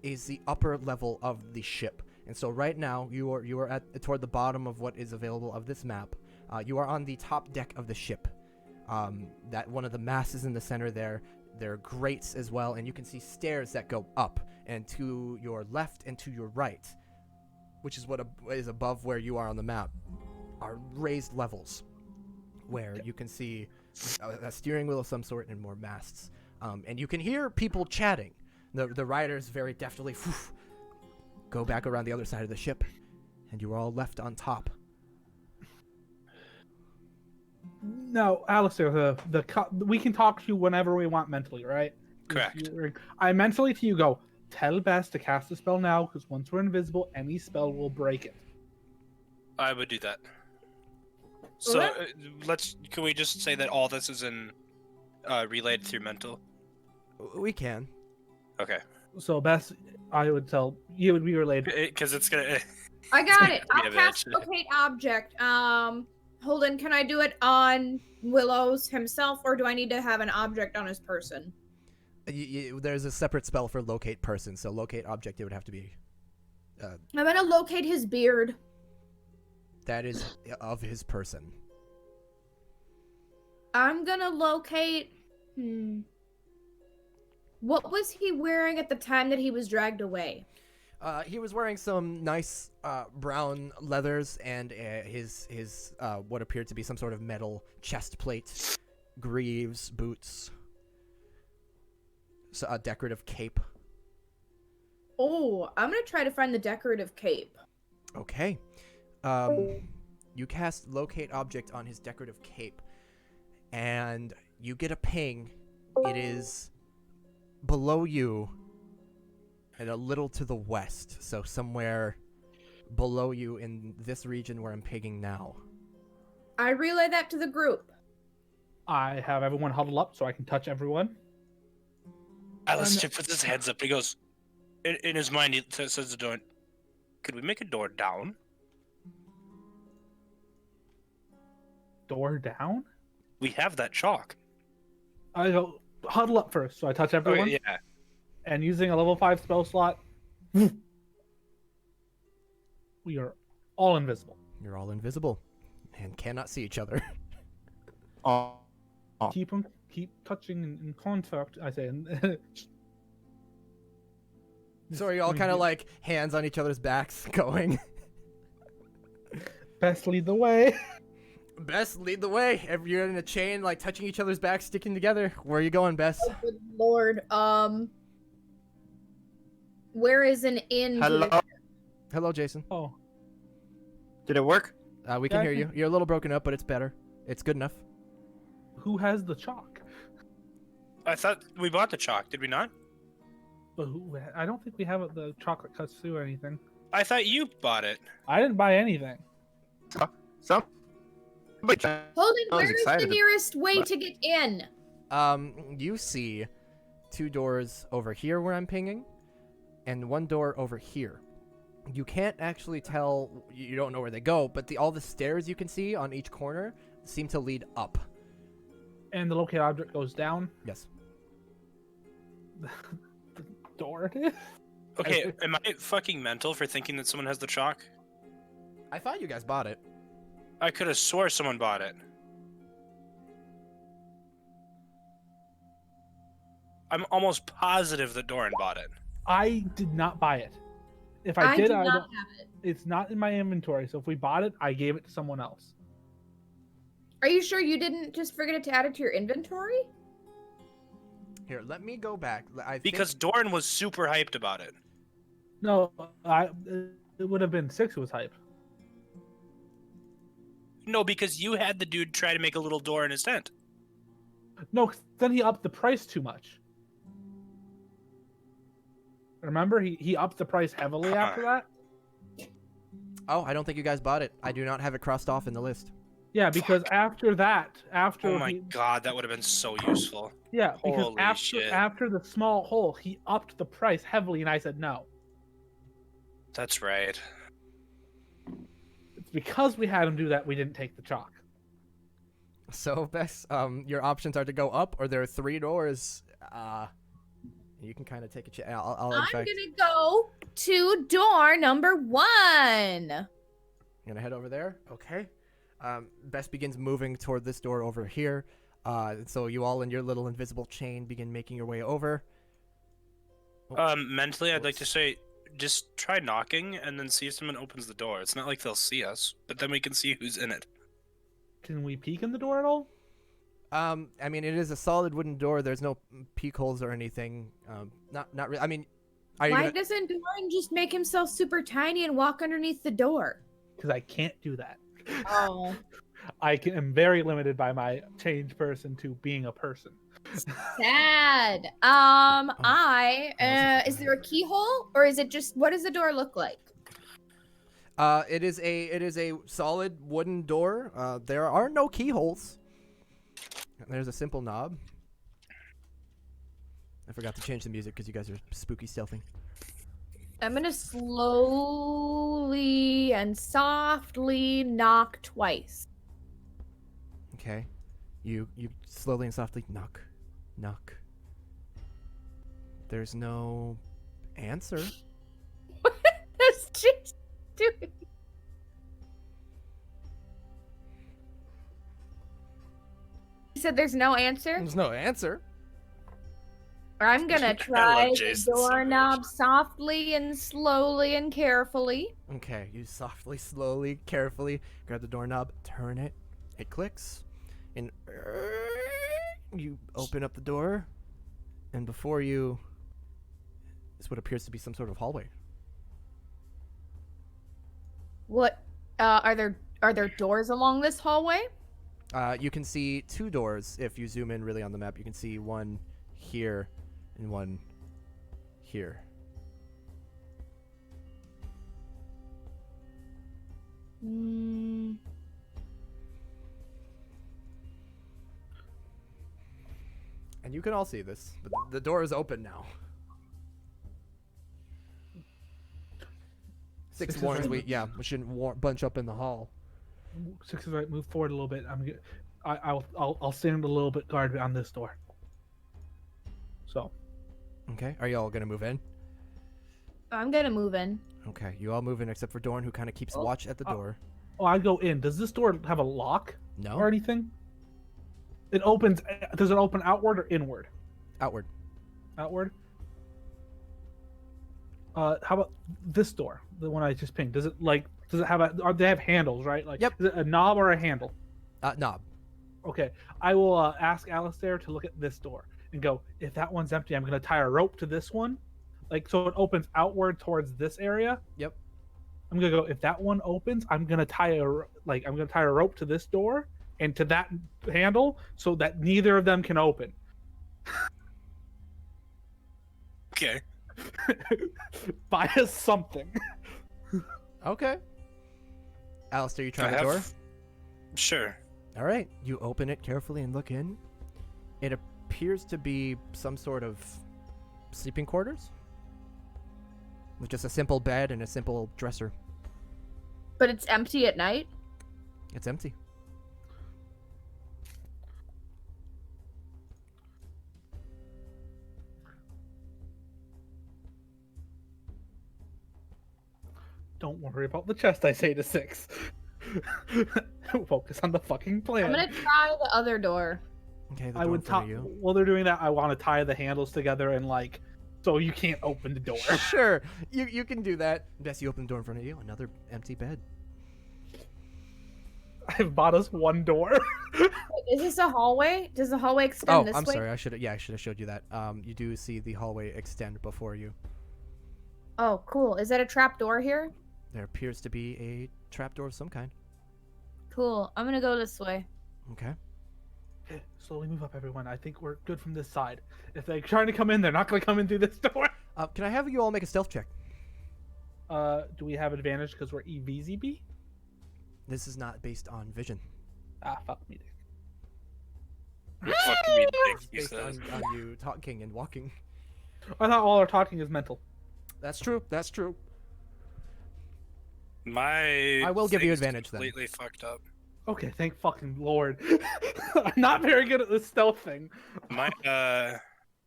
is the upper level of the ship. And so right now, you are toward the bottom of what is available of this map. You are on the top deck of the ship. That one of the masts in the center there. There are grates as well, and you can see stairs that go up and to your left and to your right, which is what is above where you are on the map, are raised levels where you can see a steering wheel of some sort and more masts. And you can hear people chatting. The riders very deftly go back around the other side of the ship, and you are all left on top. No, Alistair, we can talk to you whenever we want mentally, right? Correct. I mentally to you go, tell Bess to cast a spell now, because once we're invisible, any spell will break it. I would do that. So can we just say that all this is relayed through mental? We can. Okay. So Bess, I would tell you would be relayed. Because it's gonna. I got it. Yeah, I'll cast locate object. Holden, can I do it on Willows himself, or do I need to have an object on his person? There's a separate spell for locate person, so locate object, it would have to be... I'm gonna locate his beard. That is of his person. I'm gonna locate... What was he wearing at the time that he was dragged away? He was wearing some nice brown leathers and his what appeared to be some sort of metal chest plate. greaves, boots, so a decorative cape. Oh, I'm gonna try to find the decorative cape. Okay. You cast locate object on his decorative cape, and you get a ping. It is below you and a little to the west, so somewhere below you in this region where I'm pinging now. I relay that to the group. I have everyone huddled up so I can touch everyone. Alistair puts his hands up. He goes, in his mind, he says to the door, "Could we make a door down?" Door down? We have that chalk. I go, huddle up first, so I touch everyone. Okay, yeah. And using a level 5 spell slot, we are all invisible. You're all invisible and cannot see each other. Oh. Keep touching in contact, I say. So are you all kind of like hands on each other's backs going? Best lead the way. Bess, lead the way. You're in a chain, like touching each other's backs, sticking together. Where are you going, Bess? Oh, good lord. Where is an inn? to Hello? this- Hello, Jason. Oh, Did it work? We can Yeah, I hear you. can- You're a little broken up, but it's better. It's good enough. who has the chalk? I thought we bought the chalk, did we not? But I don't think we have the chocolate cuts through or anything. I thought you bought it. I didn't buy anything. Some. Holden, I was where is the excited nearest way about- to get in? You see 2 doors over here where I'm pinging, and 1 door over here. You can't actually tell. You don't know where they go, but all the stairs you can see on each corner seem to lead up. And the locate object goes down. Yes. The door. Okay, am I fucking mental for thinking that someone has the chalk? I thought you guys bought it. I could have swore someone bought it. I'm almost positive that Doran bought it. I did not buy it. If I I did, do I not don't. have it. It's not in my inventory. So if we bought it, I gave it to someone else. Are you sure you didn't just forget to add it to your inventory? Here, let me go back. Because Doran was super hyped about it. No, it would have been 6 who was hype. No, because you had the dude try to make a little door in his tent. No, 'cause then he upped the price too much. Remember, he upped the price heavily after that. Oh, I don't think you guys bought it. I do not have it crossed off in the list. Yeah, because after that, Oh my god, that would have been so useful. Yeah, because Holy shit. after the small hole, he upped the price heavily, and I said no. That's right. It's because we had him do that we didn't take the chalk. So, Bess, your options are to go up, or there are 3 doors. You can kind of take a chance. I'll in I'm fact, gonna go to door number 1. gonna head over there. Okay. Bess begins moving toward this door over here. So you all in your little invisible chain begin making your way over. Mentally, I'd like to say, just try knocking and then see if someone opens the door. It's not like they'll see us, but then we can see who's in it. Can we peek in the door at all? I mean, it is a solid wooden door. There's no peek holes or anything. Not really. I mean, are you Why gonna... doesn't Doran just make himself super tiny and walk underneath the door? Because I can't do that. Oh. am very limited by my change person to being a person. Sad. Is there a keyhole or is it just what does the door look like? It is a solid wooden door. There are no keyholes. There's a simple knob. I forgot to change the music because you guys are spooky stealthing. I'm gonna slowly and softly knock twice. Okay. You slowly and softly knock. There's no answer. That's just stupid. You said there's no answer? There's no answer. I'm gonna I try love the Jason so doorknob much. softly and slowly and carefully. Okay, you softly, slowly, carefully grab the doorknob, turn it. It clicks. And You open up the door, and before you is what appears to be some sort of hallway. What? Are there doors along this hallway? You can see 2 doors if you zoom in really on the map. You can see one here and one here. Mm, And you can all see this, but the door is open now. 6 Six is warns right. we shouldn't bunch up in the hall. 6 is right. Move forward a little bit. I'll stand a little bit guard on this door. So Okay, are you all gonna move in? I'm gonna move in. Okay, you all move in except for Dorn, who kind of keeps watch at the door. I go in. Does this door have a lock No, or anything? It opens. Does it open outward or inward? outward. Outward. How about this door? The one I just pinged. Does it have they have handles, right? Like, Yep. Is it a knob or a handle? Knob. Okay. I will ask Alistair to look at this door and go, if that one's empty, I'm gonna tie a rope to this one, like so it opens outward towards this area. Yep. I'm gonna go. If that one opens, I'm gonna tie a rope to this door and to that handle so that neither of them can open. Okay. Buy us something. Okay. Alistair, you try I the door? Sure. All right, you open it carefully and look in. It appears to be some sort of sleeping quarters with just a simple bed and a simple dresser. But it's empty at night. It's empty. Don't worry about the chest, I say to 6. Focus on the fucking plan. I'm gonna try the other door. Okay, the I door would in front tie. of you. While they're doing that, I want to tie the handles together and so you can't open the door. Sure, you can do that. Bess, you open the door in front of you. Another empty bed. I've bought us one door. Is this a hallway? Does the hallway extend Oh, this I'm way? sorry. I should have showed you that. You do see the hallway extend before you. Oh, cool. Is that a trap door here? There appears to be a trapdoor of some kind. Cool. I'm gonna go this way. Okay. Slowly move up, everyone. I think we're good from this side. If they're trying to come in, they're not going to come in through this door. Can I have you all make a stealth check? Do we have advantage because we're EVZB? This is not based on vision. Ah, fuck me. Fuck me, dick, It's he based says. on you talking and walking. I thought all our talking is mental. That's true. That's true. My I will give you thing's advantage then. completely fucked up. Okay, thank fucking lord. I'm not very good at this stealth thing. My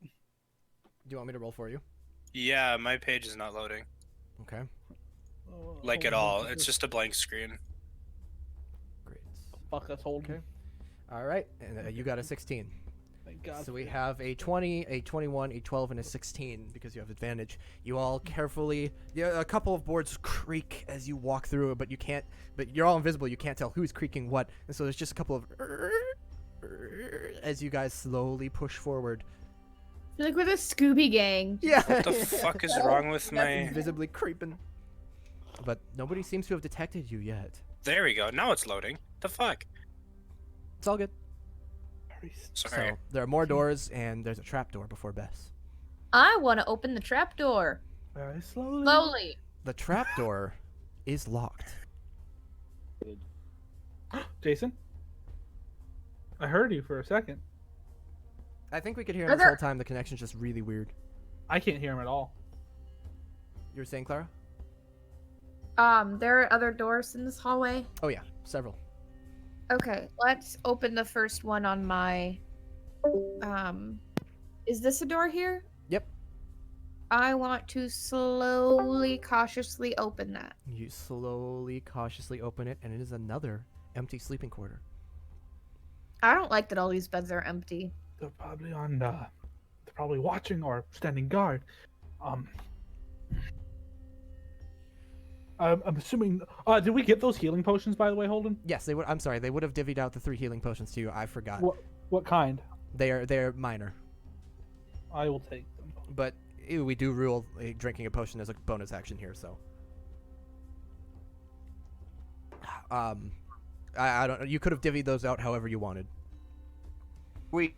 Do you want me to roll for you? yeah, my page is not loading. Okay. Like at all. It's just a blank screen. Great. Fuck us holding. Okay. All right, and you got a 16. Thank God. So we have a 20, a 21, a 12, and a 16 because you have advantage. You all carefully, a couple of boards creak as you walk through it, but you can't. But you're all invisible. You can't tell who's creaking what, and so there's just a couple of as you guys slowly push forward. I feel like we're the Scooby Gang. Yeah. What the fuck is wrong with my? Invisibly creeping. But nobody seems to have detected you yet. There we go. Now it's loading. The fuck? It's all good. Sorry. So there are more doors, and there's a trap door before Bess. I want to open the trap door. Very slowly. Slowly. The trap door is locked. Jason? I heard you for a second. I think we could hear Are him this there- whole time. The connection's just really weird. I can't hear him at all. You were saying, Clara? There are other doors in this hallway. Oh yeah, several. Okay, let's open the first one on my. Is this a door here? Yep. I want to slowly, cautiously open that. You slowly, cautiously open it, and it is another empty sleeping quarter. I don't like that all these beds are empty. They're probably they're probably watching or standing guard. I'm assuming. Did we get those healing potions, by the way, Holden? Yes, they would. I'm sorry, they would have divvied out the 3 healing potions to you. I forgot. What kind? They're minor, I will take them. but we do rule drinking a potion as a bonus action here. So, I don't know. You could have divvied those out however you wanted. We.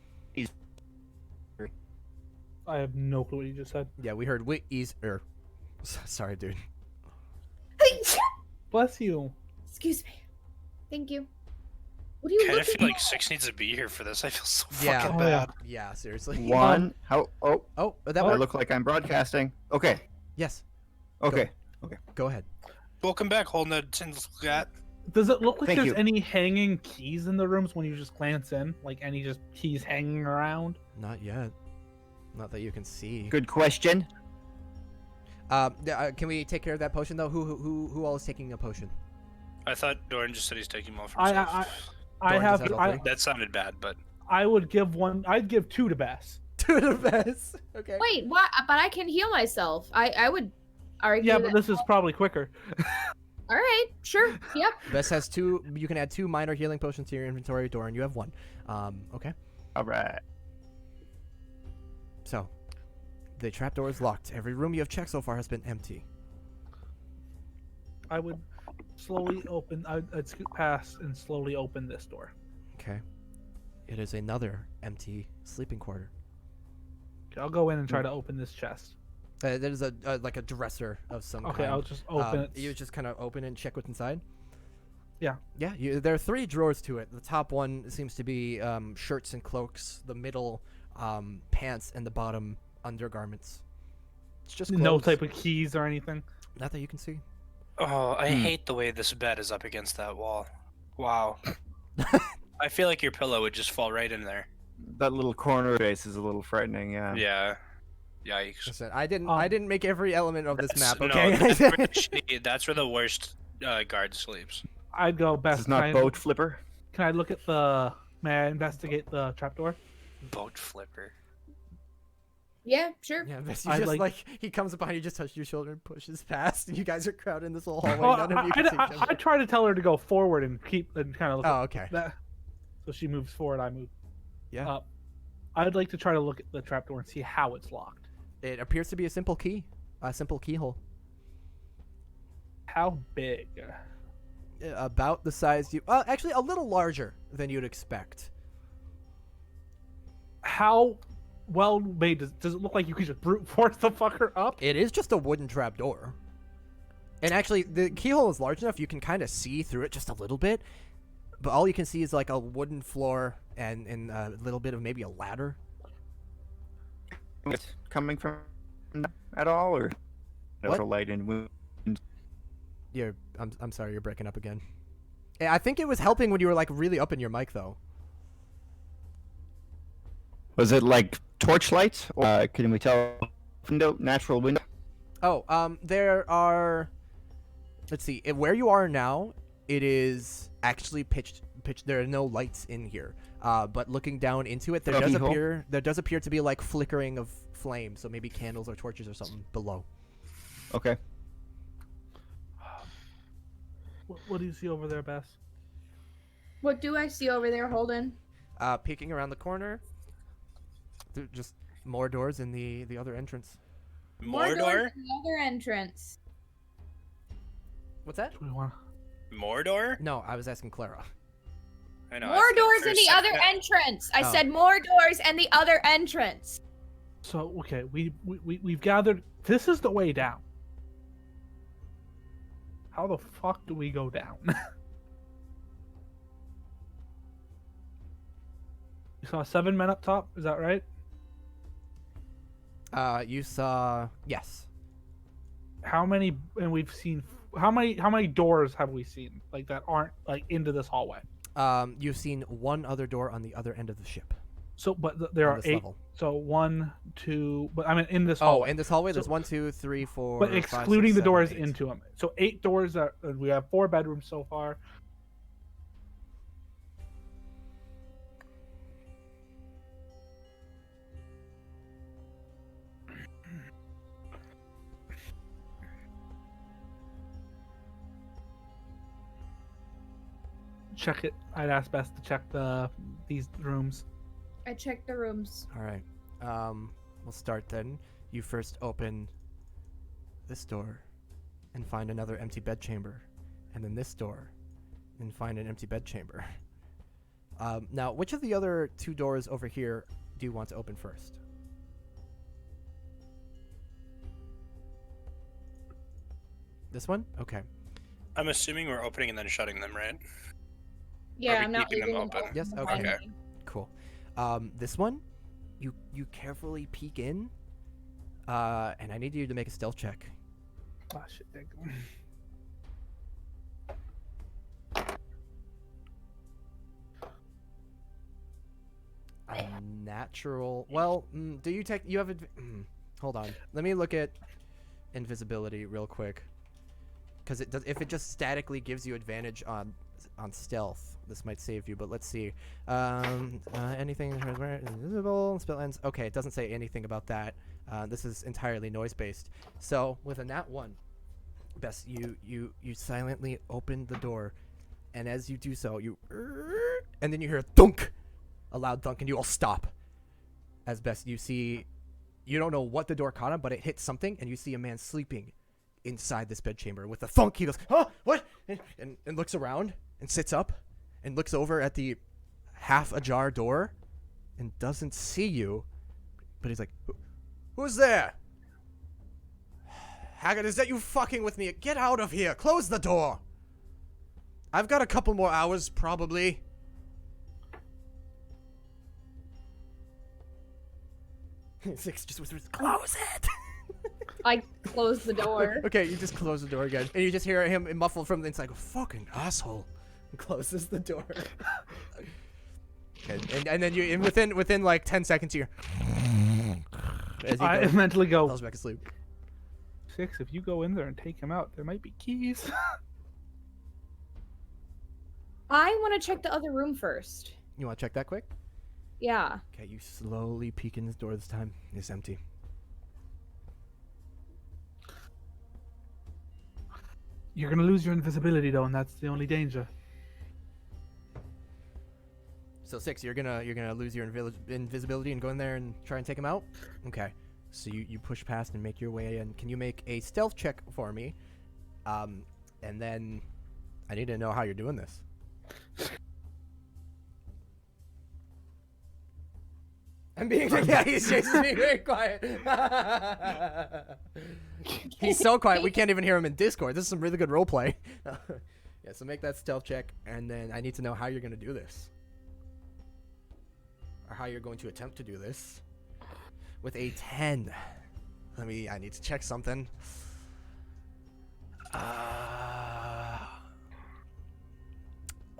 I have no clue what you just said. Yeah, we heard sorry, dude. Bless you. Excuse me. Thank you. What are you I kind of looking feel like at? 6 needs to be here for this. I feel so Yeah. fucking Oh, yeah. bad. Yeah, seriously. One. How? Oh, Oh, that I worked. look like I'm broadcasting. Okay. Yes. Okay. Go ahead. Welcome back, holding the tins gat. Does it look like Thank there's you. any hanging keys in the rooms when you just glance in? Like any just keys hanging around? Not yet. Not that you can see. Good question. Can we take care of that potion though? Who all is taking a potion? I thought Doran just said he's taking them all for I himself. Doran have. just has all I, three? That sounded bad, but I would give one. I'd give 2 to Bess. To the best. Okay. Wait, what? But I can heal myself. I would argue Yeah, that. but this is probably quicker. All right, sure. Yep. Bess has 2. You can add 2 minor healing potions to your inventory. Doran, you have 1. Okay. All right. So, the trapdoor is locked. Every room you have checked so far has been empty. I would slowly open. I'd scoot past and slowly open this door. Okay. It is another empty sleeping quarter. Okay, I'll go in and try to open this chest. There's a like a dresser of some Okay, kind. I'll just open it. You just kind of open and check what's inside. Yeah. Yeah. There are 3 drawers to it. The top one seems to be shirts and cloaks. The middle, pants, and the bottom undergarments. It's just No clothes. type of keys or anything. Not that you can see. oh, I hate the way this bed is up against that wall. Wow. I feel like your pillow would just fall right in there. That little corner space is a little frightening. Yeah. Yeah. Yikes. Listen, I didn't make every element of this map. No, Okay. that's, really shitty. That's where the worst guard sleeps. I'd go This best. is not boat flipper. Can I look at the? May I investigate the trapdoor? Boat flipper. Yeah, sure. Yeah, Bess, you I'd just like- he comes behind you, just touches your shoulder and pushes past, and you guys are crowded in this little hallway. Well, None of you can see each I other. try to tell her to go forward and keep and kind of look. Oh, okay. That, so she moves forward, I move. Yeah. I'd like to try to look at the trapdoor and see how it's locked. It appears to be a simple keyhole. How big? About the size you. Actually, a little larger than you'd expect. How well made does it look like you could just brute force the fucker up? It is just a wooden trap door. And actually, the keyhole is large enough you can kind of see through it just a little bit. But all you can see is like a wooden floor and a little bit of maybe a ladder. It's coming from at all, or natural light and wind? I'm sorry, you're breaking up again. I think it was helping when you were like really up in your mic though. Was it like torchlight, or can we tell window, natural window? Oh, there are. Let's see. Where you are now, it is actually pitched. There are no lights in here. But looking down into it, there does appear to be like flickering of flame. So maybe candles or torches or something below. Okay. What do you see over there, Bess? What do I see over there, Holden? Peeking around the corner, just more doors in the other entrance. Mordor? doors in the other entrance. What's that? Do we want? Mordor? No, I was asking Clara. I know. More doors in the other entrance. I said more doors and the other entrance. So okay, we've gathered. This is the way down. How the fuck do we go down? You saw 7 men up top. Is that right? You saw yes. How many? And we've seen. How many doors have we seen like that aren't like into this hallway? You've seen one other door on the other end of the ship. So, but there On are this 8. level. So 1, 2. But I mean, in this Oh, hallway. in this hallway, So- there's 1, 2, 3, 4. But 5, 6, excluding the 7, doors 8. into them. So 8 doors. We have 4 bedrooms so far. Check it. I'd ask Best to check these rooms. I checked the rooms. All right. We'll start then. You first open this door and find another empty bedchamber, and then this door and find an empty bedchamber. Now, which of the other 2 doors over here do you want to open first? This one? Okay. I'm assuming we're opening and then shutting them, right? Yeah, we I'm not keeping them leaving open? Yes, behind okay. me. Cool. This one, you carefully peek in, and I need you to make a stealth check. Ah, shit. There you go. A natural. Well, do you take? You have. Hold on. Let me look at invisibility real quick, because it does. If it just statically gives you advantage on stealth, this might save you. But let's see. Anything invisible spell ends. Okay, it doesn't say anything about that. This is entirely noise based. So with a nat 1, Bess, you silently open the door, and as you do so, and then you hear a thunk. A loud thunk, and you all stop. As best you see, you don't know what the door caught on, but it hit something, and you see a man sleeping inside this bedchamber. With a thunk, he goes, "Oh, what?" and looks around and sits up and looks over at the half ajar door and doesn't see you, but he's like, "Who's there? Haggard, is that you fucking with me? Get out of here! Close the door! I've got a couple more hours, probably." Six just whispers, "Close it!" I closed the door. Okay, you just close the door again, and you just hear him muffled from the inside, go, "Fucking asshole," and closes the door. and then you, and within like 10 seconds, you're. I mentally go, falls back asleep. 6, if you go in there and take him out, there might be keys. I want to check the other room first. You want to check that quick? Yeah. Okay, you slowly peek in this door this time. It's empty. You're gonna lose your invisibility though, and that's the only danger. So 6, you're gonna lose your invisibility and go in there and try and take him out? Okay. So you push past and make your way in. Can you make a stealth check for me? And then I need to know how you're doing this. I'm being he's being very quiet. He's so quiet we can't even hear him in Discord. This is some really good roleplay. Yeah, so make that stealth check, and then I need to know how you're gonna do this. Or how you're going to attempt to do this. With a 10. I need to check something.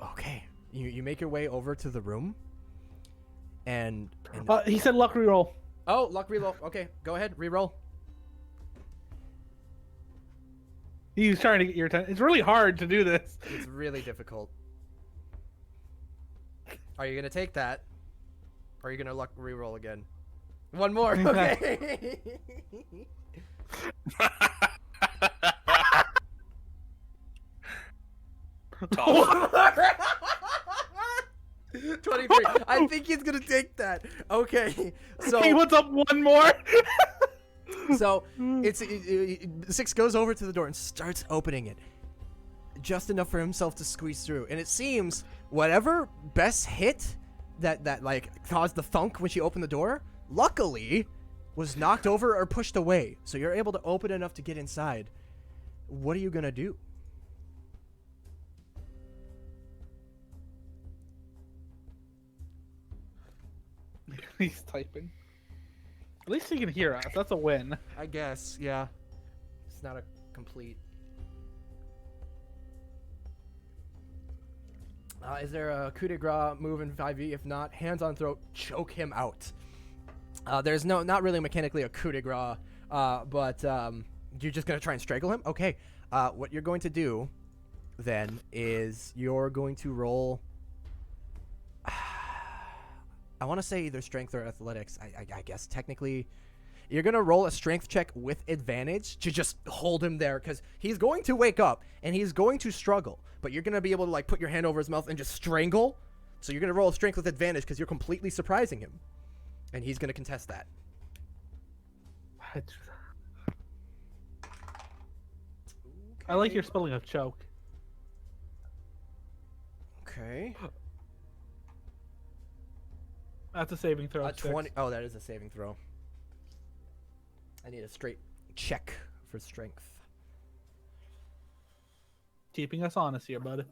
Okay. You make your way over to the room. And He said luck reroll. oh, luck reroll. Okay, go ahead, reroll. He's trying to get your attention. It's really hard to do this. It's really difficult. Are you gonna take that? Or are you gonna luck reroll again? One more. Okay. 23. I think he's gonna take that. Okay. So He wants up one more. So it's 6 goes over to the door and starts opening it, just enough for himself to squeeze through. And it seems whatever Bess hit that like caused the thunk when she opened the door, luckily was knocked over or pushed away. So you're able to open enough to get inside. What are you gonna do? He's typing. At least he can hear us. That's a win. I guess, yeah. It's not a complete. Is there a coup de grace move in 5e? If not, hands on throat, choke him out. There's not really mechanically a coup de grace, but you're just gonna try and strangle him? Okay. What you're going to do then is you're going to roll. I want to say either strength or athletics. I guess technically you're going to roll a strength check with advantage to just hold him there, because he's going to wake up and he's going to struggle, but you're going to be able to like put your hand over his mouth and just strangle So you're gonna roll strength with advantage because you're completely surprising him, and he's gonna contest that. I like your spelling of choke. Okay. That's a saving throw. 20. Oh, that is a saving throw. I need a straight check for strength. Keeping us honest here, bud.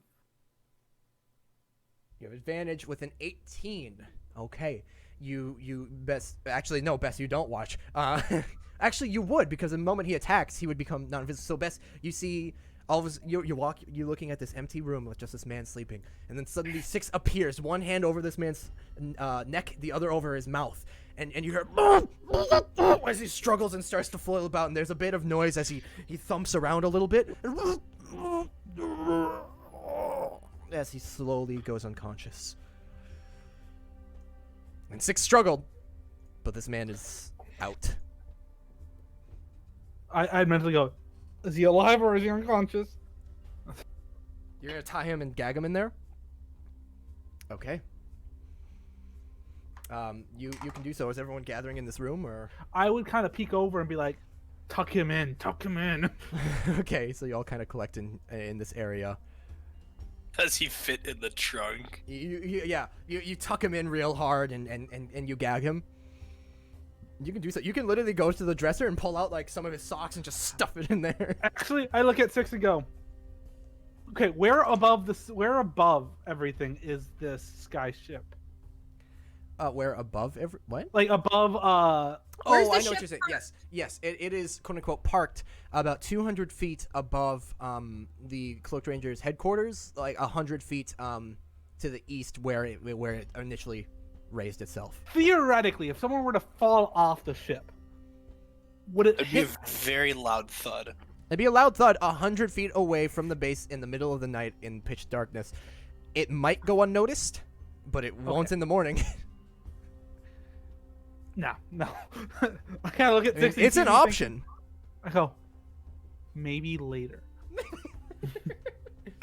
You have advantage with an 18. Okay. You best actually no, Bess, you don't watch. Actually you would, because the moment he attacks, he would become non-invisible. So Bess, you see all of his, you're looking at this empty room with just this man sleeping, and then suddenly Six appears, one hand over this man's neck, the other over his mouth, and you hear as he struggles and starts to flail about, and there's a bit of noise as he thumps around a little bit as he slowly goes unconscious. And Six struggled, but this man is out. I mentally go, is he alive or is he unconscious? You're gonna tie him and gag him in there? Okay. You can do so. Is everyone gathering in this room, or? I would kind of peek over and be like, tuck him in, tuck him in. Okay, so you all kind of collect in this area. Does he fit in the trunk? You tuck him in real hard and you gag him. You can do so. You can literally go to the dresser and pull out like some of his socks and just stuff it in there. Actually, I look at Six and go, okay, where above everything is this sky ship? Where above what? Like above Oh, I know what you're saying. Yes. It is quote unquote parked about 200 feet above the Cloaked Ranger's headquarters, like 100 feet to the east where it initially raised itself. Theoretically, if someone were to fall off the ship, would it It'd be a very loud thud. It'd be a loud thud 100 feet away from the base in the middle of the night in pitch darkness. It might go unnoticed, but it won't in the morning. No. I kind of look at Six. It's an option. I go, maybe later.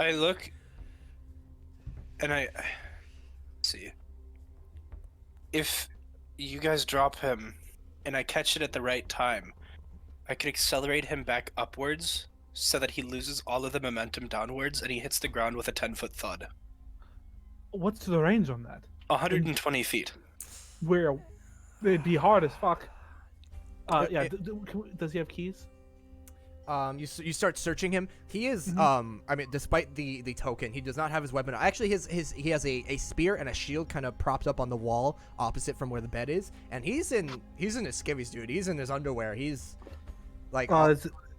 I look, and I see. If you guys drop him, and I catch it at the right time, I could accelerate him back upwards so that he loses all of the momentum downwards, and he hits the ground with a 10-foot thud. What's the range on that? 120 feet. Where it'd be hard as fuck. Does he have keys? You start searching him. He is I mean, despite the token, he does not have his weapon. Actually, he has a spear and a shield kind of propped up on the wall opposite from where the bed is, and he's in his skivvies, dude. He's in his underwear. He's like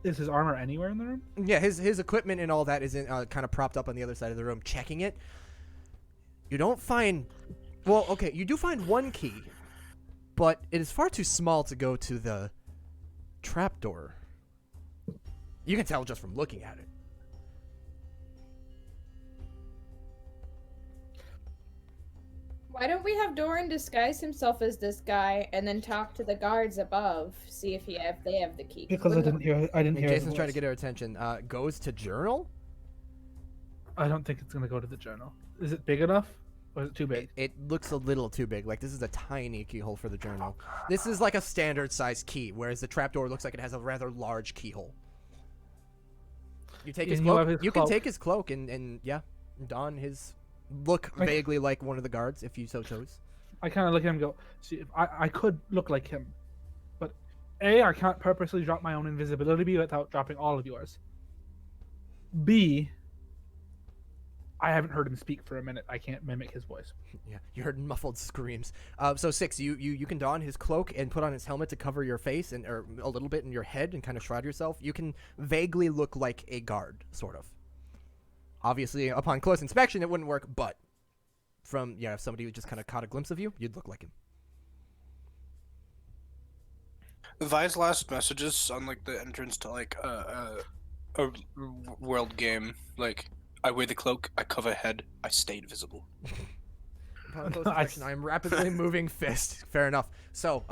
is his armor anywhere in the room? Yeah, his equipment and all that is in kind of propped up on the other side of the room. Checking it, you don't find. Well, okay, you do find one key, but it is far too small to go to the trapdoor. You can tell just from looking at it. Why don't we have Doran disguise himself as this guy and then talk to the guards above, see if they have the key? Because I didn't hear. Jason's trying to get her attention. Goes to journal. I don't think it's gonna go to the journal. Is it big enough, or is it too big? It looks a little too big. Like this is a tiny keyhole for the journal. This is like a standard size key, whereas the trapdoor looks like it has a rather large keyhole. You take his cloak. You can take his cloak and don his look vaguely like one of the guards if you so chose. I kind of look at him and go, see, if I could look like him, but A, I can't purposely drop my own invisibility without dropping all of yours. B, I haven't heard him speak for a minute. I can't mimic his voice. Yeah, you heard muffled screams. So Six, you can don his cloak and put on his helmet to cover your face or a little bit in your head and kind of shroud yourself. You can vaguely look like a guard, sort of. Obviously, upon close inspection, it wouldn't work, but if somebody who just kind of caught a glimpse of you, you'd look like him. Vi's last messages sound like the entrance to like a world game, like. I wear the cloak, I cover head, I stay invisible. I am rapidly moving fist. Fair enough. So,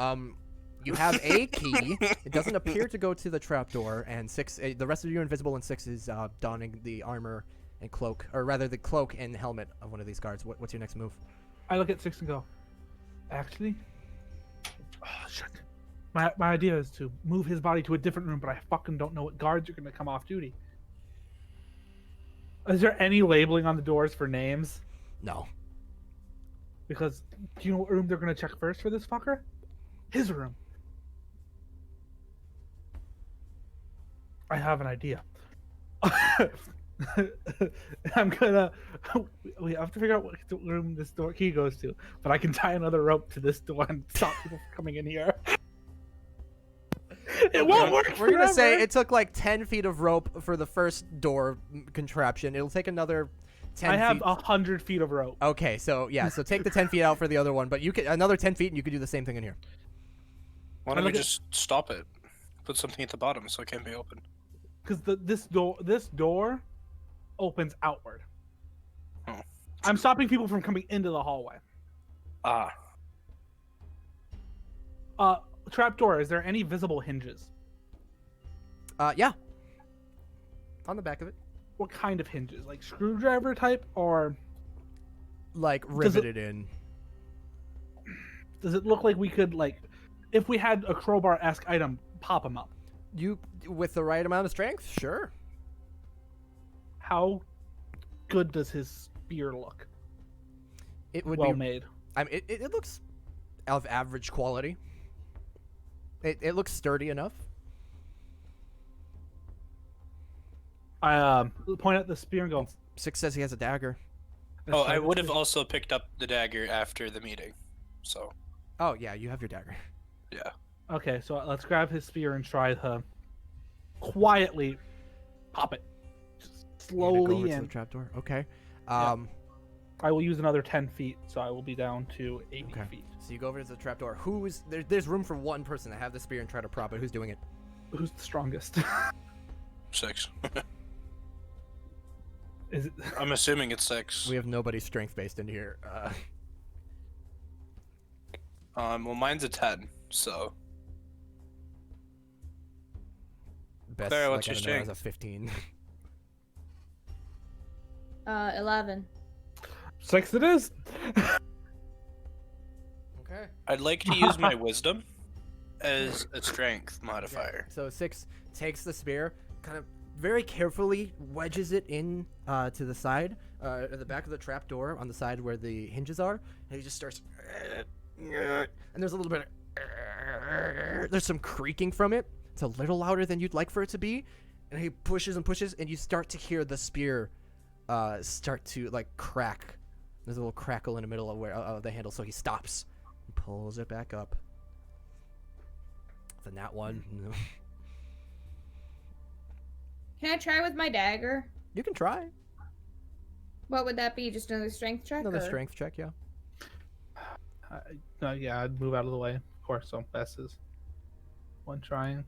you have a key. It doesn't appear to go to the trapdoor, and Six, the rest of you are invisible, and Six is donning the armor and cloak, or rather the cloak and helmet of one of these guards. What's your next move? I look at Six and go, actually, oh, shit. My idea is to move his body to a different room, but I fucking don't know what guards are going to come off duty. Is there any labeling on the doors for names? No. Because do you know what room they're going to check first for this fucker? His room. I have an idea. I'm gonna. We have to figure out what room this door key goes to, but I can tie another rope to this door and stop people from coming in here. It won't work. We're gonna say forever. it took like 10 feet of rope for the first door contraption. It'll take another 10 I have feet. 100 feet of rope. Okay, so yeah, so take the 10 feet out for the other one, but you can another 10 feet and you could do the same thing in here. Why don't we look at- just stop it? Put something at the bottom so it can't be open. Because this door opens outward. Oh. I'm stopping people from coming into the hallway. Ah. Trapdoor, is there any visible hinges? Yeah. On the back of it. What kind of hinges? Like screwdriver type, or Like Does it- riveted in. does it look like we could, like, if we had a crowbar-esque item, pop them up? You with the right amount of strength? Sure. How good does his spear look? It would Well be made. I mean, it looks of average quality. It looks sturdy enough. I point at the spear and go, Six says he has a dagger. "Let's Oh, try I this would have thing." also picked up the dagger after the meeting. So, Oh yeah, you have your dagger. yeah. Okay, so let's grab his spear and try to quietly pop it. Just You're gonna go over slowly to the in. trapdoor. Okay. Yeah. I will use another 10 feet, so I will be down to 80 Okay. feet. So you go over to the trapdoor. Who's there's room for one person to have the spear and try to prop it. Who's doing it? Who's the strongest? 6. Is it? I'm assuming it's 6. We have nobody strength based in here. Well, mine's a 10, so. Best Clara, what's like, your I don't know, as a strength? 15. 11. 6 it is. Okay. I'd like to use my wisdom as a strength modifier. So Six takes the spear, kind of very carefully wedges it in to the side, at the back of the trap door on the side where the hinges are, and he just starts. And there's a little bit. There's some creaking from it. It's a little louder than you'd like for it to be, and he pushes and pushes, and you start to hear the spear start to like crack. There's a little crackle in the middle of where the handle, so he stops and pulls it back up. Then that one. Can I try with my dagger? You can try. What would that be? Just another strength check? Another or- strength check, yeah. Yeah, I'd move out of the way, of course. So best is one trying.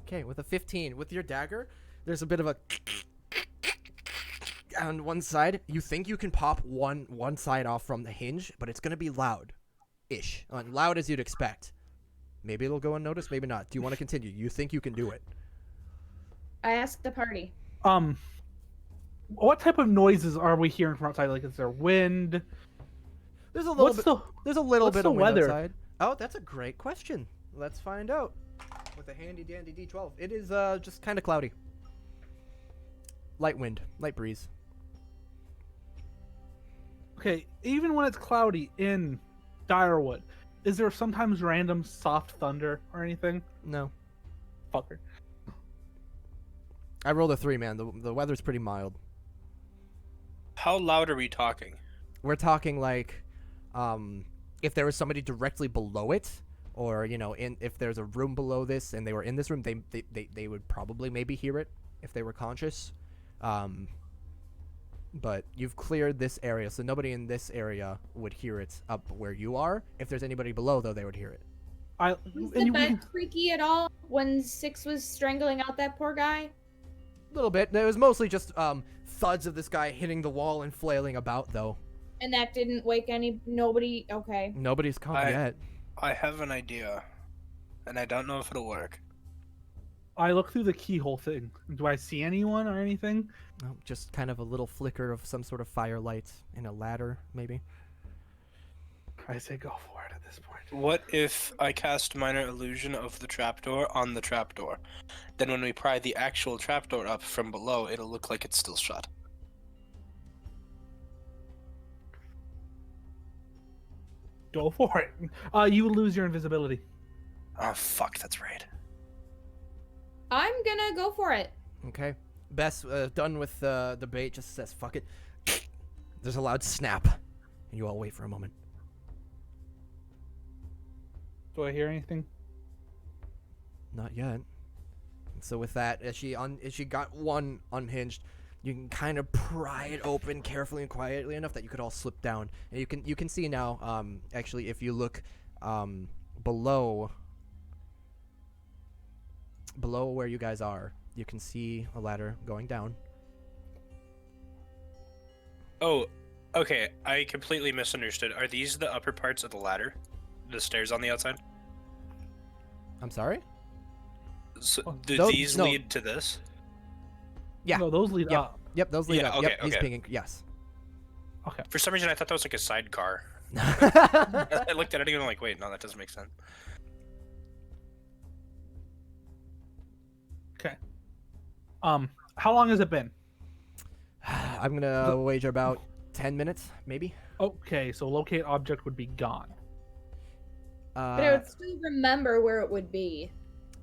Okay, with a 15, with your dagger, there's a bit of a on one side. You think you can pop one side off from the hinge, but it's gonna be loud-ish, loud as you'd expect. Maybe it'll go unnoticed, maybe not. Do you want to continue? You think you can do it? I asked the party. What type of noises are we hearing from outside? Like, is there wind? There's a little What's bit. the There's a little what's bit the of wind weather? outside. Oh, that's a great question. Let's find out. With a handy dandy D12, it is just kind of cloudy. Light wind, light breeze. Okay, even when it's cloudy in Direwood, is there sometimes random soft thunder or anything? No, Fucker. I rolled a 3, man. The weather's pretty mild. How loud are we talking? We're talking like, if there was somebody directly below it, or if there's a room below this and they were in this room, they would probably maybe hear it if they were conscious. But you've cleared this area, so nobody in this area would hear it up where you are. If there's anybody below, though, they would hear it. Was the bed creaky at all when Six was strangling out that poor guy? A little bit. It was mostly just thuds of this guy hitting the wall and flailing about, though. And that didn't wake nobody? Okay. Nobody's come yet. I have an idea, and I don't know if it'll work. I look through the keyhole thing. Do I see anyone or anything? Oh, just kind of a little flicker of some sort of firelight in a ladder, maybe. I say go for it at this point. What if I cast minor illusion of the trapdoor on the trapdoor? Then when we pry the actual trapdoor up from below, it'll look like it's still shut. Go for it. You lose your invisibility. Oh fuck, that's right. I'm gonna go for it. Okay. Bess, done with the bait, just says, fuck it. There's a loud snap. And you all wait for a moment. Do I hear anything? Not yet. And so with that, as she got one unhinged, you can kind of pry it open carefully and quietly enough that you could all slip down. And you can see now, actually, if you look below where you guys are, you can see a ladder going down. Oh, okay. I completely misunderstood. Are these the upper parts of the ladder? The stairs on the outside? I'm sorry? So, Oh, do those- these no. lead to this? Yeah. No, those lead Yep. up. Yep, those lead Yeah, up. okay, Yep, he's okay. pinging. Yes. Okay. For some reason, I thought that was like a sidecar. I looked at it and I'm like, wait, no, that doesn't make sense. Okay. How long has it been? I'm gonna wager about 10 minutes, maybe. Okay, so locate object would be gone. But I would still remember where it would be.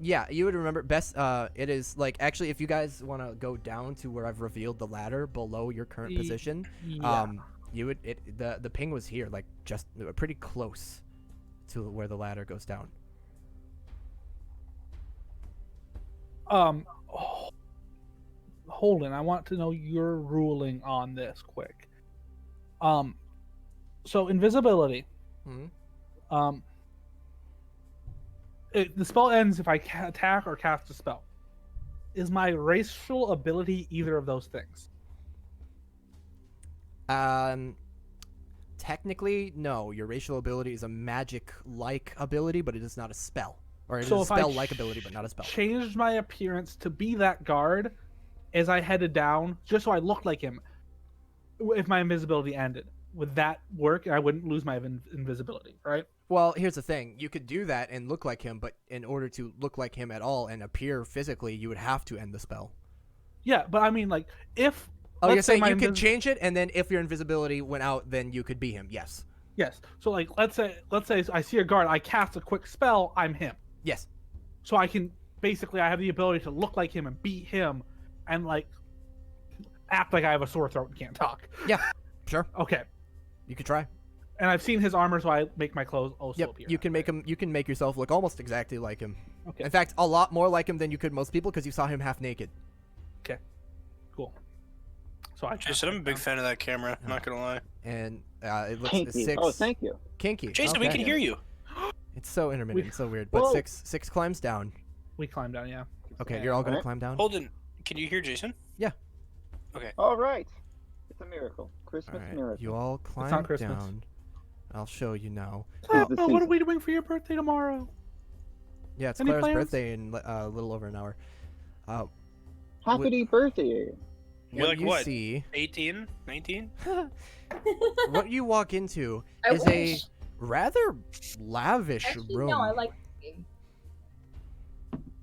Yeah, you would remember best. It is like actually, if you guys want to go down to where I've revealed the ladder below your current position, Yeah. you would the ping was here, like just pretty close to where the ladder goes down. Holden, I want to know your ruling on this quick. So invisibility. Mhm. The spell ends if I attack or cast a spell. Is my racial ability either of those things? Technically, no. Your racial ability is a magic-like ability, but it is not a spell. Or it So is a if I spell-like ability, but not a spell. Changed my appearance to be that guard as I headed down, just so I looked like him. If my invisibility ended, would that work? I wouldn't lose my invisibility, right? Well, here's the thing. You could do that and look like him, but in order to look like him at all and appear physically, you would have to end the spell. Yeah, but I mean, like, if Oh, you're let's say saying my you could change it, and then if your invisibility went out, then you could be him. Yes. Yes. So, like, let's say I see a guard, I cast a quick spell, I'm him. Yes. So I can basically I have the ability to look like him and beat him, and like act like I have a sore throat and can't talk. Yeah. Sure. Okay. You could try. And I've seen his armor, so I make my clothes also Yep. appear. You can make him. You can make yourself look almost exactly like him. Okay. In fact, a lot more like him than you could most people, because you saw him half naked. Cool. So I Jason, I'm a big fan of that camera. I'm not gonna lie. And it looks Kinky. 6. Oh, thank you. Kinky. Jason, we okay. can hear you. It's so intermittent. It's so weird. But Whoa. six climbs down. We climb down, yeah. Okay, you're all gonna Alright. climb down. Holden, can you hear Jason? All right. It's a miracle. All Christmas right. miracle. You all climb not Christmas. down. I'll show you now. Tis the Oh, what are season. we doing for your birthday tomorrow? Yeah, it's Any Claire's plans? birthday in a little over an hour. Happy birthday. You're like you what? see, 18? 19? what you walk into I is a wish. rather lavish Actually, room. no, I like the game.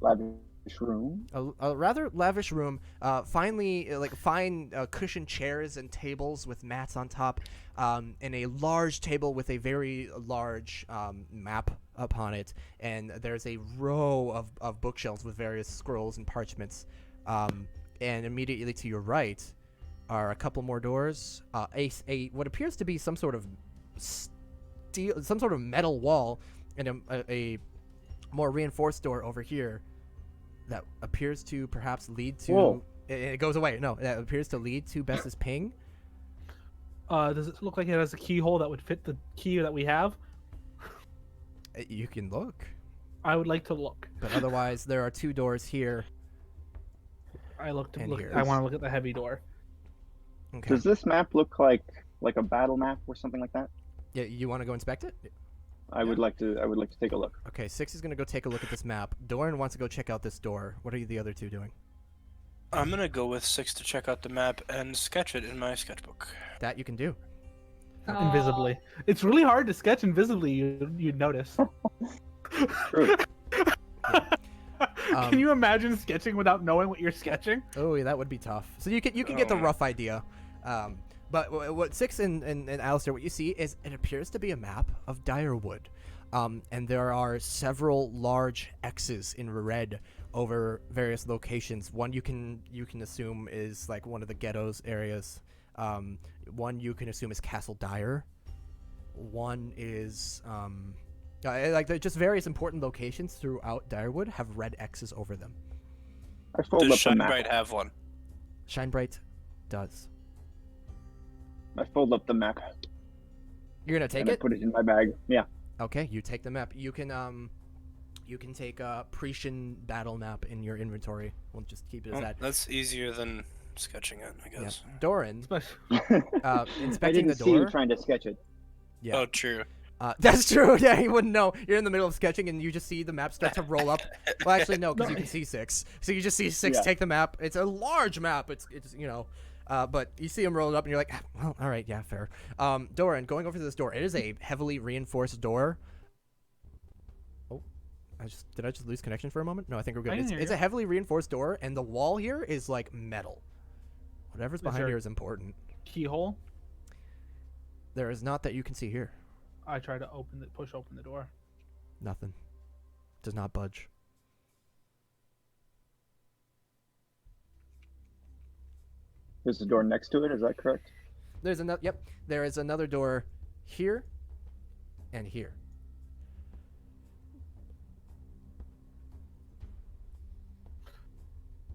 Lavish room. A rather lavish room. Finely, like fine cushioned chairs and tables with mats on top, and a large table with a very large map upon it. And there's a row of bookshelves with various scrolls and parchments. And immediately to your right are a couple more doors. A what appears to be some sort of steel, some sort of metal wall, and a more reinforced door over here that appears to perhaps lead to. Whoa. It goes away. No, that appears to lead to Bess's ping. Does it look like it has a keyhole that would fit the key that we have? You can look, I would like to look. but otherwise there are two doors here. I look to And look. here. I want to look at the heavy door. Okay. Does this map look like a battle map or something like that? Yeah, you want to go inspect it? I would like to take a look. Okay, 6 is gonna go take a look at this map. Doran wants to go check out this door. What are the other two doing? I'm gonna go with 6 to check out the map and sketch it in my sketchbook. That you can do. Invisibly. It's really hard to sketch invisibly. You'd notice. True. Can you imagine sketching without knowing what you're sketching? Oh, yeah, that would be tough. So you can get the rough idea. But what 6 and Alistair, what you see is it appears to be a map of Direwood. And there are several large X's in red over various locations. One you can assume is like one of the ghettos areas. One you can assume is Castle Dire. One is like they're just various important locations throughout Direwood have red X's over them. I fold Does up the map. Shinebright have one? Shinebright does. I fold up the map. You're gonna take and I it? put it in my bag. Yeah. Okay, you take the map. You can take a Pretian battle map in your inventory. We'll just keep it as that. That's easier than sketching it, I Yeah. guess. Doran, I inspecting didn't the see you door. trying to sketch it. Yeah. Oh, true. That's true. Yeah, you wouldn't know. You're in the middle of sketching and you just see the map start to roll up. Well, actually, no, because you can see 6. So you just see 6 Yeah. take the map. It's a large map. It's but you see him roll it up and you're like, well, all right, yeah, fair. Doran, going over to this door. It is a heavily reinforced door. Oh, did I just lose connection for a moment? No, I think we're good. I can hear It's you. a heavily reinforced door, and the wall here is like metal. Whatever's behind there- here is important. Keyhole. There is not that you can see here. I try to push open the door. Nothing. Does not budge. There's a door next to it. Is that correct? There's another. Yep, there is another door here and here.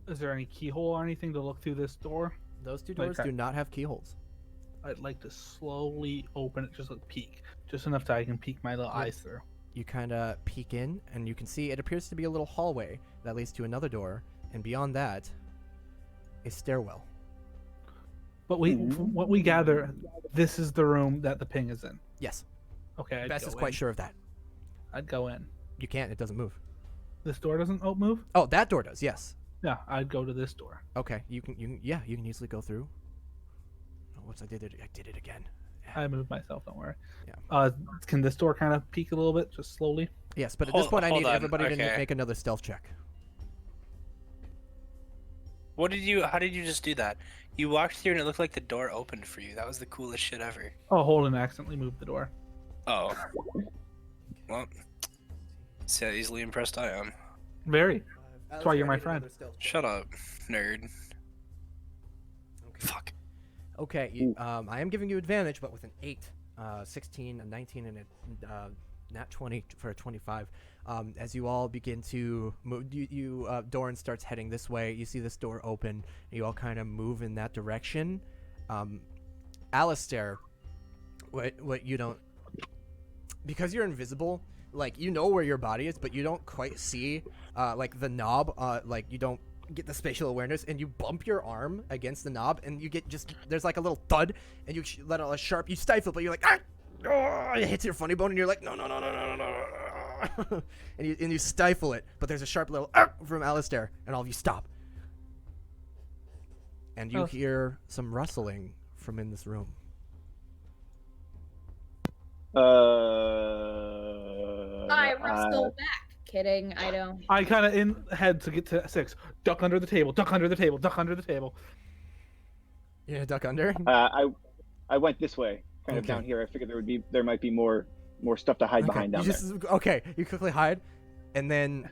Is there any keyhole or anything to look through this door? Those two Like doors that. do not have keyholes. I'd like to slowly open it, just a peek, just enough that I can peek my little Yep. eyes through. You kind of peek in, and you can see it appears to be a little hallway that leads to another door, and beyond that, a stairwell. But from what we gather, this is the room that the ping is in. Yes, Okay, I'd Bess go is quite in. sure of that. I'd go in. You can't; it doesn't move. This door doesn't move. Oh, that door does. Yes. Yeah, I'd go to this door. Okay, you can easily go through. Oh, whoops! I did it again. I moved myself. Don't worry. Yeah. Can this door kind of peek a little bit, just slowly? Yes, but at this point, I hold need on, everybody to okay. make another stealth check. How did you just do that? You walked through and it looked like the door opened for you. That was the coolest shit ever. Oh, Holden accidentally moved the door. Oh. Well, see how easily impressed I am. Very. That's why you're my friend. Shut up, nerd. Fuck. Okay, I am giving you advantage, but with an 8, 16, a 19, and a nat 20 for a 25. As you all begin to move, Doran starts heading this way. You see this door open. You all kind of move in that direction. Alistair, what you don't, because you're invisible, like you know where your body is, but you don't quite see, like the knob. Like you don't get the spatial awareness, and you bump your arm against the knob, and you get there's like a little thud, and you let out a sharp. You stifle, but you're like ah! Oh, it hits your funny bone, and you're like no. and you stifle it, but there's a sharp little from Alistair, and all of you stop. And you hear some rustling from in this room. I wrestle back. Kidding, I don't. I kind of head to get to 6. Duck under the table. Duck under the table. Duck under the table. You're gonna duck under? I went this way, kind of Okay. down here. I figured there might be more stuff to hide behind down there. Okay, you quickly hide, and then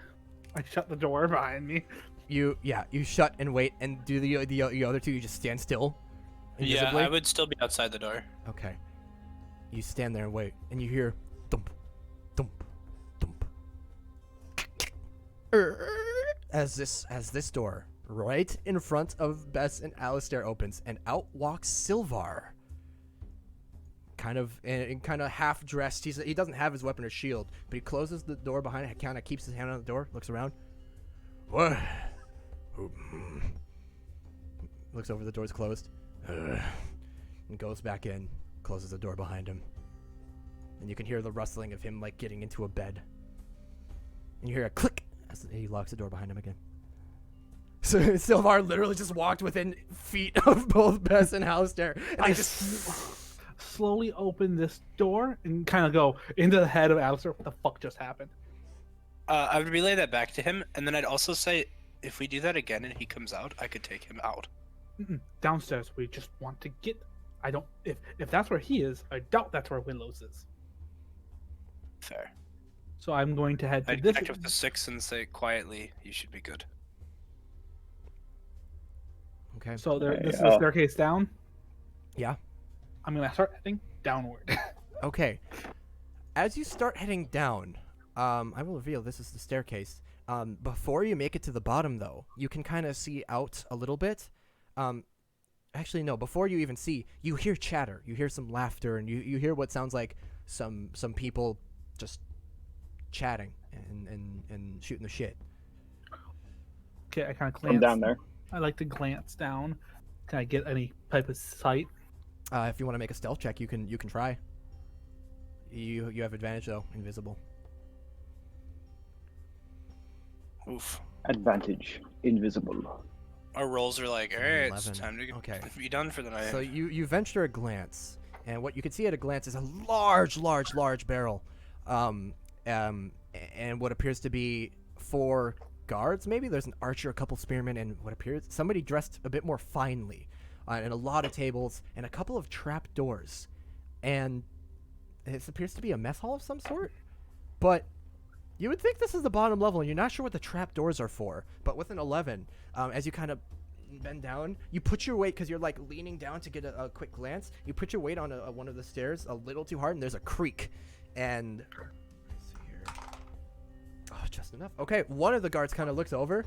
I shut the door behind me. you shut and wait, and do the other two. You just stand still. Yeah, invisibly? I would still be outside the door. Okay. You stand there and wait, and you hear thump, thump, thump. As this door right in front of Bess and Alistair opens, and out walks Silvar. Kind of half dressed. He doesn't have his weapon or shield, but he closes the door behind it. Kind of keeps his hand on the door, looks around. What? Looks over, the door's closed, and goes back in, closes the door behind him. and you can hear the rustling of him like getting into a bed. And you hear a click as he locks the door behind him again. So Sylvar literally just walked within feet of both Bess and Halistair, and I I just slowly open this door and kind of go into the head of Alistair. What the fuck just happened? I would relay that back to him, and then I'd also say, if we do that again and he comes out, I could take him out. Downstairs, we just want to get. I don't. If that's where he is, I doubt that's where Willows is. Fair. So I'm going to head to I'd this. connect with the 6 and say quietly, you should be good. okay. So this is the staircase down. Yeah. I'm gonna start heading downward. Okay. As you start heading down, I will reveal this is the staircase. Before you make it to the bottom, though, you can kind of see out a little bit. Actually, no. Before you even see, you hear chatter. You hear some laughter, and you hear what sounds like some people just chatting and shooting the shit. Okay, I kind of glance I'm down there. I like to glance down. Can I get any type of sight? If you want to make a stealth check, you can try. You have advantage though, invisible. Oof. Advantage. Invisible. Our rolls are like, alright, 11. it's time to Okay. be done for the night. So you venture a glance, and what you can see at a glance is a large barrel, and what appears to be 4 guards. Maybe there's an archer, a couple spearmen, and what appears somebody dressed a bit more finely, and a lot of tables and a couple of trap doors, and it appears to be a mess hall of some sort. But you would think this is the bottom level, and you're not sure what the trap doors are for. But with an 11, as you kind of bend down, you put your weight, because you're like leaning down to get a quick glance. You put your weight on one of the stairs a little too hard, and there's a creak. And let's see here. Oh, just enough. Okay, one of the guards kind of looks over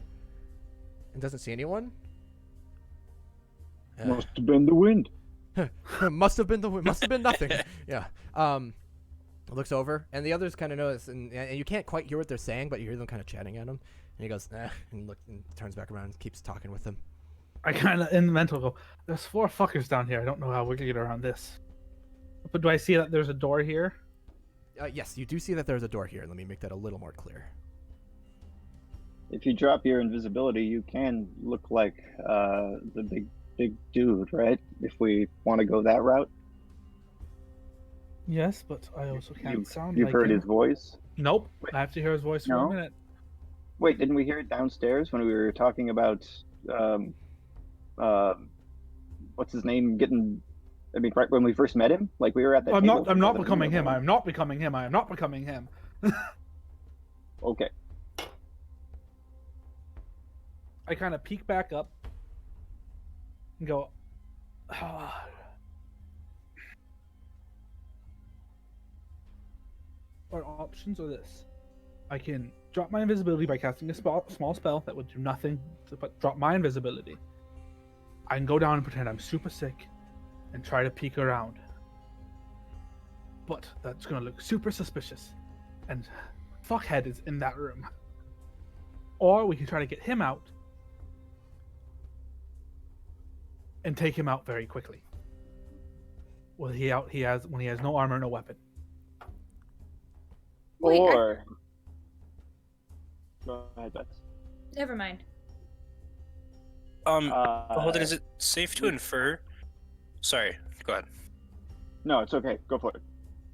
and doesn't see anyone. Must have been the wind. Must have been nothing. Yeah. Looks over, and the others kind of notice, and you can't quite hear what they're saying, but you hear them kind of chatting at him. And he goes, and turns back around and keeps talking with them. I kind of, in the mental, go, there's 4 fuckers down here. I don't know how we're going to get around this. But do I see that there's a door here? Yes, you do see that there's a door here. Let me make that a little more clear. If you drop your invisibility, you can look like the big dude, right? If we want to go that route. Yes, but I also can't sound You've like heard him. his voice? Nope. Wait. I have to hear his voice for No? a minute. Wait, didn't we hear it downstairs when we were talking about what's his name getting? I mean, right when we first met him, like we were at that. I'm table not together. becoming him. I am not becoming him. I am not becoming him. Okay. I kind of peek back up and go, "Ah." Our options are this. I can drop my invisibility by casting a small spell that would do nothing but drop my invisibility. I can go down and pretend I'm super sick and try to peek around. But that's going to look super suspicious. And Fuckhead is in that room. Or we can try to get him out and take him out very quickly. When he has no armor, no weapon. Wait, Or go ahead, Beth. Never mind. Hold on, is it safe to infer? Sorry, go ahead. No, it's okay. Go for it.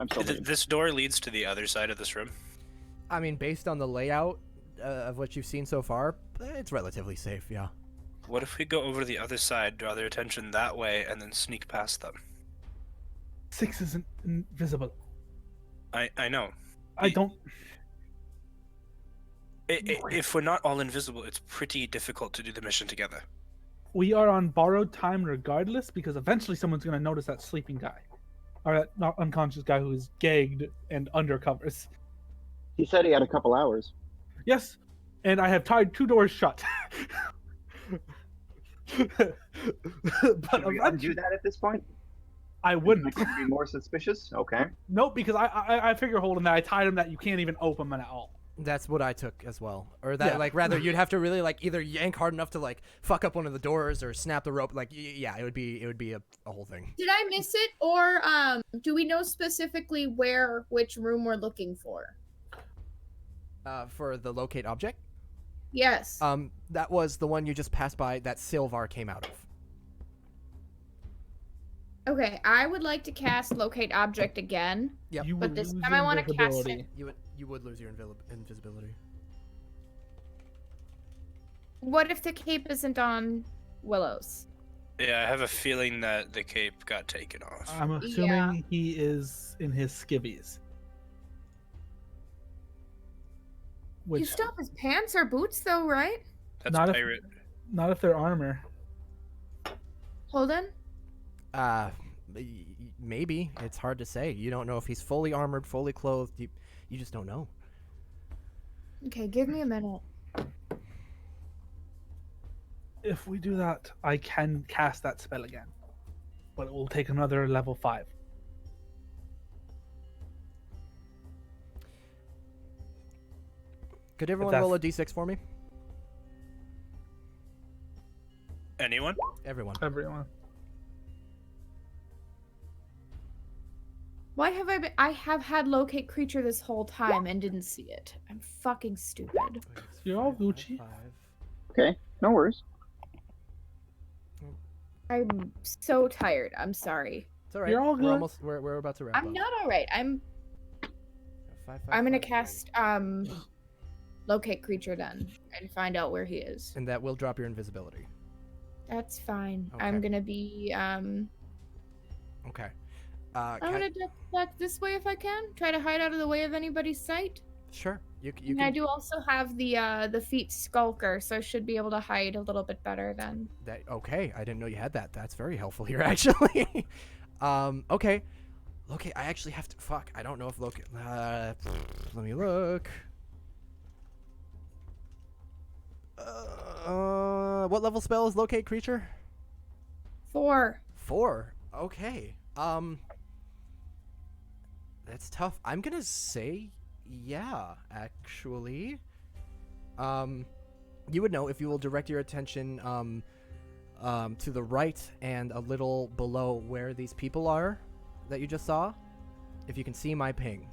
I'm still reading. This door leads to the other side of this room. I mean, based on the layout of what you've seen so far, it's relatively safe, yeah. What if we go over to the other side, draw their attention that way, and then sneak past them? 6 isn't invisible. I know. I don't. If we're not all invisible, it's pretty difficult to do the mission together. We are on borrowed time regardless, because eventually someone's going to notice that sleeping guy. Or that not unconscious guy who is gagged and undercovers. He said he had a couple hours. Yes, and I have tied 2 doors shut. But Should we undo that at this point? I wouldn't. Would be more suspicious? Okay. Nope, because I figure holding that I tied him that you can't even open them at all. That's what I took as well. Or that, Yeah. like, rather you'd have to really like either yank hard enough to like fuck up one of the doors or snap the rope. Like, yeah, it would be a whole thing. Did I miss it, or do we know specifically which room we're looking for? For the locate object, Yes. that was the one you just passed by that Silvar came out of. Okay, I would like to cast locate object again. Yep. You But would this lose time I wanna cast invisibility. You would lose your invisibility. What if the cape isn't on Willow's? Yeah, I have a feeling that the cape got taken off. I'm assuming he is in his skivvies. You Which, still have his pants or boots, though, right? That's not if- pirate. not if they're armor. Holden? Maybe. It's hard to say. You don't know if he's fully armored, fully clothed. You just don't know. Okay, give me a minute. If we do that, I can cast that spell again. But it will take another level 5. Could everyone that's- roll a d6 for me? Anyone? Everyone. Everyone. Why have I been? I have had locate creature this whole time and didn't see it. I'm fucking stupid. You're all Gucci. Okay, no worries. I'm so tired. I'm sorry. It's all right. You're all We're good. almost. We're about to wrap up. I'm not all right. I'm gonna cast locate creature then and find out where he is. And that will drop your invisibility. That's fine. Okay. I'm gonna be Okay. I'm gonna duck back this way if I can. Try to hide out of the way of anybody's sight. Sure. You And I can. do also have the feet skulker, so I should be able to hide a little bit better then. Okay. I didn't know you had that. That's very helpful here, actually. Okay. Okay. I actually have to. Fuck. I don't know if locate. Let me look. What level spell is locate creature? 4. 4. Okay. That's tough. I'm gonna say, yeah, actually. You would know if you will direct your attention, to the right and a little below where these people are that you just saw. If you can see my ping,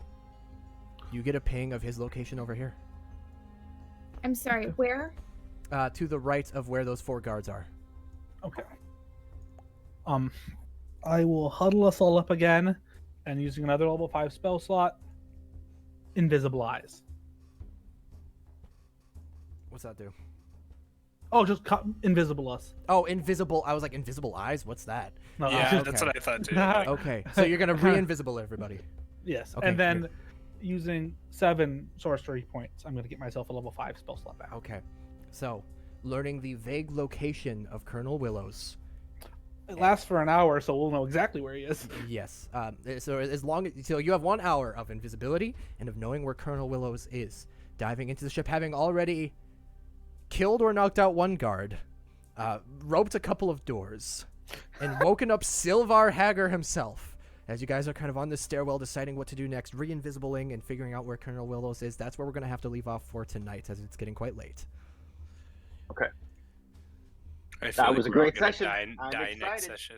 you get a ping of his location over here. I'm sorry, where? To the right of where those 4 guards are. Okay. I will huddle us all up again, and using another level 5 spell slot, Invisible Eyes. What's that do? Oh, just invisible us. Oh, invisible. I was like, invisible eyes? What's that? No, Yeah, okay. that's what I thought too. Like, Okay, so you're gonna re-invisible everybody. Yes, Okay, and then using 7 sorcery points, I'm going to get myself a level 5 spell slot back. Okay, so learning the vague location of Colonel Willows. It lasts for an hour, so we'll know exactly where he is. Yes. So you have 1 hour of invisibility and of knowing where Colonel Willows is. Diving into the ship, having already killed or knocked out 1 guard, roped a couple of doors, and woken up Silvar Hager himself. As you guys are kind of on this stairwell deciding what to do next, re-invisibling and figuring out where Colonel Willows is, that's where we're going to have to leave off for tonight, as it's getting quite late. Okay. I feel That like was a we're all great gonna session. Die I'm next excited. session.